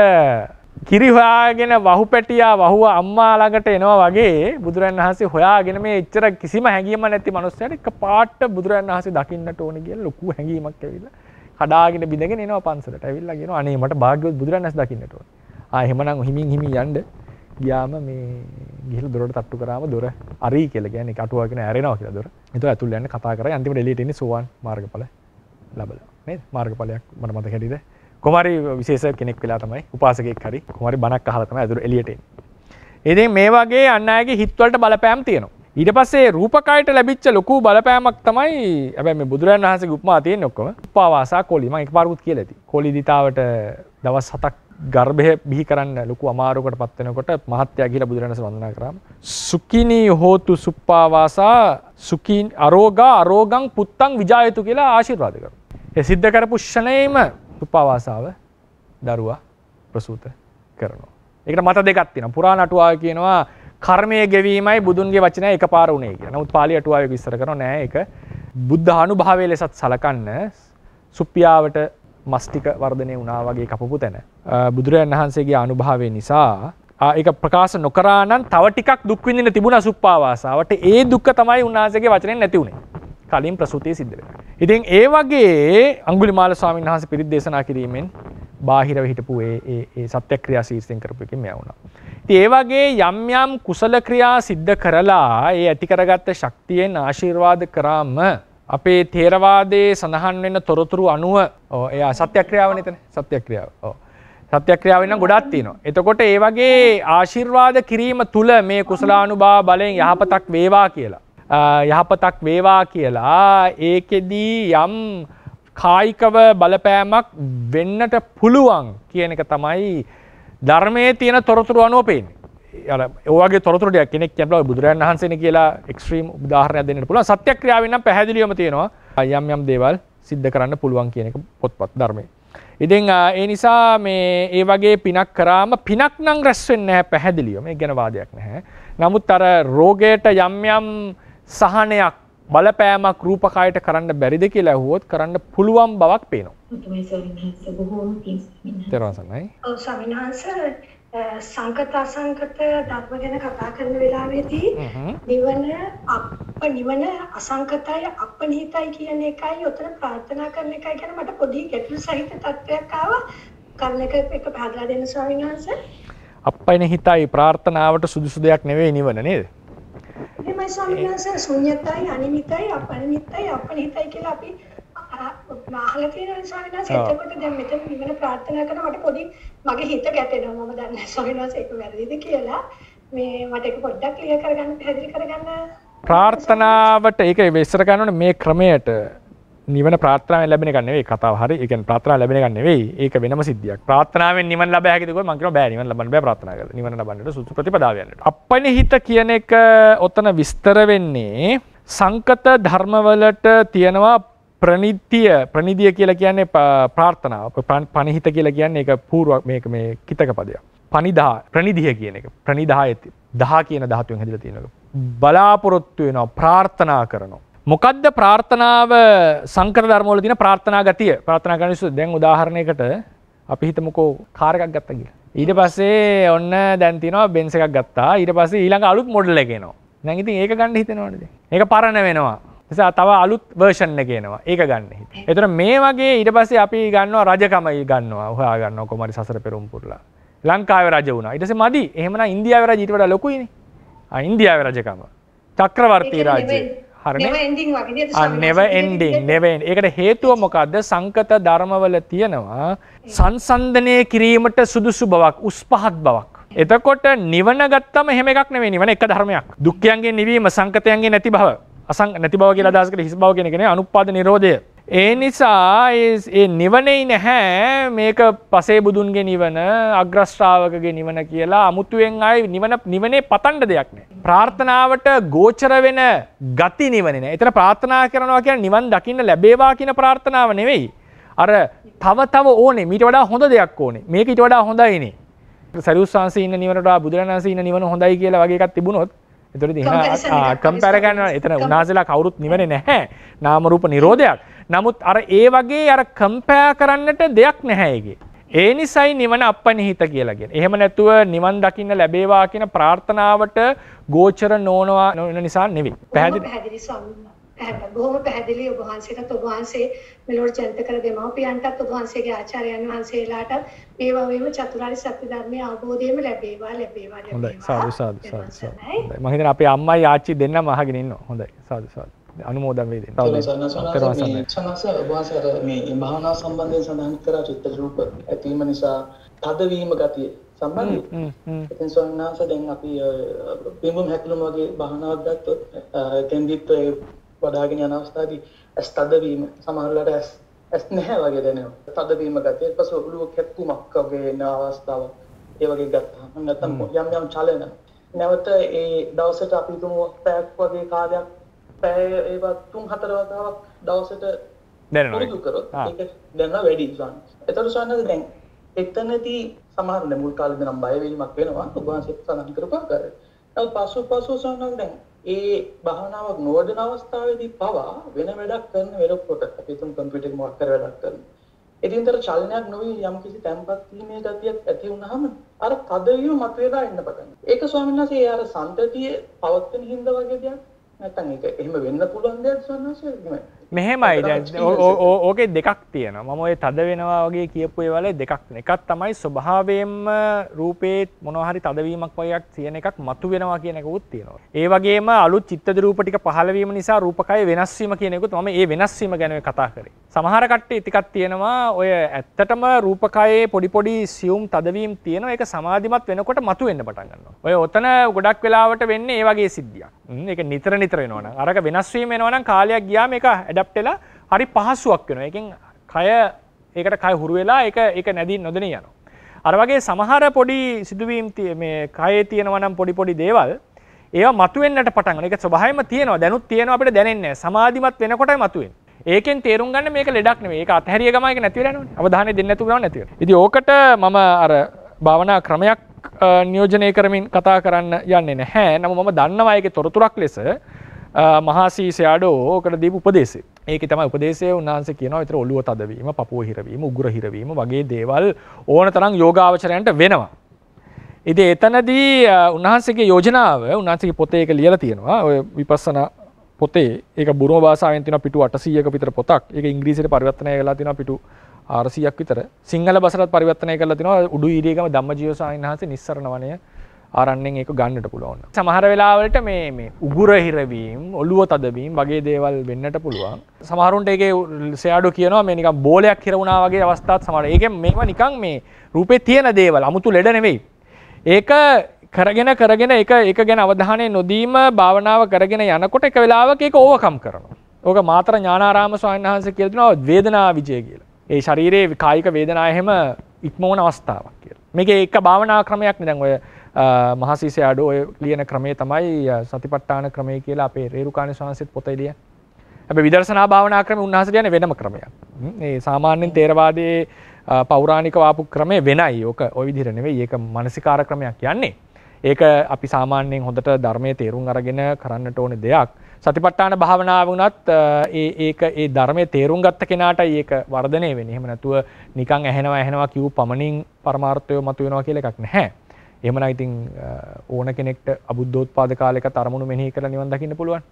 කිරි හොයාගෙන වහු පැටියා වහුව අම්මා ළඟට එනවා වගේ බුදුරජාණන් වහන්සේ හොයාගෙන මේ එච්චර කිසිම හැඟීමක් නැති මනුස්සයාට එකපාරට බුදුරජාණන් වහන්සේ දකින්නට ඕනේ කියලා ලොකු හැඟීමක් ඇවිල්ලා කඩාගෙන බිඳගෙන එනවා පන්සලට. ඇවිල්ලා කියනවා අනේ මට භාග්‍යවත් බුදුරජාණන් වහන්සේ දකින්නට ඕනේ. එහෙමනම් හිමින් යන්න ගියාම මේ ගිහිල්ලා දොරට තට්ටු කරාම දොර අරි කියලා කියන්නේ කටුවා කියන ඇරෙනවා කියලා දොර. ඒතකොට ඇතුල් යන්න කතා කරා අන්තිමට එළියට එන්නේ සෝවාන් මාර්ගඵල ලැබලා. නේද? මාර්ගඵලයක් මට මතක හැටියට කොමාරි විශේෂ කෙනෙක් වෙලා තමයි උපාසකෙක් හරි කොමාරි බණක් අහලා තමයි ඇතුල් එළියට එන්නේ. ඉතින් මේ වගේ අන් අයගේ හිත් වලට බලපෑම් තියෙනවා. ඊට පස්සේ රූපකයට ලැබිච්ච ලොකු බලපෑමක් තමයි හැබැයි මේ බුදුරජාණන් වහන්සේගේ උපමා තියෙන්නේ ඔක්කොම. උපවාසා කෝලි මම එකපාරකුත් කියලා ඇති. කෝලි දිතාවට දවස් 7ක් ගර්භය බිහි කරන්න ලොකු අමාරුවකට පත් වෙනකොට මහත්යා ගිහිලා බුදුරජාණන් වහන්සේ වන්දනා කරාම සුඛිනී හෝතු සුප්පාවාසා සුඛින් අරෝගං පුත්තං විජායතු කියලා ආශිර්වාද කරනවා. ඒ සිද්ධ කරපු ක්ෂණයෙම සුප්පාවාසාව දරුවා ප්‍රසූත කරනවා. ඒකට මත දෙකක් තියෙනවා. පුරාණ අටුවාව කියනවා කර්මයේ ගෙවීමයි බුදුන්ගේ වචනය එකපාර උනේ කියලා. නමුත් පාලි අටුවාවේ විස්තර කරනවා නෑ ඒක බුද්ධ අනුභවයේ ලෙසත් සලකන්න සුප්පියාවට මස්තික වර්ධනය වුණා වගේ කපපු තැන. බුදුරජාණන් වහන්සේගේ අනුභවය නිසා ඒක ප්‍රකාශ නොකරා නම් තව ටිකක් දුක් විඳින්න තිබුණා සුප්පාවාසාවට. ඒ දුක තමයි උන්වහන්සේගේ වචනෙන් නැති උනේ. කලින් ප්‍රසූතිය සිද්ධ වෙනවා. ඉතින් ඒ වගේ අඟුලිමාල ස්වාමීන් වහන්සේ පිරිත් දේශනා කිරීමෙන් බාහිරව හිටපු ඒ සත්‍යක්‍රියා ශීර්ෂයෙන් කරපු එකෙන් මෙයා වුණා. ඉතින් ඒ වගේ යම් කුසල ක්‍රියා සිද්ධ කරලා ඒ ඇති කරගත්ත ශක්තියෙන් ආශිර්වාද කරාම අපේ ථේරවාදයේ සඳහන් වෙන තොරතුරු අනුව එයා සත්‍යක්‍රියාවනේ එතන සත්‍යක්‍රියාව. සත්‍යක්‍රියාව වෙන ගොඩක් තියෙනවා. එතකොට ඒ වගේ ආශිර්වාද කිරීම තුල මේ කුසලානුභාව බලෙන් යහපතක් වේවා කියලා ඒකෙදී යම් කායිකව බලපෑමක් වෙන්නට පුළුවන් කියන එක තමයි ධර්මයේ තියෙන තොරතුරු අනුව පේන්නේ. අර ඔයගේ තොරතුරු ටික කෙනෙක් කියනවා බුදුරජාණන් වහන්සේනේ කියලා එක්ස්ට්‍රීම් උදාහරණයක් දෙන්නට පුළුවන්. සත්‍යක්‍රියාවෙන් නම් පැහැදිලිවම තියෙනවා යම් දේවල් සිද්ධ කරන්න පුළුවන් කියන එක පොත්පත් ධර්මයේ. ඉතින් ඒ නිසා මේ ඒ වගේ පිනක් කරාම පිනක් නම් රැස් වෙන්නේ නැහැ පැහැදිලිව. මේක ගැන වාදයක් නැහැ. නමුත් අර රෝගයට යම් සහනයක් බලපෑමක් රූපකයට කරන්න බැරිද කියලා ඇහුවොත් කරන්න පුළුවන් බවක් පේනවා. තමයි සවිනාස බොහෝම පිං සවිනාස. තරවසනයි. ඔව් සවිනාස සංකත අසංකත ධර්ම ගැන කතා කරන වෙලාවේදී නිවන අසංකතයි අපනිහිතයි කියන එකයි උතන ප්‍රාර්ථනා කරන එකයි ගැන මට පොඩි ගැටලු සහිත තත්ත්වයක් ආවා. කර්ණක එක පහදලා දෙන්න ස්වාමීන් වහන්සේ. අපනිහිතයි ප්‍රාර්ථනාවට සුදුසු දෙයක් නෙවෙයි නිවන නේද? එහෙමයි ස්වාමීන් වහන්සේ ශුන්‍යතයි අනිමිතයි අපනිහිතයි අපනිහිතයි කියලා අපි අහලා තියෙනවා ස්වාමීන් වහන්සේ. එතකොට දැන් මෙතන නිවන ප්‍රාර්ථනා කරන මට පොඩි මගේ හිත ගැටෙනවා. මම දන්නේ ස්වාමීන් වහන්සේ ඒක වැරදිද කියලා. මේ මට ඒක පොඩ්ඩක් ක්ලියර් කරගන්න පැහැදිලි කරගන්න. ප්‍රාර්ථනාවට ඒක ඉස්සර ගන්නෝනේ මේ ක්‍රමයට නිවන ප්‍රාර්ථනාවෙන් ලැබෙන එක නෙවෙයි කතාව. හරි. ඒ කියන්නේ ප්‍රාර්ථනාව ලැබෙන එක නෙවෙයි. ඒක වෙනම සිද්ධියක්. ප්‍රාර්ථනාවෙන් නිවන ලැබ හැකිද කියලා මම කියනවා බෑ. නිවන ලබන්න බෑ ප්‍රාර්ථනා කරලා. නිවන ලබන්නට සුසු ප්‍රතිපදාව යන්නට. අපනිහිත කියන එක ඔතන විස්තර වෙන්නේ සංකත ධර්මවලට තියෙනවා ප්‍රනිධිය කියලා කියන්නේ ප්‍රාර්ථනාව. පනිහිත කියලා කියන්නේ ඒක පූර්ව මේක මේ කිතක පදයක්. ප්‍රනිධිය කියන එක. ප්‍රනිධාය දහ කියන ධාතුවෙන් හැදිලා තියෙනවා. බලාපොරොත්තු වෙනවා ප්‍රාර්ථනා කරනවා. මොකද්ද ප්‍රාර්ථනාව සංකර ධර්ම වල තියෙන ප්‍රාර්ථනා ගතිය? ප්‍රාර්ථනා කරන ඉස්සෙල්ලා දැන් උදාහරණයකට අපි හිතමුකෝ කාර් එකක් ගත්තා කියලා. ඊට පස්සේ ඔන්න දැන් තියෙනවා බෙන්ස් එකක් ගත්තා. ඊට පස්සේ ඊළඟ අලුත් මොඩල් එක එනවා. දැන් ඉතින් ඒක ගන්න හිතෙනවනේ දැන්. ඒක පරණ වෙනවා. නිසා තව අලුත් වර්ෂන් එක එනවා. ඒක ගන්න හිතේ. ඒතර මේ වගේ ඊට පස්සේ අපි ගන්නවා රජකම ගන්නවා. හොයා ගන්නවා කොමාරි සසර පෙරම් පුරලා. ලංකාවේ රජ වුණා. ඊට පස්සේ මදි. එහෙමනම් ඉන්දියාවේ රජ ඊට වඩා ලොකුයිනේ. ඉන්දියාවේ රජකම. චක්‍රවර්ති රාජ්‍ය. never ending. ඒකට හේතුව මොකද්ද? සංකත ධර්මවල තියෙනවා සංසන්දනය කිරීමට සුදුසු බවක්, උස් පහත් බවක්. එතකොට නිවන ගත්තම එහෙම එකක් නෙවෙයි. නිවන එක ධර්මයක්. දුක්ඛයන්ගේ නිවීම, සංකතයන්ගේ නැති බව. නැති බව කියලා අදහස් කරේ හිස් බව කියන එක නේ අනුපාද නිරෝධය. ඒ නිසා ඒ නිවනේ නැහැ මේක පසේ බුදුන්ගේ නිවන, අග්‍රශ්‍රාවකගේ නිවන කියලා අමුතුවෙන් ආයි නිවනේ පතන්න දෙයක් නැහැ. ප්‍රාර්ථනාවට ගෝචර වෙන ගති නිවනේ නැහැ. එතන ප්‍රාර්ථනා කරනවා කියන්නේ නිවන් දකින්න ලැබේවා කියන ප්‍රාර්ථනාව නෙවෙයි. අර තව ඕනේ. මීට වඩා හොඳ දෙයක් ඕනේ. මේක ඊට වඩා හොඳයිනේ. සරියුත් සංසී ඉන්න නිවනට වඩා බුදුරණන් වහන්සේ ඉන්න නිවන හොඳයි කියලා වගේ එකක් තිබුණොත් එතකොට එහෙනම් කම්පැර කරනවා. එතන උන්වහන්සේලා කවුරුත් නිවනේ නැහැ. නාම රූප නිරෝධයක්. නමුත් අර ඒ වගේ අර කම්පැර් කරන්නට දෙයක් නැහැ ඒකේ. ඒ නිසයි නිවන අපනිහිත කියලා කියන්නේ. එහෙම නැතුව නිවන් දකින්න ලැබේවා කියන ප්‍රාර්ථනාවට ගෝචර නොවනවා නිසා නෙවෙයි. පැහැදිලි ස්වාමීන් වහන්සේ. බොහොම පැහැදිලි ඔබ වහන්සේට ඔබ වහන්සේ මෙලොවට චරිත කර දෙමව්පියන්ටත් ඔබ වහන්සේගේ ආචාර්යයන් වහන්සේලාට මේ වගේම චතුරාර්ය සත්‍ය ධර්මයේ අවබෝධයම ලැබේවා. හොඳයි. සාදු. මම හිතන්නේ අපේ අම්මයි ආච්චි දෙන්නම අහගෙන ඉන්නවා. හොඳයි. සාදු. අනුමෝදන් වේ දෙන්න. සනස ඔබවහන්සේ අර මේ භාවනා සම්බන්ධයෙන් සඳහන් කරා චිත්ත රූප ඇතිවීම නිසා තදවීම ගතිය සම්බන්ධයි. ඉතින් සොන්නාස දැන් අපි පිඹුම් හැකිලුම වගේ භාවනාවක් ගත්තොත් එතෙන්දිත් වඩාගෙන යන අවස්ථාවේදී ඇස් තදවීම සමහරවිට ඇස් නැහැ වගේ දැනෙනවා. තදවීම ගතිය ඊට පස්සේ ඔළුව කැක්කුමක් වගේ එන අවස්ථාව. ඒ වගේ ගත්තාම නැත්නම් යම් චලන. නැවත ඒ දවසට අපි තුමු පැයක් වගේ කාලයක් පැය ඒවත් 3-4 වතාවක් දවසට පුරුදු කරොත් ඒක දැනන වැඩි ස්වාමීන්. ඒතර ස්වාමීන් දැන් එතනදී සමහර මුල් කාලේ නම් බය වීමක් වෙනවා ඔබ වහන්සේ සඳහන් කරපු ආකාරයට. නමුත් පසු ස්වාමීන් දැන් ඒ භාවනාවක් නොවැඩෙන අවස්ථාවේදී පවා වෙන වැඩක් කරන වෙලකොට අපි තුන් කම්පියුටර් මොකක් කර වැඩක් කරනවා. එදින්තර චලනයක් නොවි යම් කිසි තැම්පත් වීමේ ගතියක් ඇති වුනහම අර තදවීම මතුවලා ඉන්න පටන් ගන්නවා. ඒක ස්වාමීන් වහන්සේ අර සම්තතිය පවත්වන හින්දා වගේ දෙයක් නැත්නම් ඒක එහෙම වෙන්න පුළුවන් දෙයක් ස්වාමීන් මෙහෙමයි දැන් ඕකේ දෙකක් තියෙනවා. මම ඔය තද වෙනවා වගේ කියපු ඒවල දෙකක් තියෙනවා. එකක් තමයි ස්වභාවයෙන්ම රූපේ මොනවා හරි තදවීමක් වගේක් තියෙන එකක් මතු වෙනවා කියන එකකුත් තියෙනවා. ඒ වගේම අලුත් චිත්තද රූප ටික පහළ වීම නිසා රූපකය වෙනස් වීම කියන එකකුත් මම ඒ වෙනස් වීම ගැන කතා කරේ. සමහර කට්ටිය ටිකක් තියෙනවා ඔය ඇත්තටම රූපකයේ පොඩි සියුම් තදවීම් තියෙනවා. ඒක සමාධිමත් වෙනකොට මතු වෙන්න පටන් ගන්නවා. ඔය ඔතන ගොඩක් වෙලාවට වෙන්නේ ඒ වගේ සිද්ධියක්. ඒක නිතර වෙනවා නම් අරක වෙනස් වීම වෙනවා නම් කාලයක් ගියාම ඒක ඇඩැප්ට් වෙලා හරි පහසුවක් වෙනවා. ඒකෙන් කය ඒකට කය හුරු වෙලා ඒක නැදී නොදෙනී යනවා. අර වගේ සමහර පොඩි සිදුවීම් මේ කයේ තියෙනවා නම් පොඩි දේවල් ඒවා මතුවෙන්නට පටන් ගන්නවා. ඒක ස්වභාවයෙන්ම තියෙනවා. දැනුත් තියෙනවා අපිට දැනෙන්නේ නැහැ. සමාධිමත් වෙනකොටයි මතුවෙන්නේ. ඒකෙන් තේරුම් ගන්න මේක ලෙඩක් නෙවෙයි. ඒක අතහැරිය ගමන් ඒක නැති වෙලා යනවනේ. අවධානය දෙන්නේ නැතුව ගමන් නැති වෙනවා. ඉතින් ඕකට මම අර භාවනා ක්‍රමයක් නියෝජනය කරමින් කතා කරන්න යන්නේ නැහැ. නමුත් මම දන්නවා ඒකේ තොරතුරක් ලෙස මහසී ෂැඩෝ ඕකට දීපු උපදේශය. ඒකේ තමයි උපදේශය උන්වහන්සේ කියනවා විතර ඔළුව තදවීම, පපුව හිරවීම, උගුර හිරවීම වගේ දේවල් ඕන තරම් යෝගාවචරයන්ට වෙනවා. ඉතින් එතනදී උන්වහන්සේගේ යෝජනාව උන්වහන්සේගේ පොතේ ඒක ලියලා තියෙනවා. ඔය විපස්සනා පොතේ ඒක බුරුම භාෂාවෙන් තියෙනවා පිටු 800ක විතර පොතක්. ඒක ඉංග්‍රීසියට පරිවර්තනය කරලා තියෙනවා පිටු 400ක් විතර. සිංහල භාෂාවට පරිවර්තනය කරලා තියෙනවා උඩු ඊරියගම ධම්මජීව ස්වාමීන් වහන්සේ නිස්සරණ වනය ආරණ්‍යෙන් ඒක ගන්නට පුළුවන්. සමහර වෙලාවලට මේ උගුර හිරවීම, ඔළුව තදවීම වගේ දේවල් වෙන්නට පුළුවන්. සමහරුන්ට ඒකේ ෂැඩෝ කියනවා මේ නිකන් බෝලයක් හිර වුණා වගේ අවස්ථාත් සමහර. ඒකෙන් මේවා නිකන් මේ රූපේ තියෙන දේවල්, 아무තු ලෙඩ නෙවෙයි. ඒක කරගෙන ඒක ගැන අවධානය නොදීම භාවනාව කරගෙන යනකොට එක වෙලාවක ඒක ඕවර්කම් කරනවා. ඕක මාතර ඥානාරාම ස්වාමීන් වහන්සේ කියලා දෙනවා වේදනා විජය කියලා. ඒ ශරීරයේ කායික වේදනාව හැම ඉක්මවන අවස්ථාවක් කියලා. මේකේ එක භාවනා ක්‍රමයක් නේ. දැන් ඔය මහසී ෂැඩෝ ඔය ලියන ක්‍රමය තමයි සතිපට්ඨාන ක්‍රමය කියලා අපේ රේරුකාණේ ස්වාමීන් වහන්සේත් පොතේ ලියන. හැබැයි විදර්ශනා භාවනා ක්‍රමය උන්වහන්සේ කියන්නේ වෙනම ක්‍රමයක්. මේ සාමාන්‍යයෙන් තේරවාදයේ පෞරාණික වාපු ක්‍රමය වෙනයි. ඕක ওই විදිහට නෙවෙයි. ඒක මානසිකාර ක්‍රමයක් යන්නේ. ඒක අපි සාමාන්‍යයෙන් හොඳට ධර්මයේ තේරුම් අරගෙන කරන්නට ඕනේ දෙයක්. සතිපට්ඨාන භාවනාව වුණත් ඒ ධර්මයේ තේරුම් ගත්ත කෙනාටයි ඒක වර්ධනය වෙන්නේ. එහෙම නැතුව නිකන් ඇහෙනවා කියූ පමණින් පරමාර්ථය මතුවෙනවා කියලා එකක් නැහැ. එහෙමනම් ඉතින් ඕන කෙනෙක්ට අබුද්ධෝත්පාද කාලයක තරමුණු මෙනෙහි කරලා නිවන් දකින්න පුළුවන්.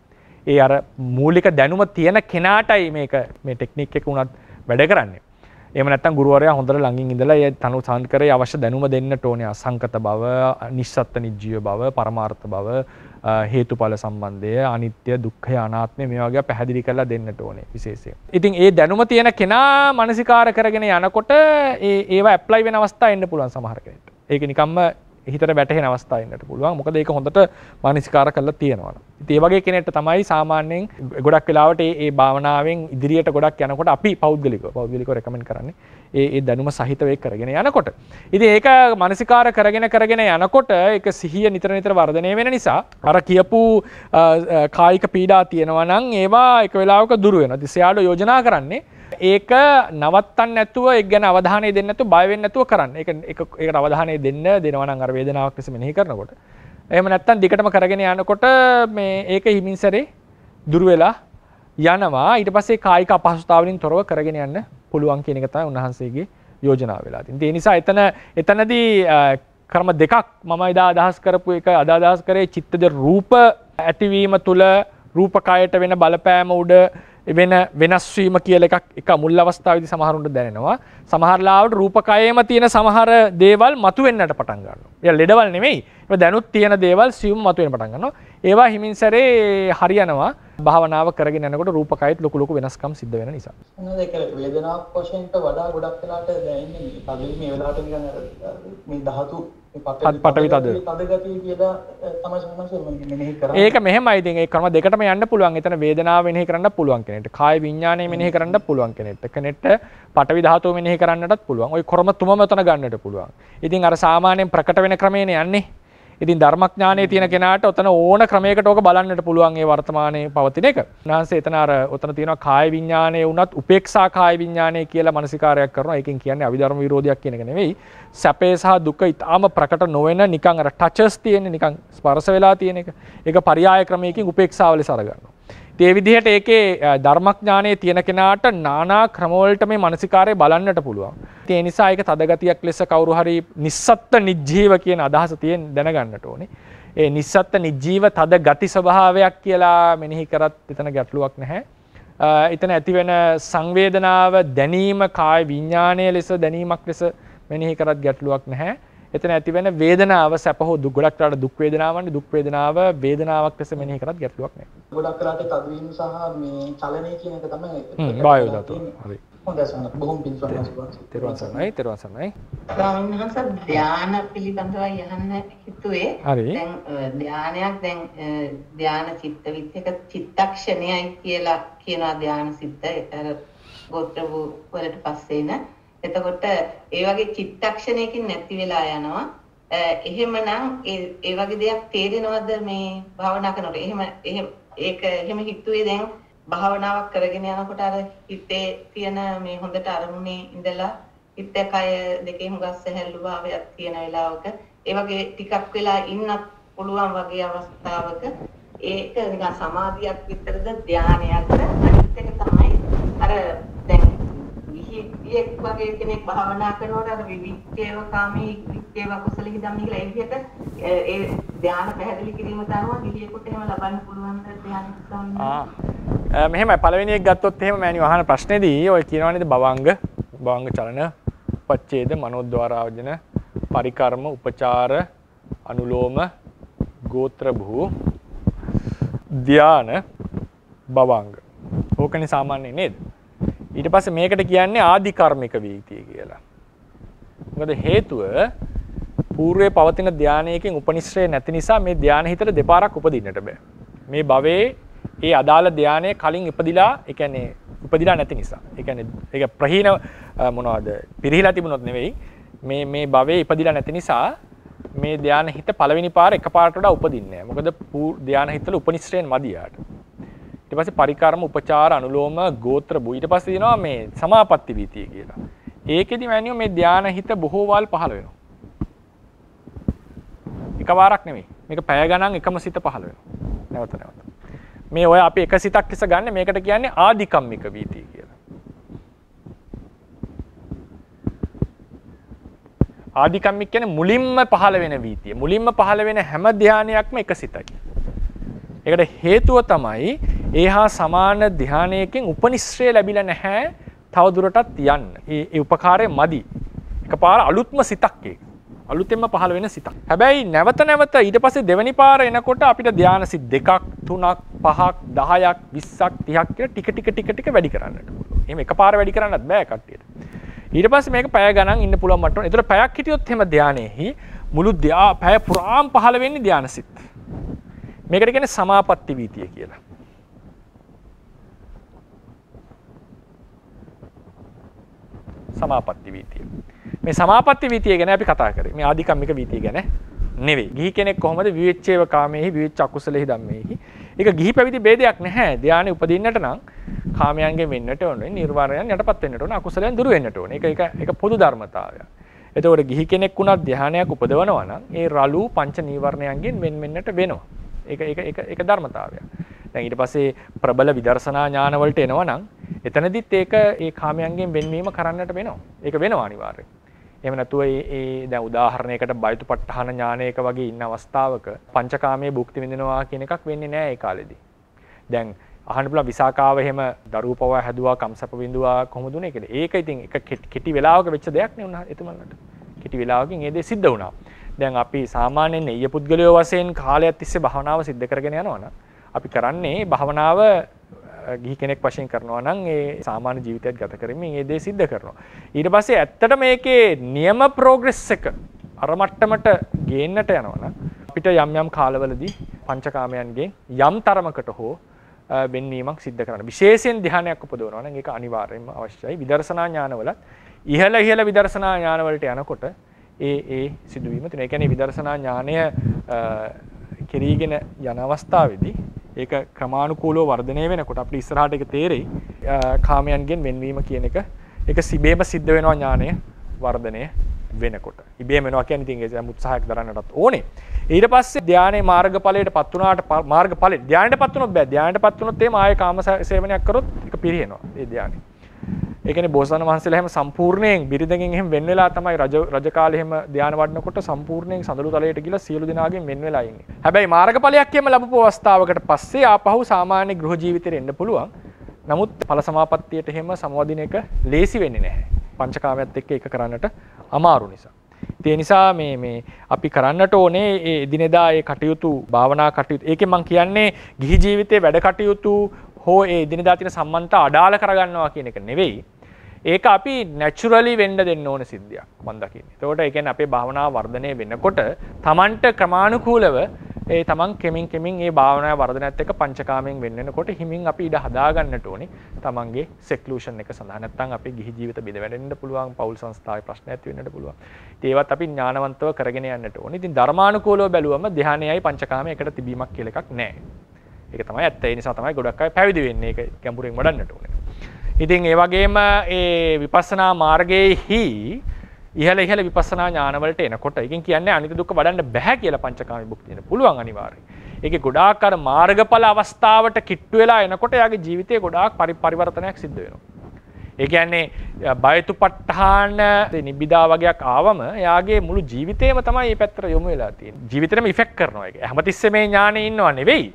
ඒ අර මූලික දැනුම තියෙන කෙනාටයි මේ ටෙක්නික් එක උනත් වැඩ කරන්නේ. එහෙම නැත්නම් ගුරුවරයා හොඳට ළඟින් ඉඳලා ඒ තනු සංකරේ අවශ්‍ය දැනුම දෙන්නට ඕනේ. අසංකත බව, නිස්සත්ත්‍ය නිජ්ජීව බව, පරමාර්ථ බව, හේතුඵල සම්බන්ධය, අනිත්‍ය, දුක්ඛය, අනාත්මය මේ වගේ පැහැදිලි කරලා දෙන්නට ඕනේ විශේෂයෙන්. ඉතින් ඒ දැනුම තියෙන කෙනා මානසිකාර කරගෙන යනකොට ඒවා ඇප්ලයි වෙන අවස්ථා එන්න පුළුවන් සමහර කෙනෙක්ට. ඒක නිකම්ම හිතට වැටහෙන අවස්ථා එන්නට පුළුවන්. මොකද ඒක හොඳට මානසිකාර කරලා තියෙනවා. ඉතින් ඒ වගේ කෙනෙක්ට තමයි සාමාන්‍යයෙන් ගොඩක් වෙලාවට මේ භාවනාවෙන් ඉදිරියට ගොඩක් යනකොට අපි පෞද්ගලිකව රෙකමන්ඩ් කරන්නේ ඒ දැනුම සහිතව ඒක කරගෙන යනකොට. ඉතින් ඒක මානසිකාර කරගෙන යනකොට ඒක සිහිය නිතර වර්ධනය වෙන නිසා අර කියපු කායික පීඩා තියෙනවා නම් ඒවා එක වෙලාවක දුරු වෙනවා. ඉතින් ෂැඩෝ යෝජනා කරන්නේ ඒක නවත්තන්න නැතුව ඒක ගැන අවධානය දෙන්න නැතුව බය වෙන්න නැතුව කරන්න. ඒකට අවධානය දෙනවා නම් අර වේදනාවක් ලෙස මෙනෙහි කරනකොට. එහෙම නැත්නම් දිගටම කරගෙන යනකොට මේ ඒක හිමින් සැරේ දුර වෙලා යනවා. ඊට පස්සේ කායික අපහසුතාවලින් තොරව කරගෙන යන්න පුළුවන් කියන එක තමයි උන්වහන්සේගේ යෝජනාව වෙලා තියෙන්නේ. ඒ නිසා එතනදී ක්‍රම දෙකක් මම එදා අදහස් කරපු එක අදහස් කරේ චිත්තජ රූප ඇතිවීම තුළ රූප කායයට වෙන බලපෑම උඩ වෙනස් වීම කියලා එක මුල් අවස්ථාවේදී සමහරුන්ට දැනෙනවා. සමහර ලාවට රූපකයේම තියෙන සමහර දේවල් මතුවෙන්නට පටන් ගන්නවා. ඒ ලෙඩවල් නෙමෙයි. ඒක දැනුත් තියෙන දේවල් සියුම් මතුවෙන්න පටන් ගන්නවා. ඒවා හිමින් සැරේ හරියනවා. භාවනාව කරගෙන යනකොට රූපකයේත් ලොකු වෙනස්කම් සිද්ධ වෙන නිසා. මොනවද ඒක වේදනාවක් වශයෙන්ට වඩා ගොඩක් වෙලාට දැනෙන්නේ තදින් මේ වෙලාවට නිකන් මේ ධාතු පටවි තද ගතිය කියලා තමයි සමහරවිට මෙනෙහි කරන්නේ. ඒක මෙහෙමයි. ඉතින් ඒ ක්‍රම දෙකටම යන්න පුළුවන්. එතන වේදනාව මෙනෙහි කරන්න පුළුවන් කෙනෙක්ට. කාය විඥානය මෙනෙහි කරන්න පුළුවන් කෙනෙක්ට. කෙනෙක්ට පටවි ධාතුව මෙනෙහි කරන්නටත් පුළුවන්. ওই ක්‍රම තුනම එතන ගන්නට පුළුවන්. ඉතින් අර සාමාන්‍යයෙන් ප්‍රකට වෙන ක්‍රමයනේ යන්නේ. ඉතින් ධර්මඥානයේ තියෙන කෙනාට ඔතන ඕන ක්‍රමයකට ඕක බලන්නට පුළුවන් ඒ වර්තමානයේ පවතින එක. උන්වහන්සේ එතන අර ඔතන තියෙනවා කාය විඥානයේ වුණත් උපේක්ෂා කාය විඥානය කියලා මානසිකාරයක් කරනවා. ඒකෙන් කියන්නේ අවිධර්ම විරෝධයක් කියන එක නෙවෙයි. සැපේ සහ දුක ඊටාම ප්‍රකට නොවන නිකන් අර ටචස් තියෙන නිකන් ස්පර්ශ වෙලා තියෙන එක. ඒක පරියාය ක්‍රමයකින් උපේක්ෂාව ලෙස අරගන්නවා. ඒ විදිහට ඒකේ ධර්මඥානයේ තියෙන කෙනාට নানা ක්‍රමවලට මේ මානසිකාරය බලන්නට පුළුවන්. ඒ නිසා ඒක තදගතියක් ලෙස කවුරු හරි නිස්සත්ත්‍ය නිජ්ජීව කියන අදහස තියෙන දැනගන්නට ඕනේ. ඒ නිස්සත්ත්‍ය නිජ්ජීව තද ගති ස්වභාවයක් කියලා මෙනෙහි කරත් එතන ගැටලුවක් නැහැ. එතන ඇතිවෙන සංවේදනාව දැනීම කාය විඥානයේ ලෙස දැනීමක් ලෙස මෙනෙහි කරත් ගැටලුවක් නැහැ. එතන ඇතිවෙන වේදනාව සැප හෝ දුක් ගොඩක් වෙලාට දුක් වේදනාවන්නේ දුක් වේදනාව වේදනාවක් ලෙස මෙනෙහි කරත් ගැටලුවක් නැහැ. ගොඩක් වෙලාට තදවීම සහ මේ චලනය කියන එක තමයි වායු ධාතුව. හරි. හොඳයි සමහර බොහොම පිළිසොනවා. තෙරුවන් සරණයි. ස්වාමීන් වහන්සේ ධානය පිළිබඳව යහන්න හිතුවේ. දැන් ධානයක් ධාන චිත්ත විත්‍යක චිත්තක්ෂණයයි කියලා කියනවා ධාන සිද්ද. ඒතර ගෝත්‍ර වලට පස්සේ න. එතකොට ඒ වගේ චිත්තක්ෂණයකින් නැති වෙලා යනවා. එහෙමනම් ඒ වගේ දෙයක් තේරෙනවද මේ භාවනා කරනකොට? එහෙම හිතුවේ දැන් භාවනාවක් කරගෙන යනකොට අර හිතේ තියෙන මේ හොඳට අරමුණේ ඉඳලා හිත කය දෙකේ හුඟක් සැහැල්ලු භාවයක් තියෙන වෙලාවක ඒ වගේ ටිකක් වෙලා ඉන්නත් පුළුවන් වගේ අවස්ථාවක ඒක නිකන් සමාධියක් විතරද ධානයක්ද? අනිත් එක තමයි අර දැන් විහිියෙක් වගේ කෙනෙක් භාවනා කරනකොට අර විවික්කේව කාමී විවික්කේව කුසල හිතම් කියලා ඒ විදිහට ඒ ධාන පැහැදිලි කිරීමට අනුව විහිියෙකුට එහෙම ලබන්න පුළුවන් ධානය සම්බන්ධ. මෙහෙමයි පළවෙනි එක ගත්තොත් එහෙම මෑණියෝ අහන ප්‍රශ්නේදී ඔය කියනවා නේද භවංග චලන උපච්ඡේද මනෝද්වාරාවජන පරිකර්ම උපචාර අනුලෝම ගෝත්‍ර භූ ධාන භවංග. ඕකනේ සාමාන්‍ය නේද? ඊට පස්සේ මේකට කියන්නේ ආදි කර්මික වීතිය කියලා. මොකද හේතුව పూర్වයේ පවතින ධානයකින් උපනිශ්‍රේ නැති නිසා මේ ධාන හිතට දෙපාරක් උපදින්නට බෑ. මේ භවයේ ඒ අදාළ ධානයේ කලින් ඉපදිලා ඒ කියන්නේ උපදිලා නැති නිසා. ඒ කියන්නේ ඒක ප්‍රහීන මොනවද? පිරිහිලා තිබුණොත් නෙවෙයි. මේ භවයේ ඉපදිලා නැති නිසා මේ ධාන හිත පළවෙනි පාර එකපාරට වඩා උපදින්නේ නැහැ. මොකද ධාන හිතවල උපනිශ්‍රේන් මදියාට. ඊට පස්සේ පරිකර්ම උපචාර අනුලෝම ගෝත්‍ර භූ ඊට පස්සේ දෙනවා මේ සමාපatti වීතිය කියලා. ඒකෙදි මෑනියෝ මේ ධාන හිත බොහෝ වල් පහළ වෙනවා. එකපාරක් නෙවෙයි. මේක පැය ගණන් එකම සිත පහළ වෙනවා. නැවත. මේ ඔය අපි එක සිතක් ඉස්ස ගන්න මේකට කියන්නේ ආදිකම්මික වීතිය කියලා. ආදිකම්මික කියන්නේ මුලින්ම පහළ වෙන වීතිය. මුලින්ම පහළ වෙන හැම ධානයක්ම එක සිතයි. ඒකට හේතුව තමයි ඒහා සමාන ධානයකින් උපනිශ්‍රේ ලැබිලා නැහැ තව දුරටත් යන්න. ඒ උපකාරය මදි. එකපාර අලුත්ම සිතක් ඒක. අලුතෙන්ම පහළ වෙන සිතක්. හැබැයි නැවත ඊට පස්සේ දෙවෙනි පාර එනකොට අපිට ධාන සිත් 2ක් 3ක් 5ක් 10ක් 20ක් 30ක් කියලා ටික වැඩි කරන්නට පුළුවන්. එහෙම එකපාර වැඩි කරන්නත් බෑ කට්ටියට. ඊට පස්සේ මේක පැය ගණන් ඉන්න පුළුවන් මට්ටම. ඒතර පැයක් හිටියොත් එහෙම ධානයේහි මුළු පැය පුරාම පහළ වෙන්නේ ධාන සිත්. මේකට කියන්නේ සමාපatti වීතිය කියලා. සමාපatti වීතිය. මේ සමාපatti වීතිය ගැන අපි කතා කරේ. මේ ආදිකම්මික වීතිය ගැන නෙවෙයි. ගිහි කෙනෙක් කොහොමද විවිච්ඡේව කාමේහි විවිච්ඡ අකුසලෙහි ධම්මේහි. ඒක ගිහි පැවිදි ભેදයක් නැහැ. ධානය උපදින්නට නම් කාමයන්ගෙන් වෙන්නට ඕනේ, නිර්වාණයෙන් යටපත් වෙන්නට ඕනේ, අකුසලයන් දුරු වෙන්නට ඕනේ. ඒක පොදු ධර්මතාවයක්. එතකොට ගිහි කෙනෙක් වුණත් ධානයක් උපදවනවා නම් ඒ රළු පංච නීවරණයන්ගෙන් වෙන් වෙන්නට වෙනවා. ඒක ධර්මතාවයක්. දැන් ඊට පස්සේ ප්‍රබල විදර්ශනා ඥාන වලට එනවා නම් එතනදිත් ඒක ඒ කාමයන්ගෙන් වෙන්වීම කරන්නට වෙනවා. ඒක වෙනවා අනිවාර්යයෙන්. එහෙම නැතුව ඒ දැන් උදාහරණයකට බයිතුපට්ඨාන ඥානයක වගේ ඉන්න අවස්ථාවක පංචකාමයේ භුක්ති විඳිනවා කියන එකක් වෙන්නේ නැහැ ඒ කාලෙදී. දැන් අහන්න පුළුවන් විසාකාව එහෙම දරුවපව හැදුවා කම්සප විඳුවා කොහොමද උනේ කියලා. ඒක ඉතින් එක කෙටි වෙලාවක වෙච්ච දෙයක් නේ උනා එතුමන්ලට. කෙටි වෙලාවකින් ඒ දේ සිද්ධ වුණා. දැන් අපි සාමාන්‍යයෙන් නෙయ్య පුද්ගලයෝ වශයෙන් කාලයක් තිස්සේ භාවනාව සිද්ධ කරගෙන යනවා නම් අපි කරන්නේ භාවනාව ගිහි කෙනෙක් වශයෙන් කරනවා නම් ඒ සාමාන්‍ය ජීවිතයක් ගත කරමින් ඒ දේ සිද්ධ කරනවා. ඊට පස්සේ ඇත්තට මේකේ නියම ප්‍රෝග්‍රස් එක අර මට්ටමට ගේන්නට යනවා නම් අපිට යම් කාලවලදී පංචකාමයන්ගෙන් යම් තරමකට හෝ වෙන්වීමක් සිද්ධ කරන්න. විශේෂයෙන් ධ්‍යානයක් උපදවනවා නම් ඒක අනිවාර්යයෙන්ම අවශ්‍යයි. විදර්ශනා ඥානවලත් ඉහළ විදර්ශනා ඥානවලට යනකොට ඒ සිදුවීම තියෙනවා. ඒ කියන්නේ විදර්ශනා ඥානය කෙරීගෙන යන අවස්ථාවේදී ඒක ක්‍රමානුකූලව වර්ධනය වෙනකොට අපිට ඉස්සරහට ඒක තේරෙයි කාමයන්ගෙන් වෙන්වීම කියන එක ඒක සිබේම සිද්ධ වෙනවා ඥානය වර්ධනය වෙනකොට. ඉබේම වෙනවා කියන්නේ ඉතින් ඒක උත්සාහයක් දරන්නටත් ඕනේ. ඊට පස්සේ ධානයේ මාර්ගඵලයටපත් වුණාට මාර්ගඵලෙ ධානයටපත් වුණොත් බෑ. ධානයටපත් වුණොත් එහම ආයේ කාම සේවනයක් කරොත් ඒක පිරිහෙනවා. ඒ ධානය. ඒ කියන්නේ බෝසතාණන් වහන්සේලා හැම සම්පූර්ණයෙන් බිරිඳගෙන් එහෙම වෙන් වෙලා තමයි රජ කාලේ එහෙම ධාන වඩනකොට සම්පූර්ණයෙන් සඳලු තලයට ගිහලා සියලු දෙනාගෙන් වෙන් වෙලා ඉන්නේ. හැබැයි මාර්ගඵලයක් එහෙම ලැබපු අවස්ථාවකට පස්සේ ආපහු සාමාන්‍ය ගෘහ ජීවිතේට එන්න පුළුවන්. නමුත් ඵල සමාපත්තියට එහෙම සමවදින එක ලේසි වෙන්නේ නැහැ. පංචකාමයත් එක්ක එක කරන්නට අමාරු නිසා. ඒ නිසා මේ අපි කරන්නට ඕනේ ඒ එදිනෙදා ඒ කටයුතු භාවනා කටයුතු. ඒකෙන් මම කියන්නේ ගිහි ජීවිතේ වැඩ කටයුතු හෝ ඒ එදිනෙදා තියෙන සම්බන්ධතා අඩාල කරගන්නවා කියන එක නෙවෙයි. ඒක අපි නැචරලි වෙන්න දෙන්න ඕන සිද්ධියක් මම දකින්නේ. ඒකට ඒ කියන්නේ අපේ භාවනාව වර්ධනය වෙනකොට Tamanට ක්‍රමානුකූලව ඒ තමන් කෙමින් ඒ භාවනාවේ වර්ධනයත් එක්ක පංචකාමයෙන් වෙන්න වෙනකොට හිමින් අපි ඉඩ හදා ගන්නට ඕනේ තමන්ගේ සෙක්ලූෂන් එක සඳහා. නැත්නම් අපේ ගිහි ජීවිත බිඳ වැටෙන්න පුළුවන්, පෞල් සංස්ථාවේ ප්‍රශ්න ඇති වෙන්නට පුළුවන්. ඒවත් අපි ඥානවන්තව කරගෙන යන්නට ඕනේ. ඉතින් ධර්මානුකූලව බැලුවම ධානයයි පංචකාමයේ එකට තිබීමක් කියලා එකක් නැහැ. ඒක තමයි ඇත්ත. ඒ නිසා තමයි ගොඩක් අය පැවිදි වෙන්නේ. ඒක ගැඹුරින් වඩන්නට ඕනේ. ඉතින් ඒ වගේම ඒ විපස්සනා මාර්ගයේහි ඉහළ විපස්සනා ඥානවලට එනකොට ඒකෙන් කියන්නේ අනිත්‍ය දුක්ඛ වඩන්න බෑ කියලා පංචකාමී භුක්තිය දෙන්න පුළුවන් අනිවාර්යයෙන්. ඒකේ ගොඩාක් අර මාර්ගඵල අවස්ථාවට කිට්ටු වෙලා එනකොට එයාගේ ජීවිතේ ගොඩාක් පරිවර්තනයක් සිද්ධ වෙනවා. ඒ කියන්නේ බයතුපත්ඨාන නිබ්බිදා වගේක් ආවම එයාගේ මුළු ජීවිතේම තමයි මේ පැත්තට යොමු වෙලා තියෙන්නේ. ජීවිතේම ඉෆෙක්ට් කරනවා ඒක. හැමතිස්සෙම මේ ඥානෙ ඉන්නව නෙවෙයි.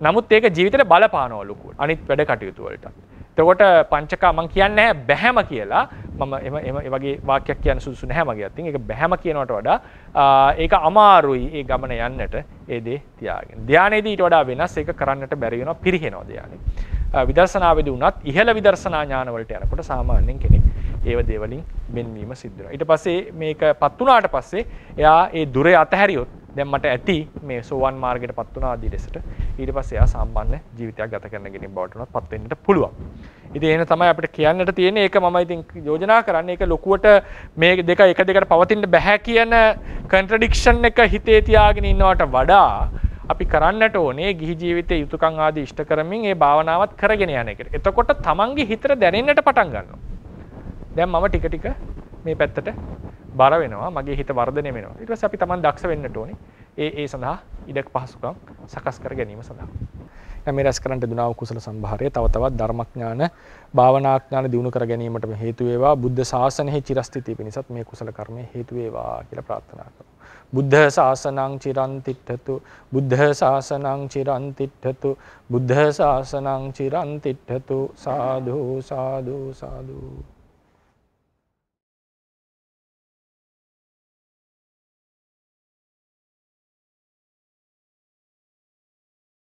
නමුත් ඒක ජීවිතේට බලපානවා ලොකුවට. අනිත් වැඩ කටයුතු වලට. එතකොට පංචකා මං කියන්නේ බැහැම කියලා මම ඒ වගේ වාක්‍යයක් කියන්න සුදුසු නැහැ මගේ අතින්. ඒක බැහැම කියනවට වඩා ඒක අමාරුයි ඒ ගමන යන්නට ඒ දේ තියාගෙන. ධානයේදී ඊට වඩා වෙනස් ඒක කරන්නට බැරි වෙනවා, පිරිහෙනවා ධානය. විදර්ශනාවේදී උනත් ඉහළ විදර්ශනා ඥාන වලට යනකොට සාමාන්‍යයෙන් කෙනෙක් ඒව දේවලින් වෙන්වීම සිද්ධ වෙනවා. ඊට පස්සේ මේකපත් වුණාට පස්සේ එයා ඒ දුරේ අතහැරියොත් දැන් මට ඇති මේ සෝවන් මාර්ගයට පත් වුණා ආදී ලෙසට ඊට පස්සේ එයා සම්පන්න ජීවිතයක් ගත කරන කෙනෙක් බවට උනත් පත් වෙන්නට පුළුවන්. ඉතින් එහෙනම් තමයි අපිට කියන්නට තියෙන්නේ. ඒක මම ඉතින් යෝජනා කරන්නේ ඒක ලොකුවට මේ දෙක එක දෙකට පවතින්න බෑ කියන කන්ට්‍රඩික්ෂන් එක හිතේ තියාගෙන ඉන්නවට වඩා අපි කරන්නට ඕනේ ගිහි ජීවිතයේ යුතුයකම් ආදී ඉෂ්ට කරමින් ඒ භාවනාවත් කරගෙන යන එක. එතකොට තමන්ගේ හිතට දැනෙන්නට පටන් ගන්නවා. දැන් මම ටික ටික මේ පැත්තට බර වෙනවා, මගේ හිත වර්ධනය වෙනවා. ඊට පස්සේ අපි තමන් දක්ෂ වෙන්නට ඕනේ. ඒ සඳහා ඉඩ පහසුකම් සකස් කර ගැනීම සඳහා. මේ රැස් කරන්නට දුනා වූ කුසල සම්භාරය තව තවත් ධර්මඥාන, භාවනාඥාන දියුණු කර ගැනීමට හේතු වේවා. බුද්ධ ශාසනයේ චිරස්ථිතිය පිණිසත් මේ කුසල කර්මය හේතු වේවා කියලා ප්‍රාර්ථනා කරමු. බුද්ධ ශාසනං චිරන් තිට්ඨතු, බුද්ධ ශාසනං චිරන් තිට්ඨතු, බුද්ධ ශාසනං චිරන් තිට්ඨතු. සාදු සාදු සාදු.